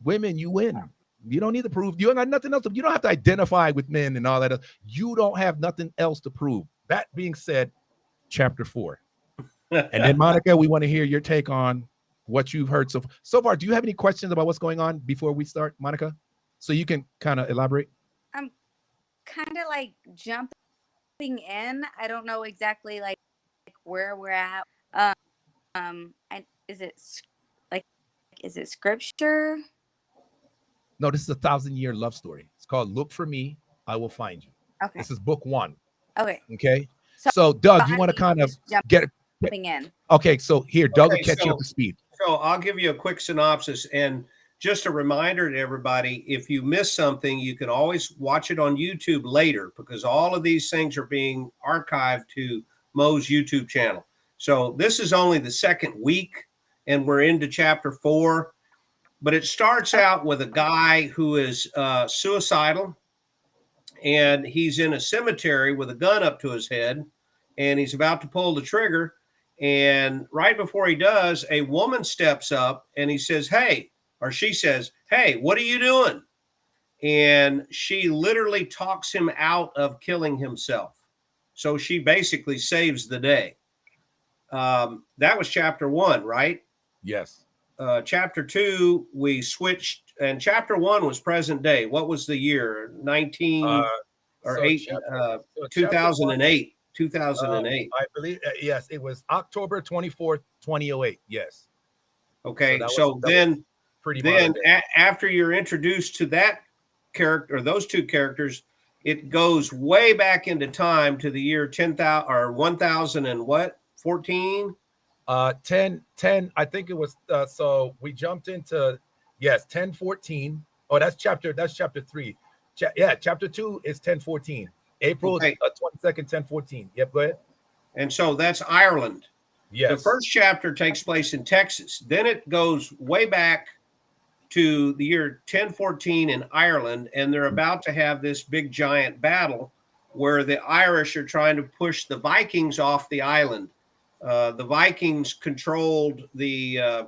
Speaker 4: Women, you win. You don't need to prove. You don't got nothing else. You don't have to identify with men and all that. You don't have nothing else to prove. That being said, chapter 4. And then, Monica, we want to hear your take on what you've heard so far. Do you have any questions about what's going on before we start, Monica? So you can kind of elaborate.
Speaker 5: I'm kind of like jumping in. I don't know exactly like where we're at. Is it scripture?
Speaker 4: No, this is a 1,000-year love story. It's called Look for Me, I Will Find You.
Speaker 5: Okay.
Speaker 4: This is book 1.
Speaker 5: Okay.
Speaker 4: So Doug, you want to kind of get
Speaker 5: jumping in.
Speaker 4: Okay, so here, Doug will catch you up to speed.
Speaker 2: So I'll give you a quick synopsis. And just a reminder to everybody, if you miss something, you can always watch it on YouTube later, because all of these things are being archived to Mo's YouTube channel. So this is only the second week, and we're into chapter 4. But it starts out with a guy who is suicidal, and he's in a cemetery with a gun up to his head, and he's about to pull the trigger. And right before he does, a woman steps up and he says, hey, or she says, hey, what are you doing? And she literally talks him out of killing himself. So she basically saves the day. That was chapter 1, right?
Speaker 4: Yes.
Speaker 2: Chapter 2, we switched, and chapter 1 was present day. What was the year? 2008. 2008.
Speaker 4: I believe, yes, it was October 24th, 2008. Yes.
Speaker 2: Okay, so then after you're introduced to that character, or those two characters, it goes way back into time to the year 10,000 or 1000 and what? 14?
Speaker 4: 10, I think it was, so we jumped into, yes, 1014. Oh, that's chapter 3. Chapter 2 is 1014. April 22nd, 1014. Yep, go ahead.
Speaker 2: And so that's Ireland.
Speaker 4: Yes.
Speaker 2: The first chapter takes place in Texas. Then it goes way back to the year 1014 in Ireland, and they're about to have this big giant battle where the Irish are trying to push the Vikings off the island. The Vikings controlled the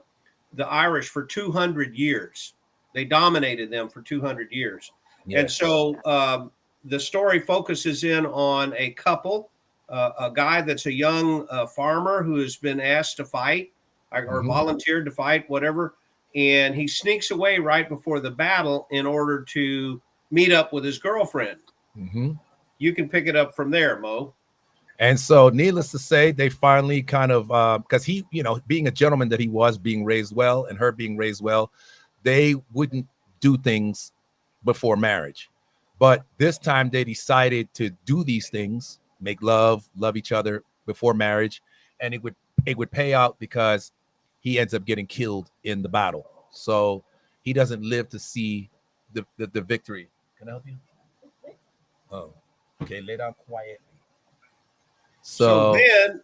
Speaker 2: Irish for 200 years. They dominated them for 200 years. Yes. And so the story focuses in on a couple, a guy that's a young farmer who has been asked to fight or volunteered to fight, whatever. And he sneaks away right before the battle in order to meet up with his girlfriend. You can pick it up from there, Mo.
Speaker 4: And so, needless to say, they finally kind of, because he, you know, being a gentleman that he was, being raised well, and her being raised well, they wouldn't do things before marriage. But this time they decided to do these things, make love each other before marriage, and it would pay out because he ends up getting killed in the battle. So he doesn't live to see the victory. Can I help you? Oh, okay, lay down quietly.
Speaker 2: So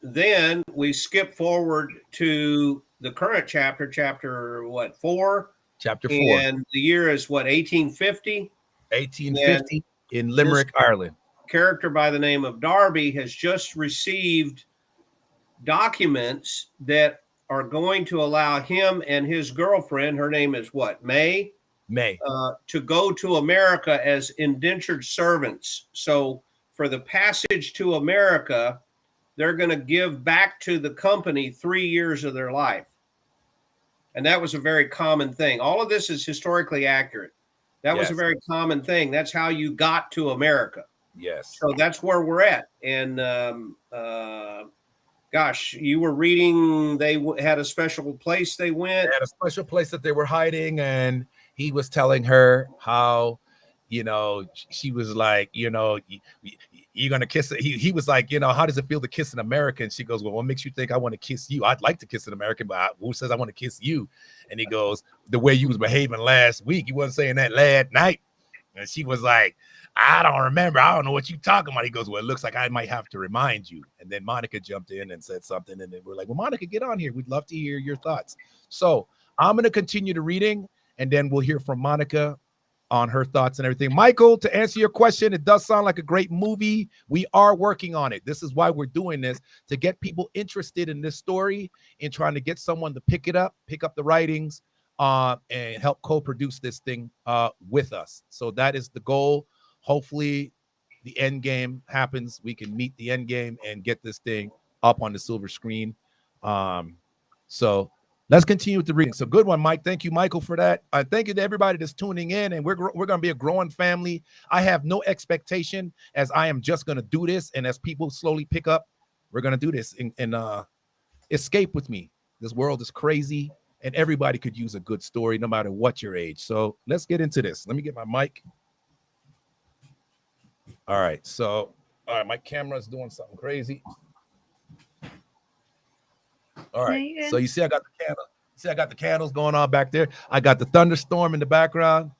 Speaker 2: then we skip forward to the current chapter what, 4?
Speaker 4: Chapter 4.
Speaker 2: And the year is what, 1850?
Speaker 4: 1850 in Limerick, Ireland.
Speaker 2: Character by the name of Darby has just received documents that are going to allow him and his girlfriend, her name is what, May, to go to America as indentured servants. So for the passage to America, they're going to give back to the company 3 years of their life. And that was a very common thing. All of this is historically accurate. That was a very common thing. That's how you got to America.
Speaker 4: Yes.
Speaker 2: So that's where we're at. And gosh, you were reading they had a special place they went.
Speaker 4: They had a special place that they were hiding, and he was telling her how, you know, she was like, you know, you're going to kiss it. He was like, you know, how does it feel to kiss an American? And she goes, well, what makes you think I want to kiss you? I'd like to kiss an American, but who says I want to kiss you? And he goes, the way you was behaving last week, you wasn't saying that last night. And she was like, I don't remember. I don't know what you're talking about. He goes, well, it looks like I might have to remind you. And then Monica jumped in and said something. And then we're like, well, Monica, get on here. We'd love to hear your thoughts. So I'm going to continue the reading, and then we'll hear from Monica on her thoughts and everything. Michael, to answer your question, it does sound like a great movie. We are working on it. This is why we're doing this, to get people interested in this story and trying to get someone to pick up the writings and help co-produce this thing with us. So that is the goal. Hopefully the end game happens. We can meet the end game and get this thing up on the silver screen. So let's continue with the reading. So good one, Mike. Thank you, Michael, for that. Thank you to everybody that's tuning in, and we're going to be a growing family. I have no expectation, as I am just going to do this, and as people slowly pick up, we're going to do this and escape with me. This world is crazy, and everybody could use a good story, no matter what your age. So let's get into this. Let me get my mic. All right, so my camera's doing something crazy. All right, so you see I got the camera. See, I got the candles going on back there. I got the thunderstorm in the background.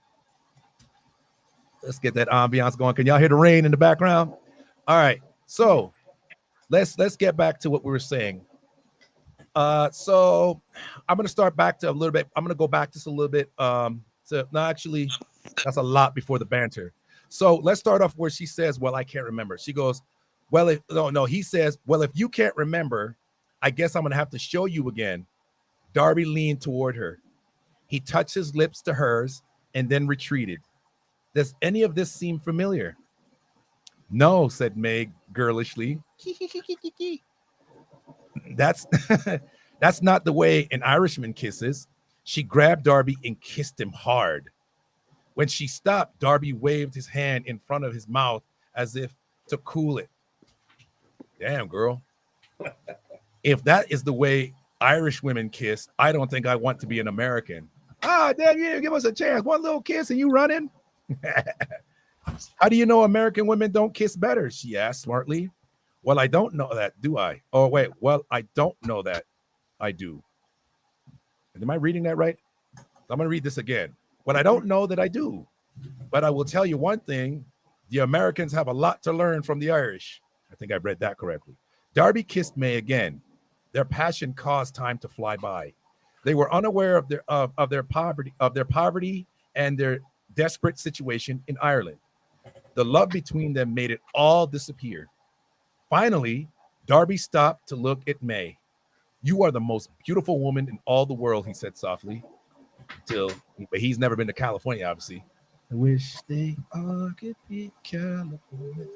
Speaker 4: Let's get that ambiance going. Can y'all hear the rain in the background? All right. So let's get back to what we were saying. So I'm gonna start back to a little bit. I'm gonna go back just a little bit. So no, actually, that's a lot before the banter. So let's start off where she says, "Well, I can't remember." She goes, "Well, if no," he says, "Well, if you can't remember, I guess I'm gonna have to show you again." Darby leaned toward her. He touched his lips to hers and then retreated. Does any of this seem familiar? No, said Meg girlishly. That's that's not the way an Irishman kisses. She grabbed Darby and kissed him hard. When she stopped, Darby waved his hand in front of his mouth as if to cool it. Damn, girl. If that is the way Irish women kiss, I don't think I want to be an American. Ah, damn, you didn't give us a chance. One little kiss and you running? How do you know American women don't kiss better? She asked smartly. Well, I don't know that, do I? Oh, wait. Well, I don't know that. I do. Am I reading that right? I'm going to read this again. Well, I don't know that I do. But I will tell you one thing. The Americans have a lot to learn from the Irish. I think I read that correctly. Darby kissed May again. Their passion caused time to fly by. They were unaware of their poverty and their desperate situation in Ireland. The love between them made it all disappear. Finally, Darby stopped to look at May. You are the most beautiful woman in all the world, he said softly. But he's never been to California, obviously. I wish they all could be California.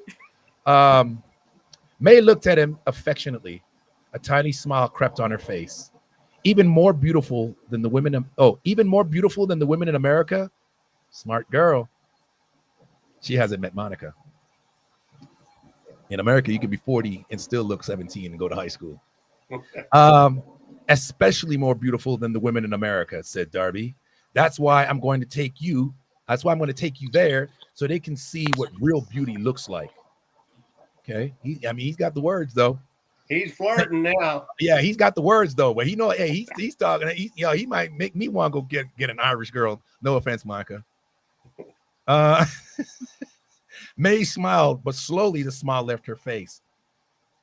Speaker 4: May looked at him affectionately. A tiny smile crept on her face. Even more beautiful than the women in America. Smart girl. She hasn't met Monica. In America, you can be 40 and still look 17 and go to high school. Especially more beautiful than the women in America, said Darby. That's why I'm going to take you there so they can see what real beauty looks like. Okay. He's got the words though.
Speaker 2: He's flirting now.
Speaker 4: Yeah, he's got the words though, but hey, he's talking. He might make me want to go get an Irish girl. No offense, Monica. May smiled, but slowly the smile left her face.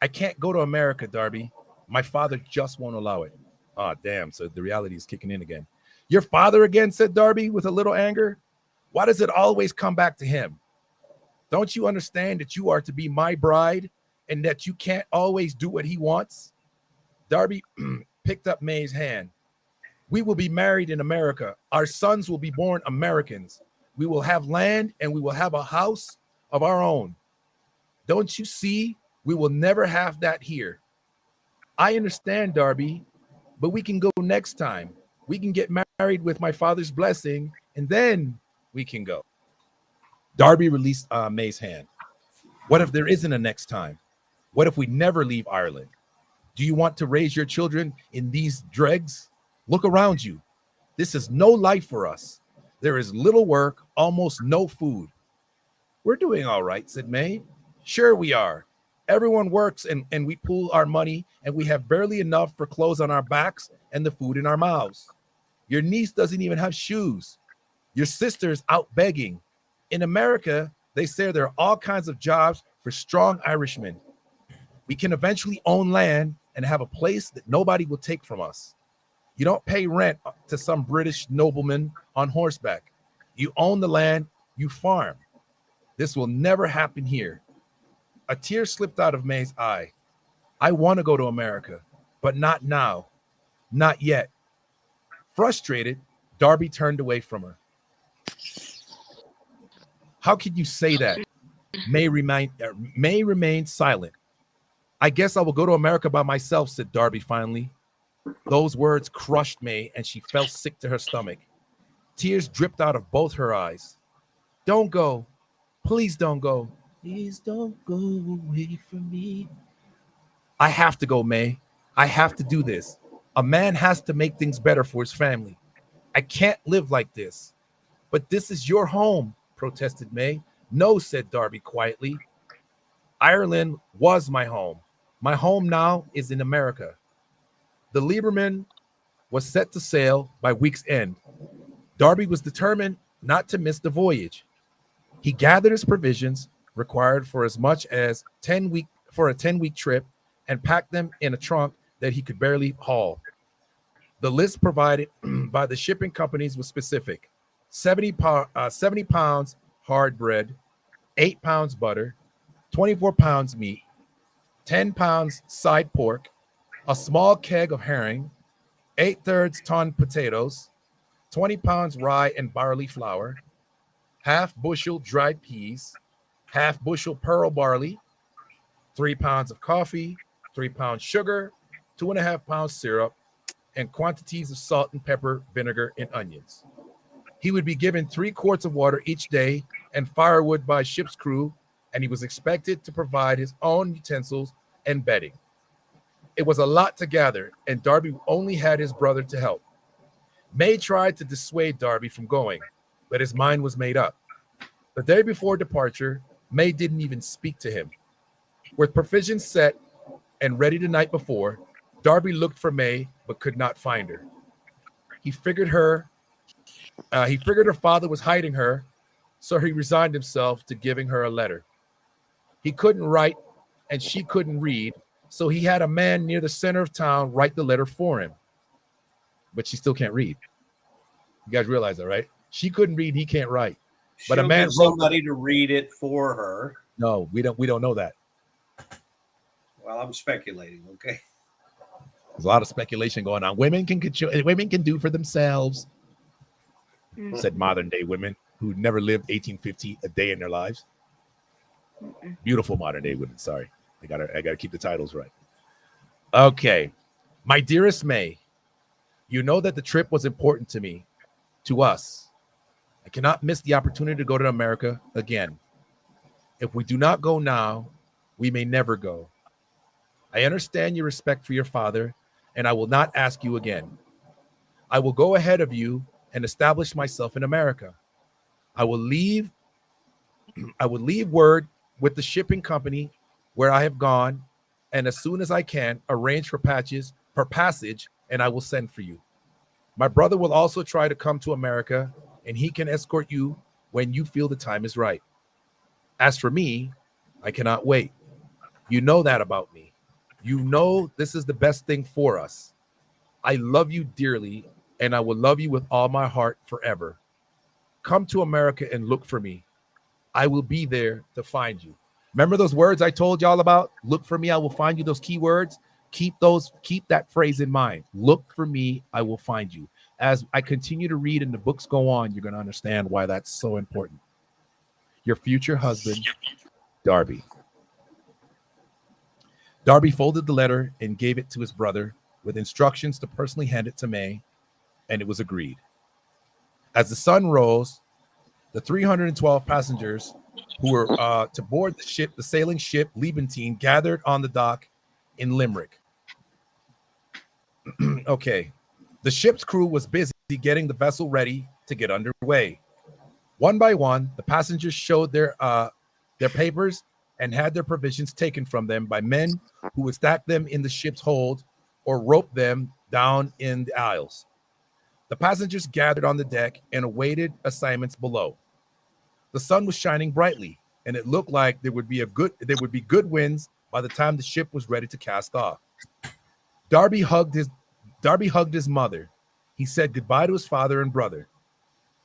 Speaker 4: I can't go to America, Darby. My father just won't allow it. Oh, damn. So the reality is kicking in again. Your father again, said Darby with a little anger. Why does it always come back to him? Don't you understand that you are to be my bride and that you can't always do what he wants? Darby picked up May's hand. We will be married in America. Our sons will be born Americans. We will have land and we will have a house of our own. Don't you see? We will never have that here. I understand, Darby, but we can go next time. We can get married with my father's blessing, and then we can go. Darby released May's hand. What if there isn't a next time? What if we never leave Ireland? Do you want to raise your children in these dregs? Look around you. This is no life for us. There is little work, almost no food. We're doing all right, said May. Sure we are. Everyone works and we pool our money and we have barely enough for clothes on our backs and the food in our mouths. Your niece doesn't even have shoes. Your sister's out begging. In America, they say there are all kinds of jobs for strong Irishmen. We can eventually own land and have a place that nobody will take from us. You don't pay rent to some British nobleman on horseback. You own the land, you farm. This will never happen here. A tear slipped out of May's eye. I want to go to America, but not now. Not yet. Frustrated, Darby turned away from her. How could you say that? May remained silent. I guess I will go to America by myself, said Darby finally. Those words crushed May, and she felt sick to her stomach. Tears dripped out of both her eyes. Don't go. Please don't go. Please don't go away from me. I have to go, May. I have to do this. A man has to make things better for his family. I can't live like this. But this is your home, protested May. No, said Darby quietly. Ireland was my home. My home now is in America. The Lieberman was set to sail by week's end. Darby was determined not to miss the voyage. He gathered his provisions required for as much as 10-week trip and packed them in a trunk that he could barely haul. The list provided by the shipping companies was specific: 70 pounds hard bread, 8 pounds butter, 24 pounds meat, 10 pounds side pork, a small keg of herring, 8/3 ton potatoes, 20 pounds rye and barley flour, half bushel dried peas, half bushel pearl barley, 3 pounds of coffee, 3 pounds sugar, 2.5 pounds syrup, and quantities of salt and pepper, vinegar, and onions. He would be given 3 quarts of water each day and firewood by ship's crew, and he was expected to provide his own utensils and bedding. It was a lot to gather, and Darby only had his brother to help. May tried to dissuade Darby from going, but his mind was made up. The day before departure, May didn't even speak to him. With provisions set and ready the night before, Darby looked for May but could not find her. He figured her father was hiding her, so he resigned himself to giving her a letter. He couldn't write and she couldn't read, so he had a man near the center of town write the letter for him. But she still can't read. You guys realize that, right? She couldn't read, he can't write. But
Speaker 2: She'll
Speaker 4: a man
Speaker 2: get somebody to read it for her.
Speaker 4: No, we don't know that.
Speaker 2: Well, I'm speculating, okay?
Speaker 4: There's a lot of speculation going on. Women can do for themselves, said modern day women who never lived 1850 a day in their lives. Beautiful modern day women. Sorry, I gotta keep the titles right. Okay, my dearest May, you know that the trip was important to me, to us. I cannot miss the opportunity to go to America again. If we do not go now, we may never go. I understand your respect for your father, and I will not ask you again. I will go ahead of you and establish myself in America. I will leave word with the shipping company where I have gone, and as soon as I can, arrange for passage, and I will send for you. My brother will also try to come to America, and he can escort you when you feel the time is right. As for me, I cannot wait. You know that about me. You know this is the best thing for us. I love you dearly, and I will love you with all my heart forever. Come to America and look for me. I will be there to find you. Remember those words I told y'all about? Look for me, I will find you. Those key words. Keep that phrase in mind. Look for me, I will find you. As I continue to read and the books go on, you're going to understand why that's so important. Your future husband, Darby. Darby folded the letter and gave it to his brother with instructions to personally hand it to May, and it was agreed. As the sun rose, the 312 passengers who were to board the sailing ship Liebentine, gathered on the dock in Limerick. Okay. The ship's crew was busy getting the vessel ready to get underway. One by one, the passengers showed their papers and had their provisions taken from them by men who would stack them in the ship's hold or rope them down in the aisles. The passengers gathered on the deck and awaited assignments below. The sun was shining brightly, and it looked like there would be good winds by the time the ship was ready to cast off. Darby hugged his mother. He said goodbye to his father and brother.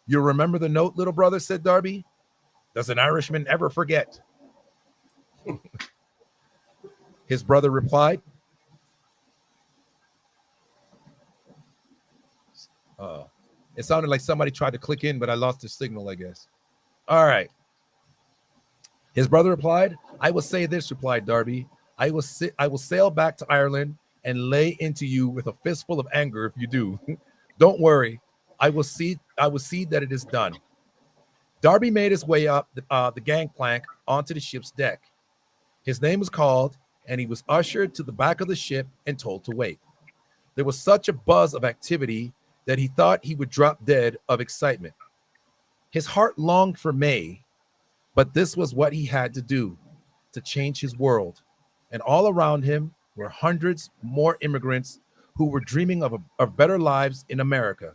Speaker 4: "You'll remember the note, little brother," said Darby. "Does an Irishman ever forget?" His brother replied, it sounded like somebody tried to click in, but I lost the signal, I guess. All right. His brother replied, "I will say this," replied Darby. I will sail back to Ireland and lay into you with a fistful of anger if you do. Don't worry. I will see that it is done." Darby made his way up the gangplank onto the ship's deck. His name was called, and he was ushered to the back of the ship and told to wait. There was such a buzz of activity that he thought he would drop dead of excitement. His heart longed for May, but this was what he had to do to change his world. And all around him were hundreds more immigrants who were dreaming of better lives in America.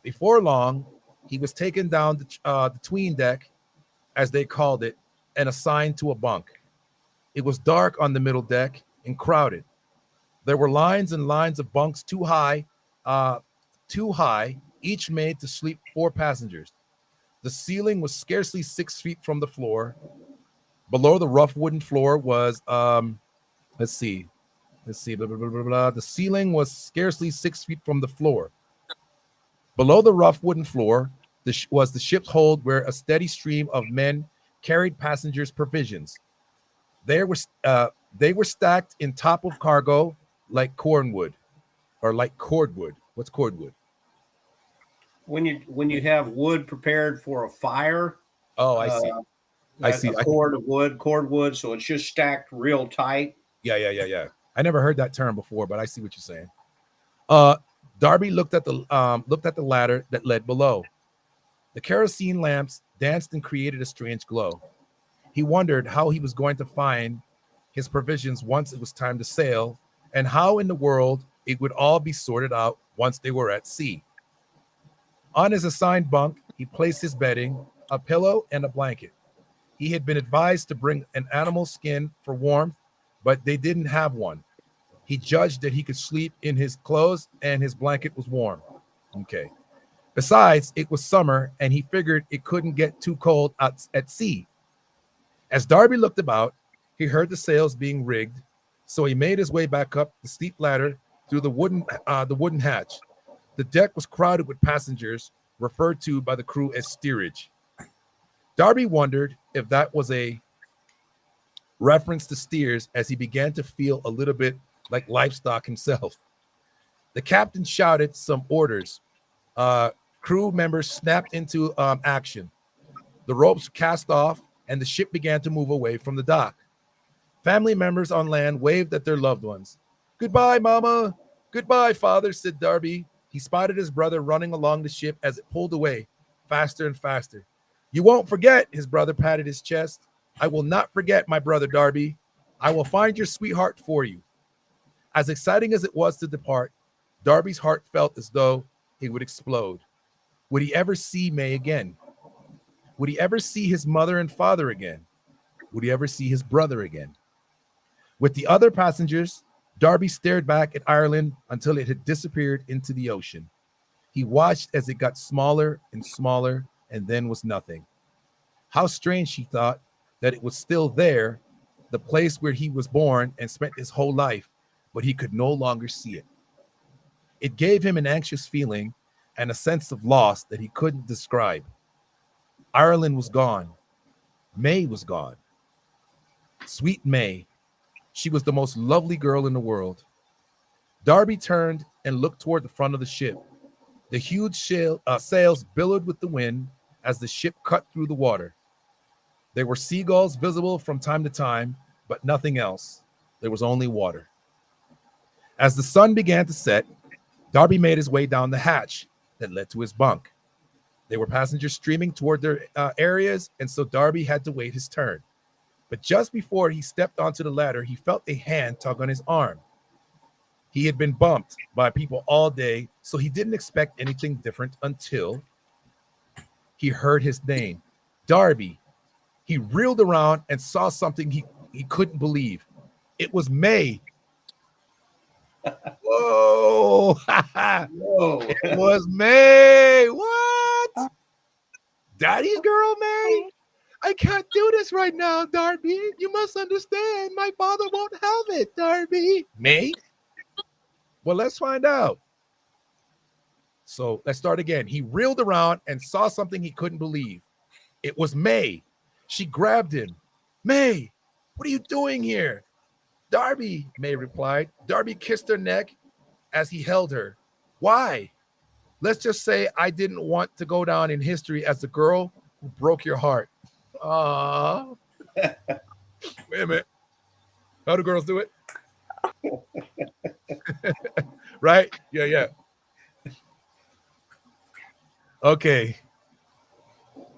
Speaker 4: Before long, he was taken down the tween deck, as they called it, and assigned to a bunk. It was dark on the middle deck and crowded. There were lines and lines of bunks too high, each made to sleep 4 passengers. The ceiling was scarcely 6 feet from the floor. Below the rough wooden floor was, let's see, blah, blah, blah, blah, blah. The ceiling was scarcely 6 feet from the floor. Below the rough wooden floor was the ship's hold, where a steady stream of men carried passengers' provisions. They were stacked in top of cargo like cornwood, or like cordwood. What's cordwood?
Speaker 2: When you have wood prepared for a fire.
Speaker 4: Oh, I see. I see.
Speaker 2: A cord of wood, cordwood, so it's just stacked real tight.
Speaker 4: Yeah. I never heard that term before, but I see what you're saying. Darby looked at the ladder that led below. The kerosene lamps danced and created a strange glow. He wondered how he was going to find his provisions once it was time to sail, and how in the world it would all be sorted out once they were at sea. On his assigned bunk, he placed his bedding, a pillow, and a blanket. He had been advised to bring an animal skin for warmth, but they didn't have one. He judged that he could sleep in his clothes and his blanket was warm. Okay. Besides, it was summer and he figured it couldn't get too cold at sea. As Darby looked about, he heard the sails being rigged, so he made his way back up the steep ladder through the wooden hatch. The deck was crowded with passengers, referred to by the crew as steerage. Darby wondered if that was a reference to steers, as he began to feel a little bit like livestock himself. The captain shouted some orders. Crew members snapped into action. The ropes cast off, and the ship began to move away from the dock. Family members on land waved at their loved ones. "Goodbye, Mama. Goodbye, Father," said Darby. He spotted his brother running along the ship as it pulled away, faster and faster. "You won't forget," his brother patted his chest. "I will not forget, my brother Darby. I will find your sweetheart for you." As exciting as it was to depart, Darby's heart felt as though it would explode. Would he ever see May again? Would he ever see his mother and father again? Would he ever see his brother again? With the other passengers, Darby stared back at Ireland until it had disappeared into the ocean. He watched as it got smaller and smaller and then was nothing. How strange, he thought, that it was still there, the place where he was born and spent his whole life, but he could no longer see it. It gave him an anxious feeling and a sense of loss that he couldn't describe. Ireland was gone. May was gone. Sweet May. She was the most lovely girl in the world. Darby turned and looked toward the front of the ship. The huge sails billowed with the wind as the ship cut through the water. There were seagulls visible from time to time, but nothing else. There was only water. As the sun began to set, Darby made his way down the hatch that led to his bunk. There were passengers streaming toward their areas, and so Darby had to wait his turn. But just before he stepped onto the ladder, he felt a hand tug on his arm. He had been bumped by people all day, so he didn't expect anything different until he heard his name, Darby. He reeled around and saw something he couldn't believe. It was May. Whoa.
Speaker 2: Whoa.
Speaker 4: It was May. What? Daddy's girl, May? I can't do this right now, Darby. You must understand. My father won't have it, Darby. May? Well, let's find out. So let's start again. He reeled around and saw something he couldn't believe. It was May. She grabbed him. "May, what are you doing here?" "Darby," May replied. Darby kissed her neck as he held her. "Why?" "Let's just say I didn't want to go down in history as the girl who broke your heart." Aww. Wait a minute. How do girls do it? Right? Yeah. Okay.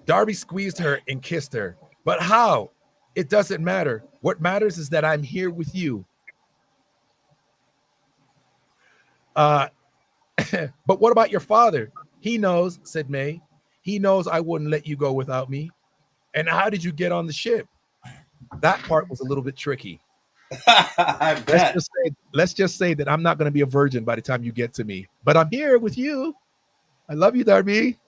Speaker 4: Darby squeezed her and kissed her. "But how? It doesn't matter. What matters is that I'm here with you." But what about your father? He knows, said May. He knows I wouldn't let you go without me. And how did you get on the ship? That part was a little bit tricky.
Speaker 2: I bet.
Speaker 4: Let's just say that I'm not going to be a virgin by the time you get to me, but I'm here with you. I love you, Darby.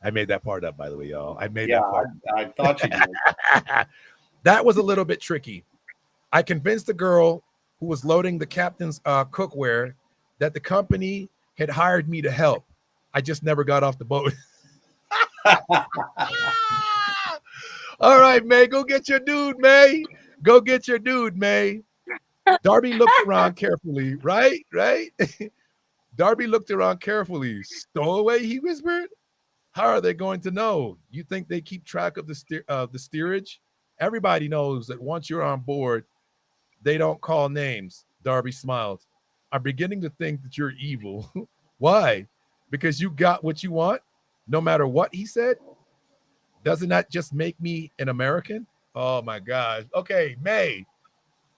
Speaker 4: I made that part up, by the way, y'all. I made that part.
Speaker 2: I thought you did.
Speaker 4: That was a little bit tricky. I convinced the girl who was loading the captain's cookware that the company had hired me to help. I just never got off the boat. All right, May, go get your dude, May. Go get your dude, May. Darby looked around carefully, right? Darby looked around carefully. Stowaway, he whispered. How are they going to know? You think they keep track of the steerage? Everybody knows that once you're on board, they don't call names. Darby smiled. I'm beginning to think that you're evil. Why? Because you got what you want, no matter what, he said. Doesn't that just make me an American? Oh my God. Okay, May,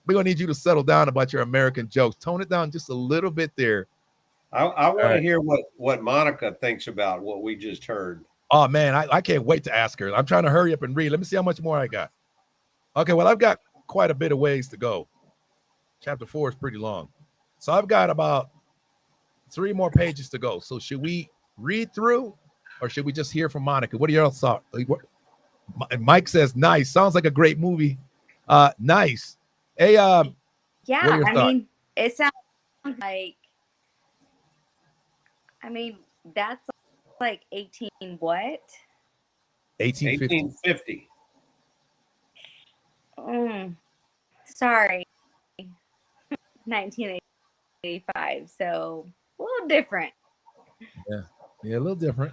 Speaker 4: we're gonna need you to settle down about your American jokes. Tone it down just a little bit there.
Speaker 2: I want to hear what Monica thinks about what we just heard.
Speaker 4: Oh man, I can't wait to ask her. I'm trying to hurry up and read. Let me see how much more I got. Okay, well, I've got quite a bit of ways to go. Chapter 4 is pretty long. So I've got about 3 more pages to go. So should we read through or should we just hear from Monica? What are your thoughts? Mike says, nice. Sounds like a great movie. Nice. Hey,
Speaker 5: Yeah,
Speaker 4: I
Speaker 5: mean, it sounds like, that's like 18 what?
Speaker 2: 1850.
Speaker 5: Sorry. 1985. So a little different.
Speaker 4: Yeah, a little different.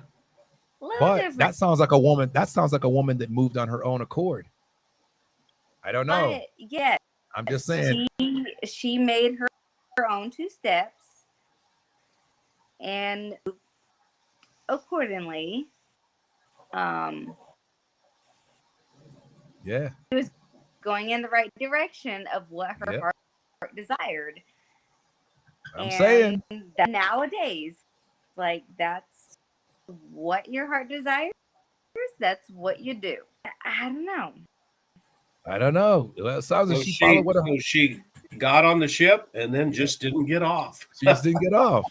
Speaker 5: Different.
Speaker 4: That sounds like a woman. That sounds like a woman that moved on her own accord. I don't know.
Speaker 5: But yeah,
Speaker 4: I'm just saying.
Speaker 5: She made her own 2 steps and accordingly.
Speaker 4: Yeah.
Speaker 5: It was going in the right direction of what her heart desired.
Speaker 4: I'm saying
Speaker 5: that nowadays, like, that's what your heart desires. That's what you do. I don't know.
Speaker 4: Well, it sounds like she followed what
Speaker 2: she got on the ship and then just didn't get off.
Speaker 4: She just didn't get off.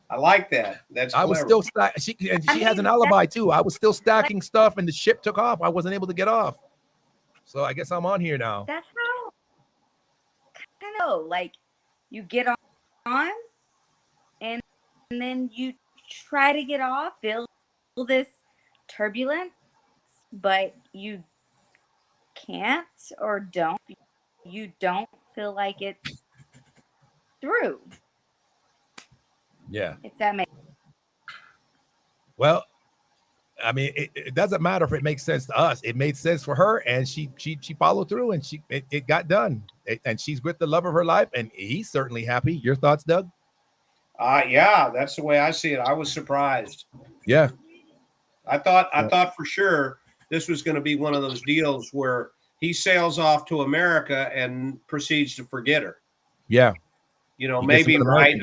Speaker 2: I like that. That's clever.
Speaker 4: I was still she has an alibi too. I was still stacking stuff and the ship took off. I wasn't able to get off. So I guess I'm on here now.
Speaker 5: That's how I know. Like, you get on and then you try to get off, feel this turbulence, but you can't or don't. You don't feel like it's through.
Speaker 4: Yeah.
Speaker 5: If that makes.
Speaker 4: Well, I mean, it doesn't matter if it makes sense to us. It made sense for her, and she followed through, and it got done. And she's with the love of her life, and he's certainly happy. Your thoughts, Doug?
Speaker 2: Yeah, that's the way I see it. I was surprised.
Speaker 4: Yeah.
Speaker 2: I thought for sure this was going to be one of those deals where he sails off to America and proceeds to forget her.
Speaker 4: Yeah.
Speaker 2: You know, maybe write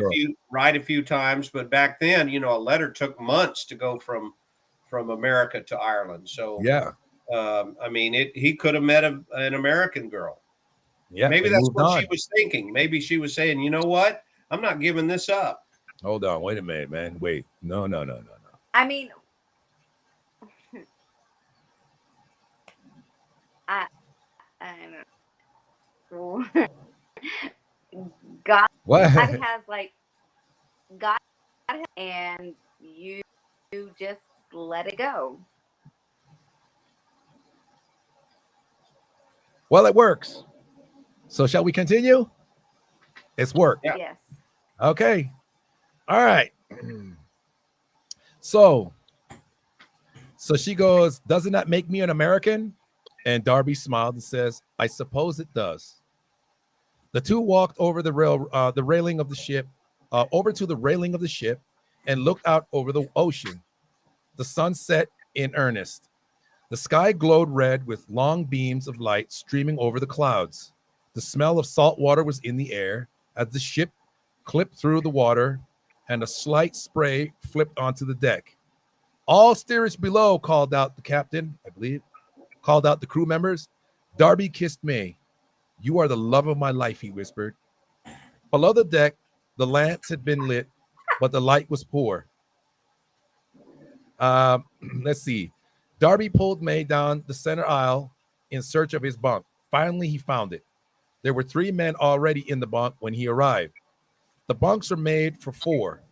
Speaker 2: a few times, but back then, you know, a letter took months to go from America to Ireland. So
Speaker 4: yeah,
Speaker 2: I mean, he could have met an American girl.
Speaker 4: Yeah,
Speaker 2: maybe that's what she was thinking. Maybe she was saying, you know what, I'm not giving this up.
Speaker 4: Hold on, wait a minute, man. Wait, no.
Speaker 5: I mean, I don't know. God has like God, and you just let it go.
Speaker 4: Well, it works. So shall we continue? It's work.
Speaker 2: Yeah.
Speaker 5: Yes.
Speaker 4: Okay. All right. So she goes, doesn't that make me an American? And Darby smiled and says, I suppose it does. The two walked over the railing of the ship, over to the railing of the ship, and looked out over the ocean. The sun set in earnest. The sky glowed red with long beams of light streaming over the clouds. The smell of salt water was in the air as the ship clipped through the water and a slight spray flipped onto the deck. All steerage below, called out the captain, I believe, called out the crew members. Darby kissed May. You are the love of my life, he whispered. Below the deck, the lamps had been lit, but the light was poor. Let's see. Darby pulled May down the center aisle in search of his bunk. Finally, he found it. There were 3 men already in the bunk when he arrived. The bunks are made for 4,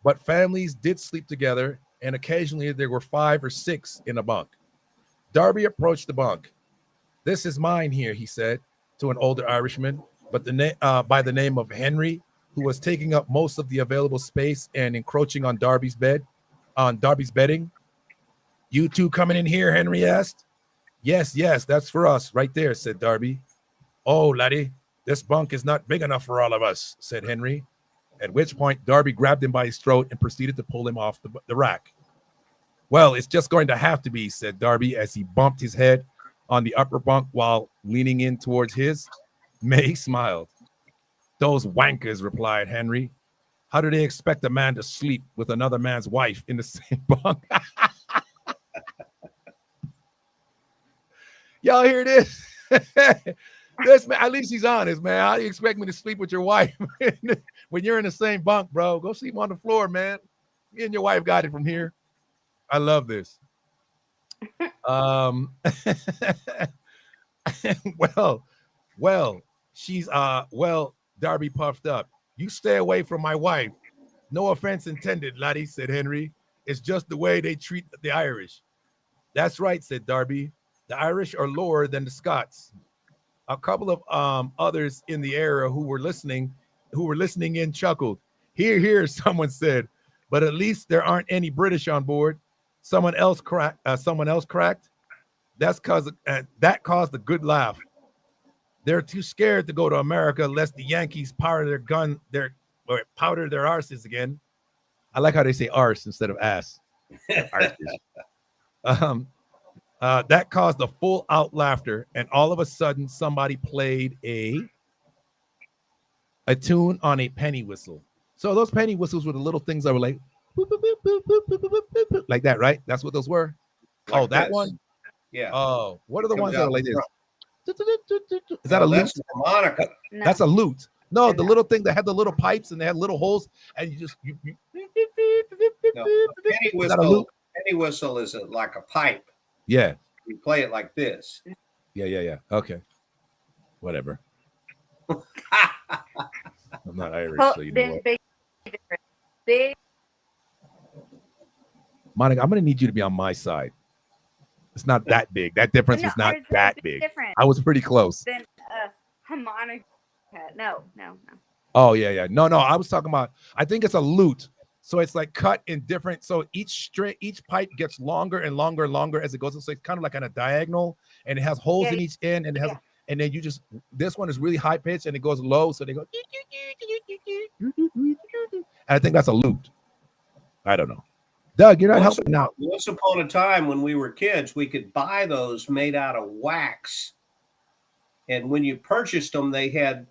Speaker 4: but families did sleep together, and occasionally there were 5 or 6 in a bunk. Darby approached the bunk. This is mine here, he said to an older Irishman, but by the name of Henry, who was taking up most of the available space and encroaching on Darby's bedding. You two coming in here, Henry asked. Yes, that's for us right there, said Darby. Oh, laddie, this bunk is not big enough for all of us, said Henry, at which point Darby grabbed him by his throat and proceeded to pull him off the rack. Well, it's just going to have to be, said Darby as he bumped his head on the upper bunk while leaning in towards his. May smiled. Those wankers, replied Henry. How do they expect a man to sleep with another man's wife in the same bunk? Y'all hear this? This man, at least he's honest, man. How do you expect me to sleep with your wife when you're in the same bunk, bro? Go sleep on the floor, man. Me and your wife got it from here. I love this. She's Darby puffed up. You stay away from my wife. No offense intended, laddie, said Henry. It's just the way they treat the Irish. That's right, said Darby. The Irish are lower than the Scots. A couple of others in the area who were listening in chuckled. Here, someone said, but at least there aren't any British on board. Someone else cracked. That caused a good laugh. They're too scared to go to America lest the Yankees powder their arses again. I like how they say arse instead of ass. That caused a full out laughter, and all of a sudden somebody played a tune on a penny whistle. So those penny whistles were the little things that were like boop, boop, boop, boop, boop, boop, boop, boop, boop, like that, right? That's what those were. Like that one. Yeah. Oh, what are the ones that are like this? Is that a lute? That's a harmonica. No. That's a lute. No, the little thing that had the little pipes and they had little holes, and you just you.
Speaker 2: No, penny whistle is like a pipe.
Speaker 4: Yeah.
Speaker 2: You play it like this.
Speaker 4: Yeah. Okay. Whatever. I'm not Irish, so you know what. Big. Monica, I'm going to need you to be on my side. It's not that big. That difference was not that big. Different. I was pretty close.
Speaker 5: Then harmonica. No.
Speaker 4: Oh, yeah. No. I was talking about, I think it's a lute. So it's like cut in different. So each pipe gets longer and longer and longer as it goes. So it's kind of like on a diagonal, and it has holes in each end, and it has, and then you just, this one is really high pitched and it goes low. So they go, and I think that's a lute. I don't know. Doug, you're not helping now.
Speaker 2: Once upon a time when we were kids, we could buy those made out of wax. And when you purchased them, they had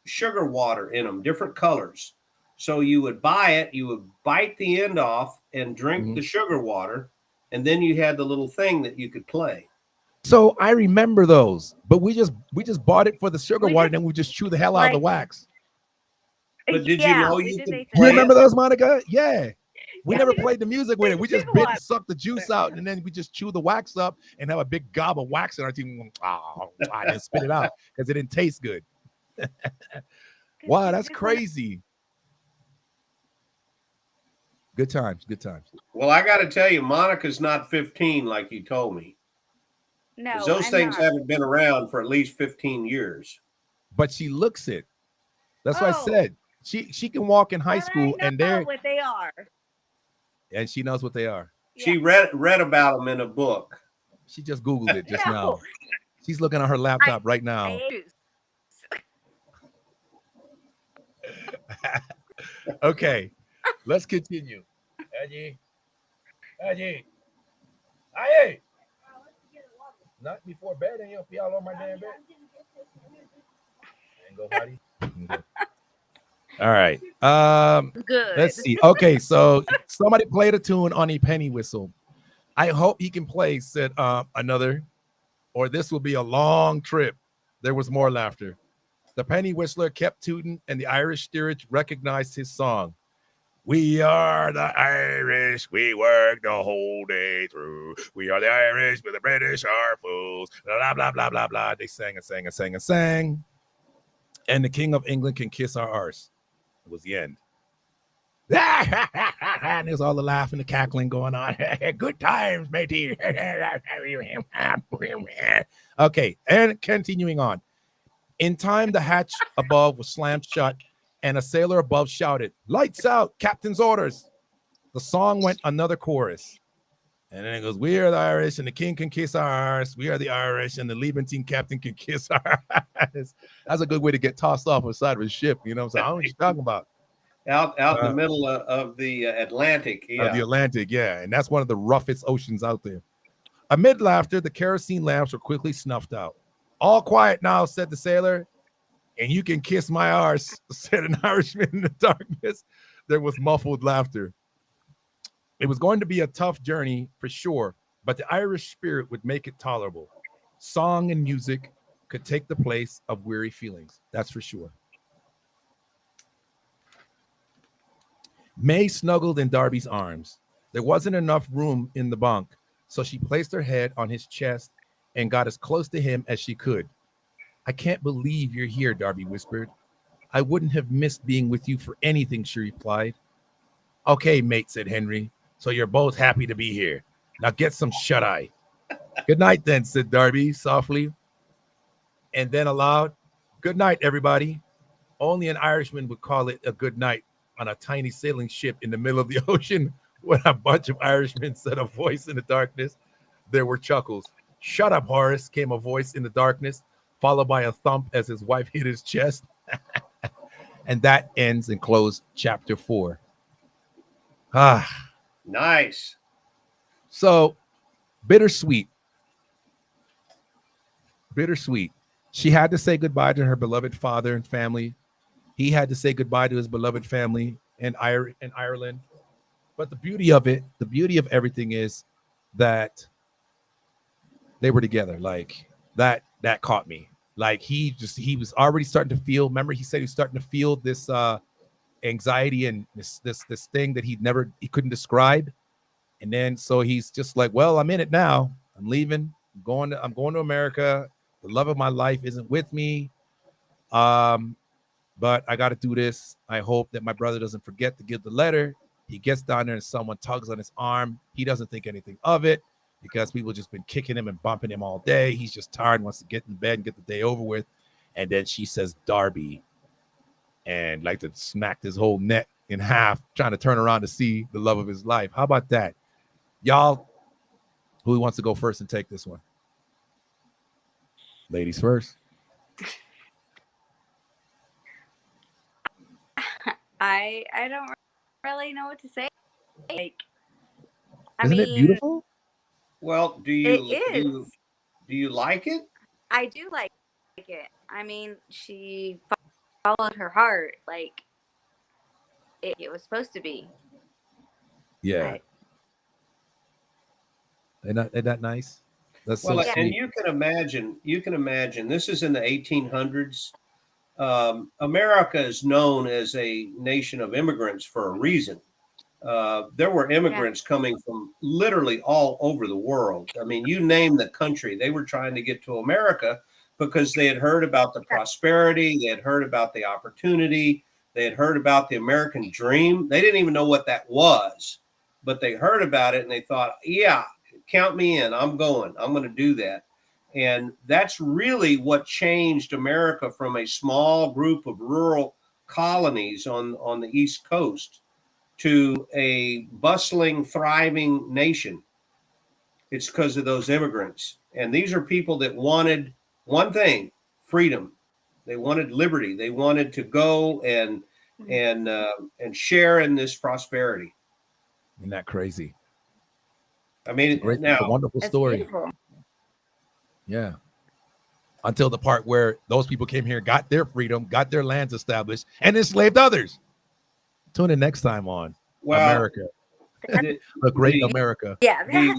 Speaker 2: sugar water in them, different colors. So you would buy it, you would bite the end off and drink the sugar water. And then you had the little thing that you could play.
Speaker 4: So I remember those, but we just bought it for the sugar water, and then we just chew the hell out of the wax.
Speaker 2: But did you know you could
Speaker 4: play? You remember those, Monica? Yeah. We never played the music with it. We just bit and sucked the juice out, and then we just chew the wax up and have a big gob of wax in our teeth. I didn't spit it out because it didn't taste good. Wow, that's crazy. Good times.
Speaker 2: Well, I got to tell you, Monica's not 15 like you told me.
Speaker 5: No,
Speaker 2: those things haven't been around for at least 15 years.
Speaker 4: But she looks it. That's what I said. She can walk in high school, and they're
Speaker 5: what they are.
Speaker 4: And she knows what they are.
Speaker 2: She read about them in a book.
Speaker 4: She just Googled it just now. She's looking at her laptop right now. Okay, let's continue. Eddie. Not before bed, and you'll be all on my damn bed. Go, buddy. Okay. All right.
Speaker 5: Good.
Speaker 4: Let's see. Okay, so somebody played a tune on a penny whistle. I hope he can play, said another, or this will be a long trip. There was more laughter. The penny whistler kept tooting, and the Irish steerage recognized his song. We are the Irish. We work the whole day through. We are the Irish, but the British are fools. Blah, blah, blah, blah, blah. They sang and sang and sang and sang. And the King of England can kiss our arse. It was the end. And there's all the laughing, the cackling going on. Good times, matey. Okay, and continuing on. In time, the hatch above was slammed shut, and a sailor above shouted, "Lights out, captain's orders." The song went another chorus. And then it goes, "We are the Irish, and the king can kiss our arse. We are the Irish, and the leaving team captain can kiss our arse." That's a good way to get tossed off the side of a ship. You know what I'm saying? I don't know what you're talking about.
Speaker 2: Out in the middle of the Atlantic. Yeah.
Speaker 4: Of the Atlantic, yeah. And that's one of the roughest oceans out there. Amid laughter, the kerosene lamps were quickly snuffed out. "All quiet now," said the sailor. "And you can kiss my arse," said an Irishman in the darkness. There was muffled laughter. It was going to be a tough journey for sure, but the Irish spirit would make it tolerable. Song and music could take the place of weary feelings. That's for sure. May snuggled in Darby's arms. There wasn't enough room in the bunk, so she placed her head on his chest and got as close to him as she could. "I can't believe you're here," Darby whispered. "I wouldn't have missed being with you for anything," she replied. "Okay, mate," said Henry. "So you're both happy to be here. Now get some shut-eye." "Good night, then," said Darby softly. And then aloud, "Good night, everybody." Only an Irishman would call it a good night on a tiny sailing ship in the middle of the ocean. When a bunch of Irishmen said a voice in the darkness, there were chuckles. "Shut up, Horace," came a voice in the darkness, followed by a thump as his wife hit his chest. And that ends and closed chapter 4.
Speaker 2: Nice.
Speaker 4: So bittersweet. Bittersweet. She had to say goodbye to her beloved father and family. He had to say goodbye to his beloved family in Ireland. But the beauty of it, the beauty of everything is that they were together. Like that caught me. Like he was already starting to feel, remember he said he was starting to feel this anxiety and this thing that he couldn't describe. And then so he's just like, well, I'm in it now. I'm leaving. I'm going to America. The love of my life isn't with me. But I got to do this. I hope that my brother doesn't forget to give the letter. He gets down there and someone tugs on his arm. He doesn't think anything of it because people just been kicking him and bumping him all day. He's just tired, wants to get in bed and get the day over with. And then she says, "Darby," and like to smack his whole neck in half, trying to turn around to see the love of his life. How about that? Y'all, who wants to go first and take this one? Ladies first.
Speaker 5: I don't really know what to say. Like,
Speaker 4: Isn't it beautiful?
Speaker 2: Well, do you like it?
Speaker 5: I do like it. I mean, she followed her heart like it was supposed to be.
Speaker 4: Yeah. Ain't that nice? That's
Speaker 2: well,
Speaker 4: so
Speaker 2: and
Speaker 4: sweet.
Speaker 2: you can imagine this is in the 1800s. America is known as a nation of immigrants for a reason. There were immigrants coming from literally all over the world. I mean, you name the country, they were trying to get to America because they had heard about the prosperity, they had heard about the opportunity, they had heard about the American dream. They didn't even know what that was, but they heard about it and they thought, yeah, count me in. I'm going to do that. And that's really what changed America from a small group of rural colonies on the East Coast to a bustling, thriving nation. It's because of those immigrants. And these are people that wanted one thing: freedom. They wanted liberty. They wanted to go and share in this prosperity.
Speaker 4: Isn't that crazy?
Speaker 2: I mean,
Speaker 4: It's a wonderful story.
Speaker 5: Beautiful.
Speaker 4: Yeah. until the part where those people came here, got their freedom, got their lands established, and enslaved others. Tune in next time on America,
Speaker 2: the,
Speaker 4: the great
Speaker 2: the,
Speaker 4: America.
Speaker 5: Yeah.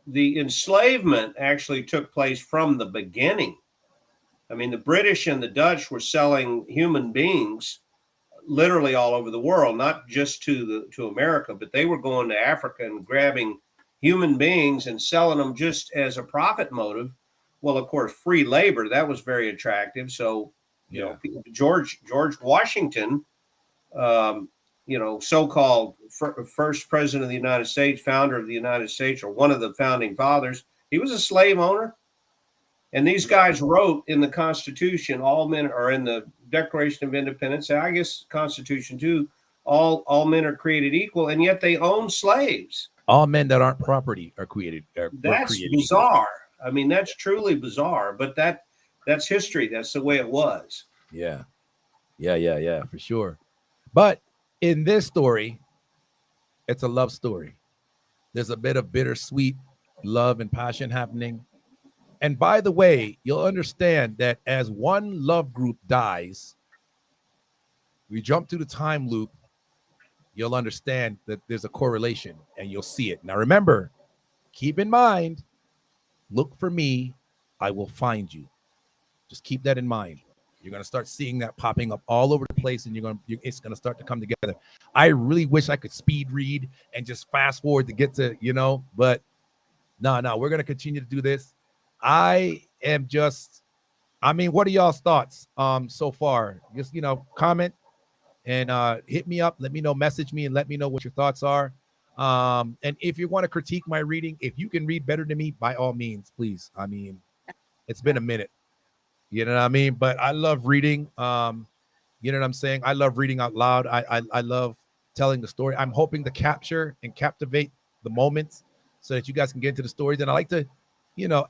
Speaker 2: The enslavement actually took place from the beginning. I mean, the British and the Dutch were selling human beings literally all over the world, not just to America, but they were going to Africa and grabbing human beings and selling them just as a profit motive. Well, of course, free labor, that was very attractive. So, you know, George Washington, so-called first president of the United States, founder of the United States, or one of the founding fathers, he was a slave owner. And these guys wrote in the Constitution, all men are in the Declaration of Independence, and I guess Constitution too, all men are created equal, and yet they own slaves.
Speaker 4: All men that aren't property are created.
Speaker 2: That's bizarre. I mean, that's truly bizarre, but that's history. That's the way it was.
Speaker 4: Yeah, for sure. But in this story, it's a love story. There's a bit of bittersweet love and passion happening. And by the way, you'll understand that as one love group dies, we jump to the time loop, you'll understand that there's a correlation and you'll see it. Now, remember, keep in mind, look for me, I will find you. Just keep that in mind. You're going to start seeing that popping up all over the place, and it's going to start to come together. I really wish I could speed read and just fast forward to get to, but no, we're going to continue to do this. I mean, what are y'all's thoughts so far? Just, comment and hit me up. Let me know, message me, and let me know what your thoughts are. And if you want to critique my reading, if you can read better than me, by all means, please. I mean, it's been a minute. You know what I mean? But I love reading. You know what I'm saying? I love reading out loud. I love telling the story. I'm hoping to capture and captivate the moments so that you guys can get into the stories. And I like to,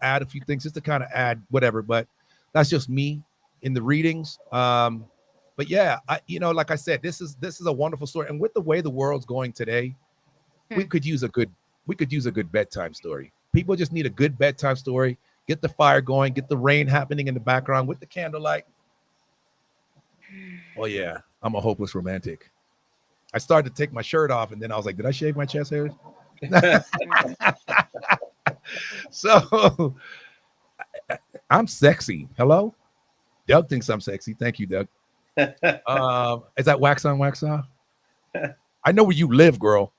Speaker 4: add a few things just to kind of add whatever. But that's just me in the readings. But yeah, like I said, this is a wonderful story. And with the way the world's going today, we could use a good bedtime story. People just need a good bedtime story. Get the fire going, get the rain happening in the background with the candlelight. Oh yeah, I'm a hopeless romantic. I started to take my shirt off, and then I was like, did I shave my chest hairs? So I'm sexy. Hello? Doug thinks I'm sexy. Thank you, Doug. Is that wax on, wax off? I know where you live, girl.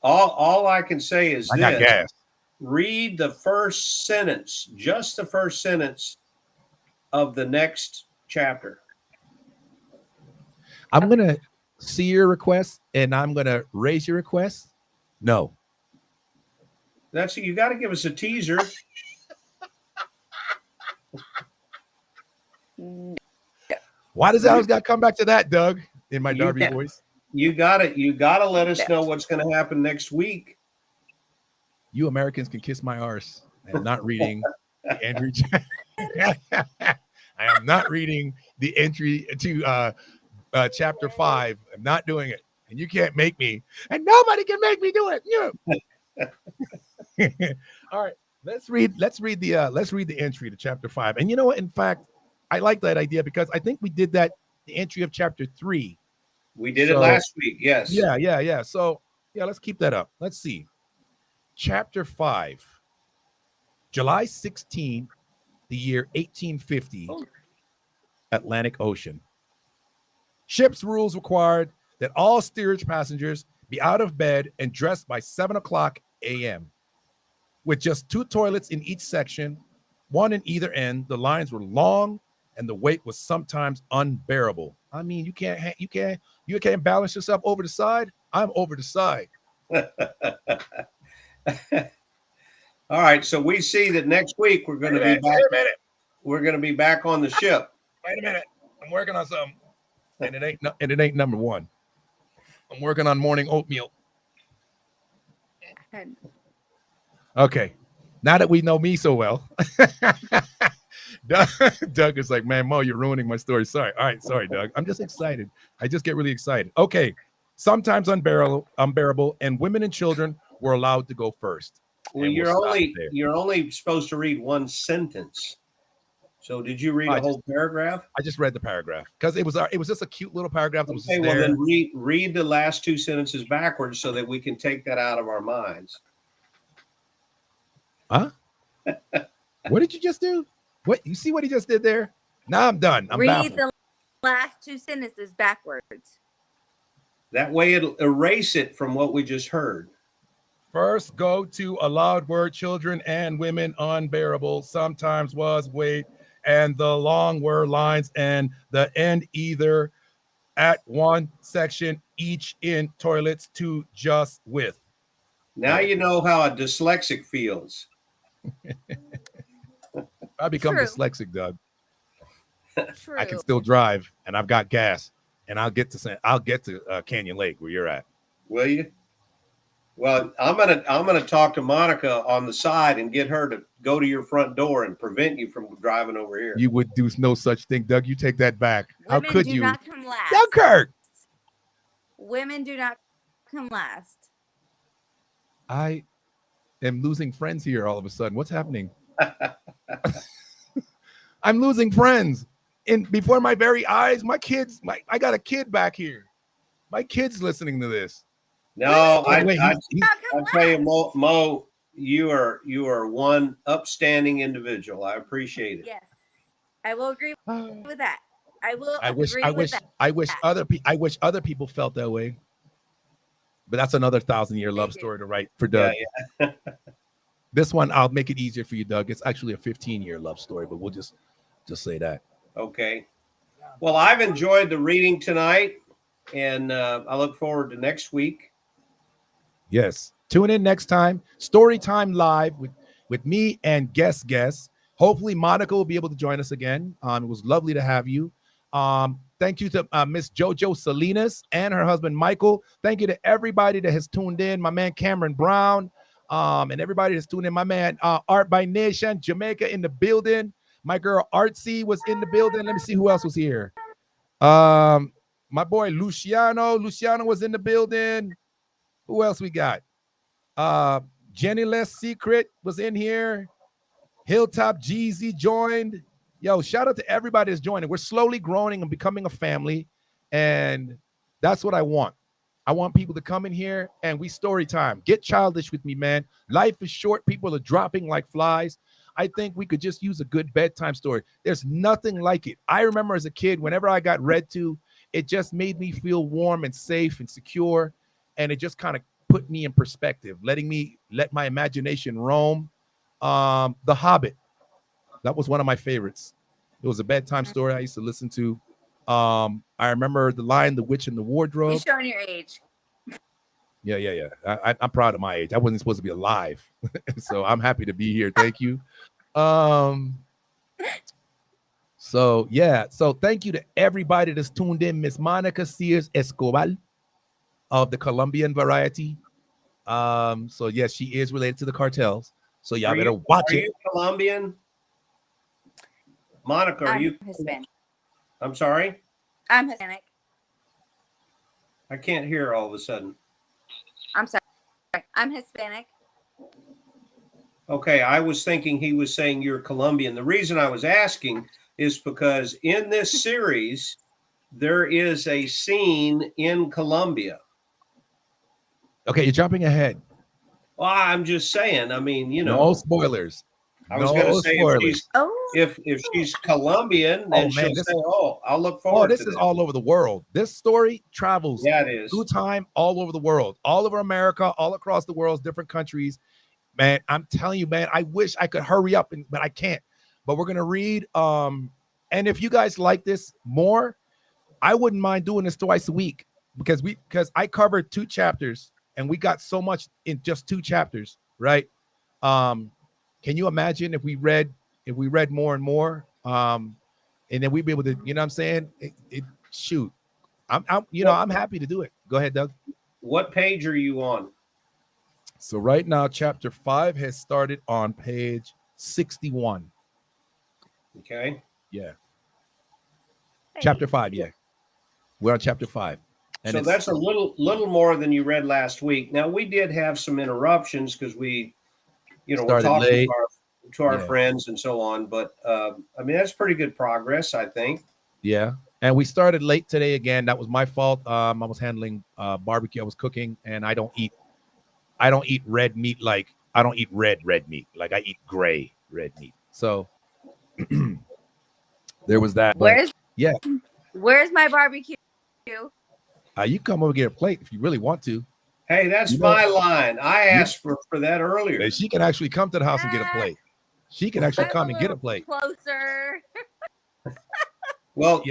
Speaker 2: All I can say is
Speaker 4: I got gas.
Speaker 2: Read the first sentence, just the first sentence of the next chapter.
Speaker 4: I'm going to see your request and I'm going to raise your request. No.
Speaker 2: You got to give us a teaser.
Speaker 4: Why does it always got to come back to that, Doug, in my Darby voice?
Speaker 2: You got to let us know what's going to happen next week.
Speaker 4: You Americans can kiss my arse. I am not reading the entry. I am not reading the entry to chapter 5. I'm not doing it, and you can't make me. And nobody can make me do it. All right, let's read the entry to chapter 5. And you know what? In fact, I like that idea because I think we did that the entry of chapter 3.
Speaker 2: We did it last week. Yes.
Speaker 4: Yeah. So yeah, let's keep that up. Let's see. Chapter 5, July 16, the year 1850, Atlantic Ocean. Ship's rules required that all steerage passengers be out of bed and dressed by 7 o'clock a.m. With just 2 toilets in each section, one in either end. The lines were long and the weight was sometimes unbearable. I mean, you can't balance yourself over the side. I'm over the side.
Speaker 2: All right, so we see that next week we're going to be back.
Speaker 4: Wait a minute.
Speaker 2: We're going to be back on the ship.
Speaker 4: Wait a minute. I'm working on something, and it ain't number 1. I'm working on morning oatmeal. Okay, now that we know me so well, Doug is like, man, Mo, you're ruining my story. Sorry. All right, sorry, Doug. I'm just excited. I just get really excited. Okay, sometimes unbearable, and women and children were allowed to go first.
Speaker 2: Well, you're only supposed to read one sentence. So did you read
Speaker 4: I
Speaker 2: a whole paragraph?
Speaker 4: I just read the paragraph because it was just a cute little paragraph that was
Speaker 2: Okay,
Speaker 4: just
Speaker 2: well
Speaker 4: there.
Speaker 2: then read the last two sentences backwards so that we can take that out of our minds.
Speaker 4: Huh? What did you just do? What, you see what he just did there? Now I'm done. I'm
Speaker 5: Read
Speaker 4: baffled.
Speaker 5: the last two sentences backwards.
Speaker 2: That way it'll erase it from what we just heard.
Speaker 4: First, go to a loud word, children and women unbearable. Sometimes was wait, and the long word lines and the end either at one section each in toilets to just with.
Speaker 2: Now you know how a dyslexic feels.
Speaker 4: I become
Speaker 5: True.
Speaker 4: dyslexic, Doug.
Speaker 5: True.
Speaker 4: I can still drive, and I've got gas, and I'll get to Canyon Lake where you're at.
Speaker 2: Will you? Well, I'm gonna talk to Monica on the side and get her to go to your front door and prevent you from driving over here.
Speaker 4: You would do no such thing, Doug. You take that back.
Speaker 5: Women
Speaker 4: How could
Speaker 5: do
Speaker 4: you?
Speaker 5: not come last.
Speaker 4: Dunkirk.
Speaker 5: Women do not come last.
Speaker 4: I am losing friends here all of a sudden. What's happening? I'm losing friends. And before my very eyes, my kids, I got a kid back here. My kid's listening to this.
Speaker 2: No, I tell you,
Speaker 5: last.
Speaker 2: Mo, you are one upstanding individual. I appreciate it.
Speaker 5: Yes, I will agree with that. I
Speaker 4: wish other people felt that way. But that's another 1,000-year love story to write for Doug.
Speaker 2: Yeah.
Speaker 4: This one, I'll make it easier for you, Doug. It's actually a 15-year love story, but we'll just say that.
Speaker 2: Okay. Well, I've enjoyed the reading tonight, and I look forward to next week.
Speaker 4: Yes. Tune in next time. Story time live with me and guests. Hopefully, Monica will be able to join us again. It was lovely to have you. Thank you to Miss JoJo Salinas and her husband, Michael. Thank you to everybody that has tuned in. My man, Cameron Brown, and everybody that's tuned in. My man, Art by Nation, Jamaica in the building. My girl, Artsy, was in the building. Let me see who else was here. My boy, Luciano was in the building. Who else we got? Jenny Less Secret was in here. Hilltop Jeezy joined. Yo, shout out to everybody that's joining. We're slowly growing and becoming a family, and that's what I want. I want people to come in here and we story time. Get childish with me, man. Life is short. People are dropping like flies. I think we could just use a good bedtime story. There's nothing like it. I remember as a kid, whenever I got read to, it just made me feel warm and safe and secure, and it just kind of put me in perspective, letting me let my imagination roam. The Hobbit. That was one of my favorites. It was a bedtime story I used to listen to. I remember The Lion, the Witch, and the Wardrobe.
Speaker 5: You're showing your age.
Speaker 4: Yeah. I'm proud of my age. I wasn't supposed to be alive, so I'm happy to be here. Thank you. So thank you to everybody that's tuned in. Miss Monica Sears Escobar of the Colombian variety. So yes, she is related to the cartels. So y'all better watch it.
Speaker 2: Are you Colombian? Monica, are you
Speaker 5: Hispanic?
Speaker 2: I'm sorry?
Speaker 5: I'm Hispanic.
Speaker 2: I can't hear all of a sudden.
Speaker 5: I'm sorry. I'm Hispanic.
Speaker 2: Okay, I was thinking he was saying you're Colombian. The reason I was asking is because in this series, there is a scene in Colombia.
Speaker 4: Okay, you're jumping ahead.
Speaker 2: Well, I'm just saying. I mean,
Speaker 4: no spoilers.
Speaker 2: I was going to say if she's Colombian, then she'll say, "Oh, I'll look forward."
Speaker 4: This is all over the world. This story travels through time all over the world, all over America, all across the world, different countries. Man, I'm telling you, man, I wish I could hurry up, but I can't. But we're gonna read. And if you guys like this more, I wouldn't mind doing this twice a week because I covered 2 chapters and we got so much in just 2 chapters, right? Can you imagine if we read more and more, and then we'd be able to, you know what I'm saying? Shoot, I'm happy to do it. Go ahead, Doug.
Speaker 2: What page are you on?
Speaker 4: So right now, chapter 5 has started on page 61.
Speaker 2: Okay.
Speaker 4: Yeah. Hey. Chapter 5. Yeah. We're on chapter 5.
Speaker 2: And so that's a little more than you read last week. Now we did have some interruptions because we, we're talking friends and so on. But I mean, that's pretty good progress, I think.
Speaker 4: Yeah. And we started late today again. That was my fault. I was handling barbecue. I was cooking, and I don't eat red meat. Like I don't eat red meat. Like I eat gray red meat. So there was that.
Speaker 5: Where's my barbecue?
Speaker 4: You come over and get a plate if you really want to.
Speaker 2: Hey, that's my line. I asked for that earlier.
Speaker 4: And she can actually come to the house and get a plate. She can actually come and get a plate.
Speaker 5: Closer.
Speaker 2: Well,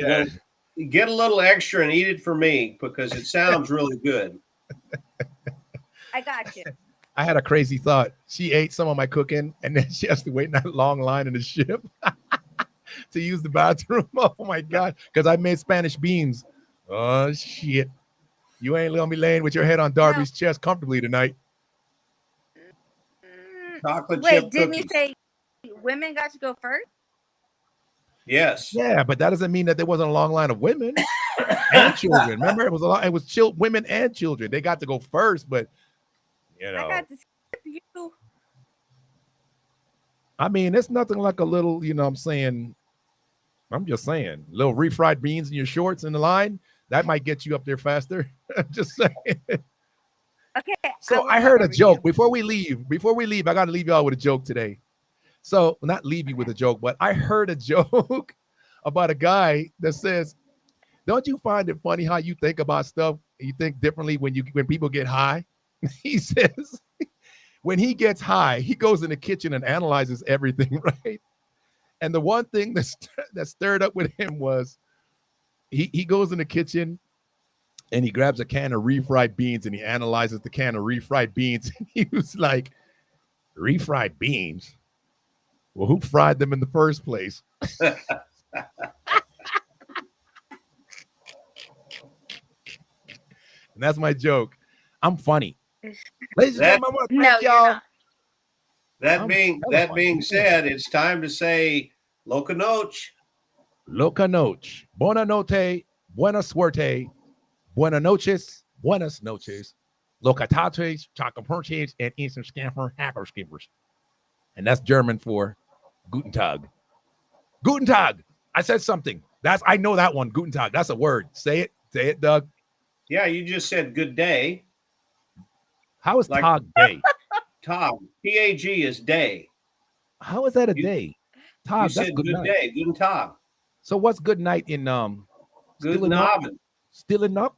Speaker 2: get a little extra and eat it for me because it sounds really good.
Speaker 5: I got you.
Speaker 4: I had a crazy thought. She ate some of my cooking, and then she has to wait in that long line in the ship to use the bathroom. Oh my God! Because I made Spanish beans. Oh shit! You ain't gonna be laying with your head on Darby's chest comfortably tonight.
Speaker 2: Chocolate
Speaker 5: Wait,
Speaker 2: chip
Speaker 5: didn't
Speaker 2: cookies.
Speaker 5: you say women got to go first?
Speaker 2: Yes.
Speaker 4: Yeah, but that doesn't mean that there wasn't a long line of women and children. Remember, it was a lot. It was women and children. They got to go first, but you know,
Speaker 5: I got to skip you.
Speaker 4: I mean, it's nothing like a little. You know, what I'm saying. I'm just saying, little refried beans in your shorts in the line that might get you up there faster. I'm just saying.
Speaker 5: Okay.
Speaker 4: So I heard a joke before we leave. I got to leave y'all with a joke today. So not leave you with a joke, but I heard a joke about a guy that says, "Don't you find it funny how you think about stuff? You think differently when people get high?" He says, when he gets high, he goes in the kitchen and analyzes everything, right? And the one thing that stirred up with him was he goes in the kitchen and he grabs a can of refried beans and he analyzes the can of refried beans. And he was like, "Refried beans? Well, who fried them in the first place?" And that's my joke. I'm funny. Ladies and gentlemen, thank y'all.
Speaker 2: That being said, it's time to say Loca Noche.
Speaker 4: Loca Noche. Buena noche. Buena suerte. Buena noches. Buenas noches. Locatates, chocolate and instant scamper, hacker skippers. And that's German for Guten Tag. Guten Tag. I said something. I know that one. Guten Tag. That's a word. Say it, Doug.
Speaker 2: Yeah, you just said good day.
Speaker 4: How is Tag day?
Speaker 2: Tag. T-A-G is day.
Speaker 4: How is that a day? Tag.
Speaker 2: You said good day. Guten Tag.
Speaker 4: So what's good night in
Speaker 2: Guten Abend.
Speaker 4: Stilling up?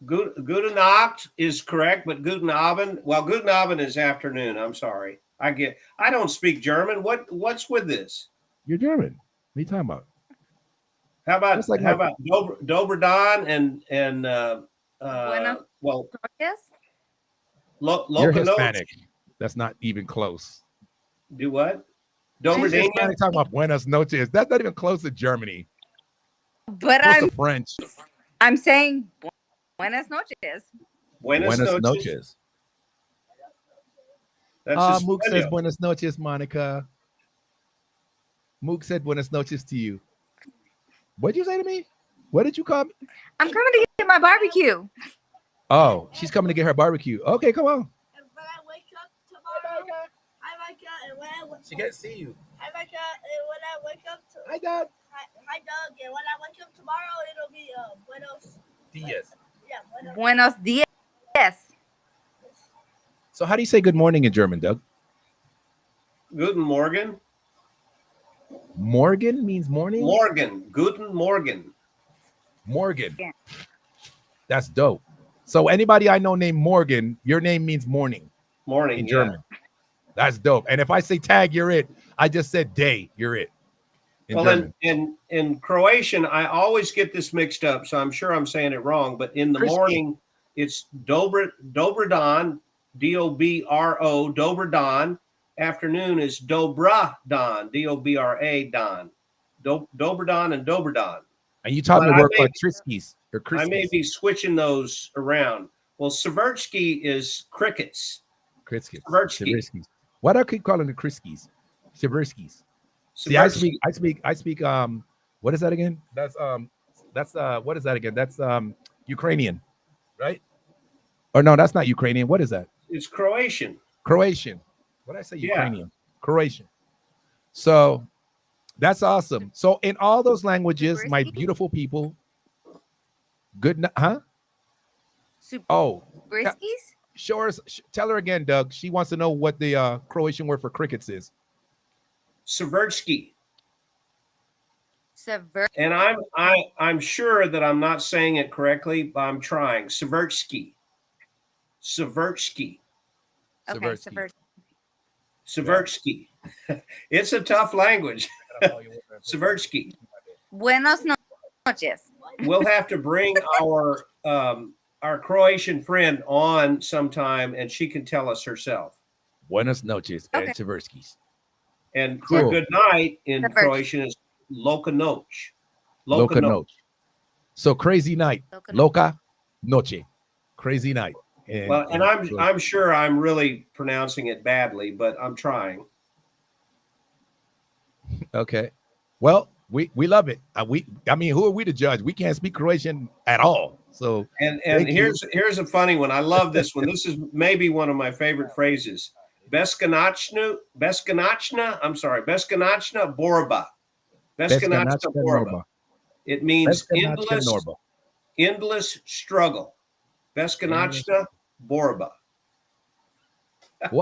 Speaker 2: Guten Nacht is correct, but Guten Abend. Well, Guten Abend is afternoon. I'm sorry. I don't speak German. What's with this?
Speaker 4: You're German. What are you talking about?
Speaker 2: How about Dober Don and
Speaker 4: you're Hispanic. That's not even close.
Speaker 2: Do what?
Speaker 4: She's Hispanic talking about Buenas noches. That's not even close to Germany.
Speaker 5: But
Speaker 4: I'm French.
Speaker 5: I'm saying Buenas noches.
Speaker 2: Buenas noches.
Speaker 4: Mook says Buenas noches, Monica. Mook said Buenas noches to you. What'd you say to me? What did you call me?
Speaker 5: I'm coming to get my barbecue.
Speaker 4: Oh, she's coming to get her barbecue. Okay, come on.
Speaker 6: And when I wake up tomorrow,
Speaker 1: she can't see you.
Speaker 6: When I wake up
Speaker 4: Hi, Doug.
Speaker 6: Hi, Doug. And when I wake up tomorrow, it'll be Buenos
Speaker 1: Dias.
Speaker 6: Yeah,
Speaker 5: Buenos dias.
Speaker 4: So how do you say good morning in German, Doug?
Speaker 2: Guten Morgen.
Speaker 4: Morgen means morning?
Speaker 2: Morgen. Guten Morgen.
Speaker 4: Morgan. Yeah. That's dope. So anybody I know named Morgan, your name means morning.
Speaker 2: Morning
Speaker 4: in German. That's dope. And if I say tag, you're it. I just said day, you're it.
Speaker 2: In Croatian, I always get this mixed up, so I'm sure I'm saying it wrong. But in the morning, it's Dober Dan, D-O-B-R-O, Dober Dan. Afternoon is Dobra Dan, D-O-B-R-A Dan. Dober Dan and Dober Dan.
Speaker 4: And you taught me to work like Triskies or Kriskies.
Speaker 2: I may be switching those around. Well, Severtsky is crickets.
Speaker 4: Kriskies.
Speaker 2: Severtsky.
Speaker 4: Why do I keep calling it Kriskies? Severskis. See, I speak what is that again? That's what is that again? That's Ukrainian, right? Or no, that's not Ukrainian. What is that?
Speaker 2: It's Croatian.
Speaker 4: Croatian. What did I say? Ukrainian. Croatian. So that's awesome. So in all those languages, my beautiful people, good, huh? Oh,
Speaker 5: Briskies?
Speaker 4: tell her again, Doug. She wants to know what the Croatian word for crickets is.
Speaker 2: Savrtsky.
Speaker 5: Subvert.
Speaker 2: And I'm sure that I'm not saying it correctly, but I'm trying. Savrtsky. Savrtsky.
Speaker 5: Okay,
Speaker 2: Savrtsky. It's a tough language. Savrtsky.
Speaker 5: Buenos noches.
Speaker 2: We'll have to bring our Croatian friend on sometime, and she can tell us herself.
Speaker 4: Buenos noches, and Savrtskis.
Speaker 2: And for good night in Croatian is Loka noć.
Speaker 4: Loka noć. So crazy night. Loka noche. Crazy night.
Speaker 2: And I'm sure I'm really pronouncing it badly, but I'm trying.
Speaker 4: Okay. Well, we love it. I mean, who are we to judge? We can't speak Croatian at all. So
Speaker 2: and here's a funny one. I love this one. This is maybe one of my favorite phrases. Beskonačna borba. Beskonačna borba. It means endless struggle. Beskonačna borba.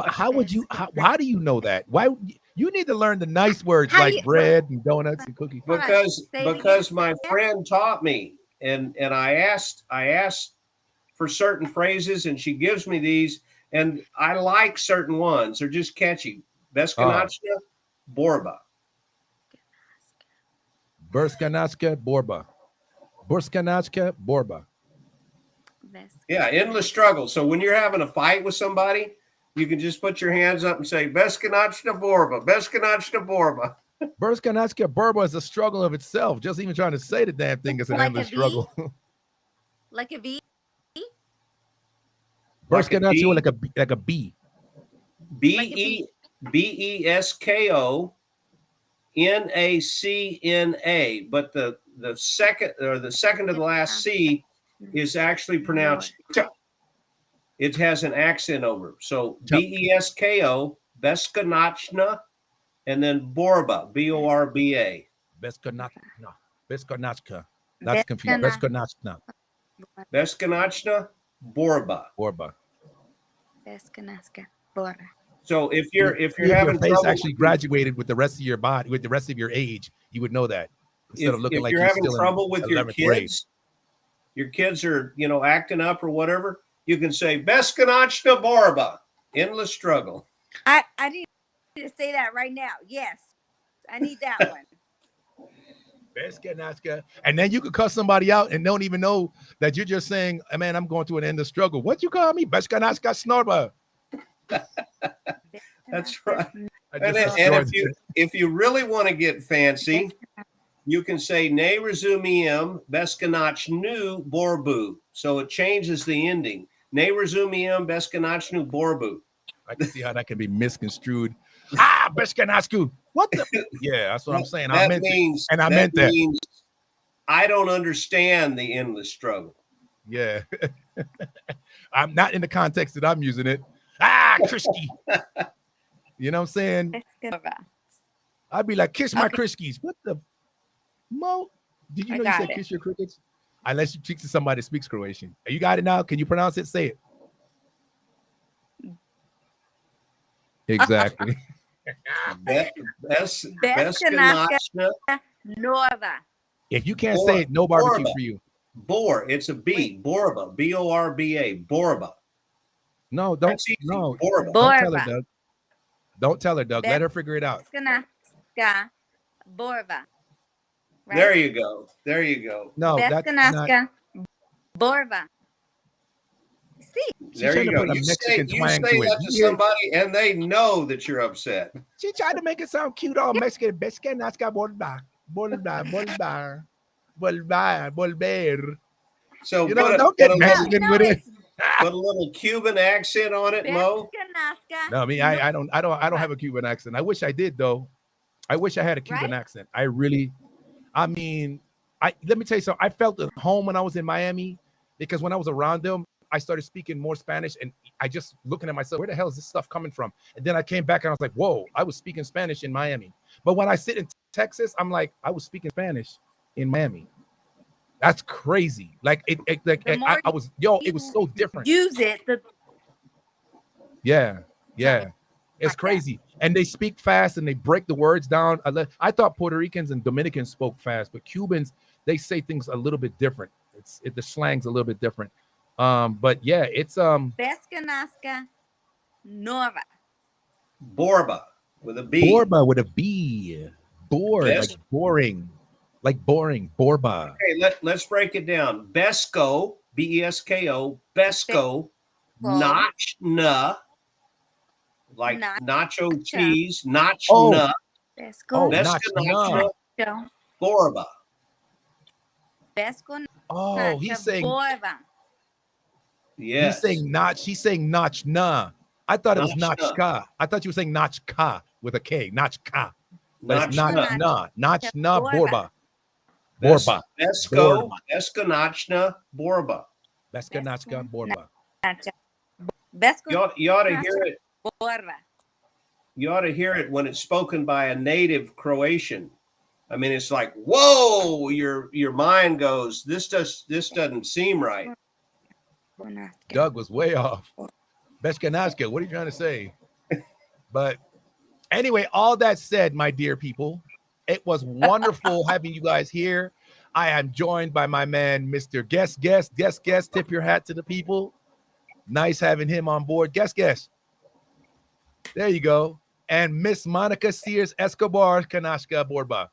Speaker 4: How would you? How do you know that? Why you need to learn the nice words like bread and donuts and cookies?
Speaker 2: Because my friend taught me, and I asked for certain phrases, and she gives me these, and I like certain ones. They're just catchy. Beskonačna borba.
Speaker 4: Beskonačna borba. Beskonačna borba.
Speaker 2: Yeah, endless struggle. So when you're having a fight with somebody, you can just put your hands up and say, Beskonačna borba, Beskonačna borba.
Speaker 4: Beskonačna borba is a struggle of itself. Just even trying to say the damn thing is an endless struggle.
Speaker 5: Like a V?
Speaker 4: Beskonačna like a B.
Speaker 2: Beskonačna. But the second to the last C is actually pronounced T. It has an accent over it. So Besko, Beskonačna, and then borba, Borba.
Speaker 4: Beskonačna. That's confusing. Beskonačna.
Speaker 2: Beskonačna borba.
Speaker 5: Beskonačna borba.
Speaker 2: So if you're having
Speaker 4: your face
Speaker 2: trouble,
Speaker 4: actually graduated with the rest of your body, with the rest of your age, you would know that. Instead of looking
Speaker 2: if
Speaker 4: like
Speaker 2: you're having trouble with your kids,
Speaker 4: grade.
Speaker 2: Your kids are acting up or whatever, you can say Beskonačna borba, endless struggle.
Speaker 5: I need to say that right now. Yes, I need that one.
Speaker 4: Beskonačna. And then you could cuss somebody out and don't even know that you're just saying, hey, man, I'm going through an endless struggle. What you call me? Beskonačna snorba.
Speaker 2: That's right. And if you really want to get fancy, you can say ne razumiem beskonačnu borbu. So it changes the ending. Ne razumiem beskonačnu borbu.
Speaker 4: I can see how that can be misconstrued. Beskonačnu. What the? Yeah, that's what I'm saying. I meant that.
Speaker 2: I don't understand the endless struggle.
Speaker 4: Yeah. I'm not in the context that I'm using it. Krisky. You know what I'm saying? I'd be like, kiss my Kriskies. What the? Mo? Did you know you said kiss your crickets? Unless you speak to somebody that speaks Croatian. You got it now? Can you pronounce it? Say it. Exactly.
Speaker 2: Beskonačna
Speaker 5: Nova.
Speaker 4: If you can't say it, no barbecue for you.
Speaker 2: It's a B. Borba. Borba. Borba.
Speaker 4: No, don't. No.
Speaker 2: Borba.
Speaker 4: Don't tell her, Doug. Don't tell her, Doug. Let her figure it out.
Speaker 5: Beskonačna borba.
Speaker 2: Right? There you go.
Speaker 4: No,
Speaker 5: Beskonačna borba. See,
Speaker 2: there you go. You say that to somebody, and they know that you're upset.
Speaker 4: She tried to make it sound cute, all Mexican. Beskonačna borba. Volver.
Speaker 2: So
Speaker 4: don't get Mexican with it.
Speaker 2: Put a little Cuban accent on it, Mo.
Speaker 4: No, I mean, I don't have a Cuban accent. I wish I did, though. I wish I had a Cuban accent. Let me tell you something. I felt at home when I was in Miami because when I was around them, I started speaking more Spanish, and I just looking at myself, where the hell is this stuff coming from? And then I came back and I was like, whoa, I was speaking Spanish in Miami. But when I sit in Texas, I'm like, I was speaking Spanish in Miami. That's crazy. Like I was, it was so different.
Speaker 5: Use it.
Speaker 4: Yeah. It's crazy. And they speak fast and they break the words down. I thought Puerto Ricans and Dominicans spoke fast, but Cubans, they say things a little bit different. The slang's a little bit different. But yeah, it's
Speaker 5: Pesca Nazca Nova.
Speaker 2: Borba with a B.
Speaker 4: Borba with a B. Bored, like boring. Like boring. Borba.
Speaker 2: Okay, let's break it down. Besko, Besko, Besko, Nachna, like nacho cheese, Nachna.
Speaker 5: Besko.
Speaker 2: Nachna. Borba.
Speaker 5: Besko.
Speaker 4: Oh, he's saying
Speaker 5: Borba.
Speaker 2: Yes.
Speaker 4: He's saying notch. He's saying notchna. I thought it was notchka. I thought you were saying notchka with a K. Notchka. But it's notchna. Notchna Borba. Borba.
Speaker 2: Besko. Besko Nachna Borba.
Speaker 4: Besko Nachka Borba.
Speaker 2: You ought to hear it. You ought to hear it when it's spoken by a native Croatian. I mean, it's like, whoa! Your mind goes, this doesn't seem right.
Speaker 4: Doug was way off. Beshkanashka, what are you trying to say? But anyway, all that said, my dear people, it was wonderful having you guys here. I am joined by my man, Mr. Guest. Tip your hat to the people. Nice having him on board. Guest. There you go. And Miss Monica Sears Escobar Kanashka Borba.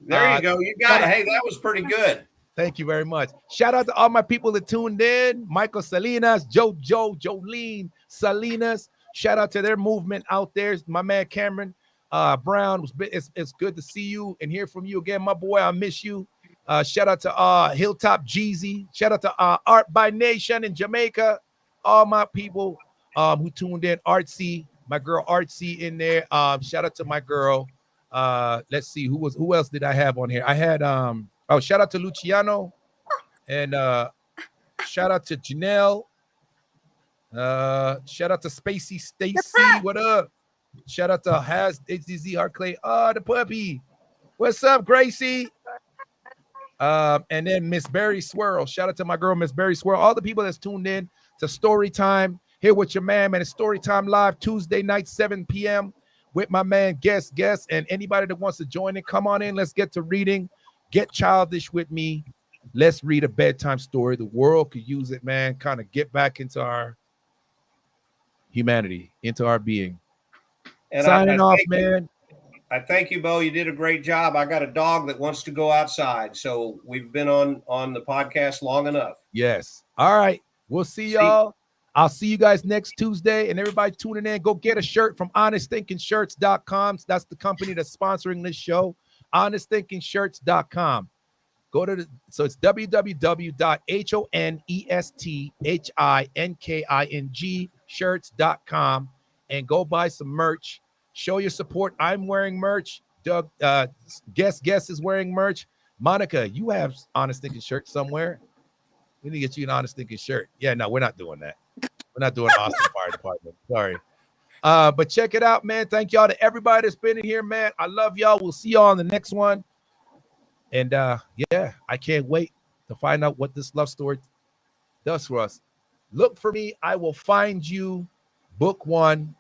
Speaker 2: There you go. You got it. Hey, that was pretty good.
Speaker 4: Thank you very much. Shout out to all my people that tuned in. Michael Salinas, Jolene Salinas. Shout out to their movement out there. My man Cameron Brown. It's good to see you and hear from you again, my boy. I miss you. Shout out to Hilltop Jeezy. Shout out to Art by Nation in Jamaica. All my people who tuned in. Artsy, my girl Artsy in there. Shout out to my girl. Let's see who else did I have on here? I had shout out to Luciano and shout out to Janelle. Shout out to Spacey Stacy. What up? Shout out to Has HDZ Harclay. The puppy. What's up, Gracie? And then Miss Barry Swirl. Shout out to my girl, Miss Barry Swirl. All the people that's tuned in to Story Time here with your man, it's Story Time Live Tuesday night, 7 p.m. with my man, guest, and anybody that wants to join in, come on in. Let's get to reading. Get childish with me. Let's read a bedtime story. The world could use it, man. Kind of get back into our humanity, into our being. And signing off, man.
Speaker 2: I thank you, Bo. You did a great job. I got a dog that wants to go outside, so we've been on the podcast long enough.
Speaker 4: Yes. All right. We'll see y'all. I'll see you guys next Tuesday. And everybody tuning in, go get a shirt from HonestThinkingShirts.com. That's the company that's sponsoring this show. HonestThinkingShirts.com. Go to so it's www.honestThinkingshirts.com and go buy some merch. Show your support. I'm wearing merch. Doug, guest is wearing merch. Monica, you have Honest Thinking shirt somewhere. We need to get you an Honest Thinking shirt. Yeah, no, we're not doing that. We're not doing Austin Fire Department. Sorry. But check it out, man. Thank y'all to everybody that's been in here, man. I love y'all. We'll see y'all on the next one. And yeah, I can't wait to find out what this love story does for us. Look for me. I will find you. Book 1,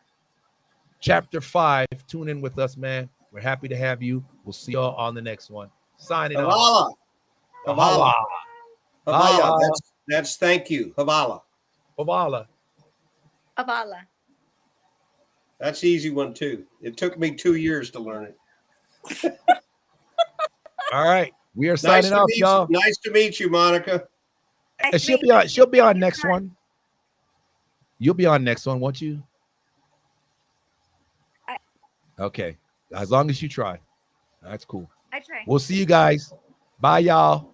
Speaker 4: Chapter 5. Tune in with us, man. We're happy to have you. We'll see y'all on the next one. Signing off.
Speaker 2: Havala. Havala. That's thank you. Havala.
Speaker 4: Havala.
Speaker 5: Havala.
Speaker 2: That's an easy one too. It took me 2 years to learn it.
Speaker 4: All right. We are signing off, y'all.
Speaker 2: Nice to meet you, Monica.
Speaker 4: And she'll be on next one. You'll be on next one, won't you? Okay. As long as you try. That's cool.
Speaker 5: I try.
Speaker 4: We'll see you guys. Bye, y'all.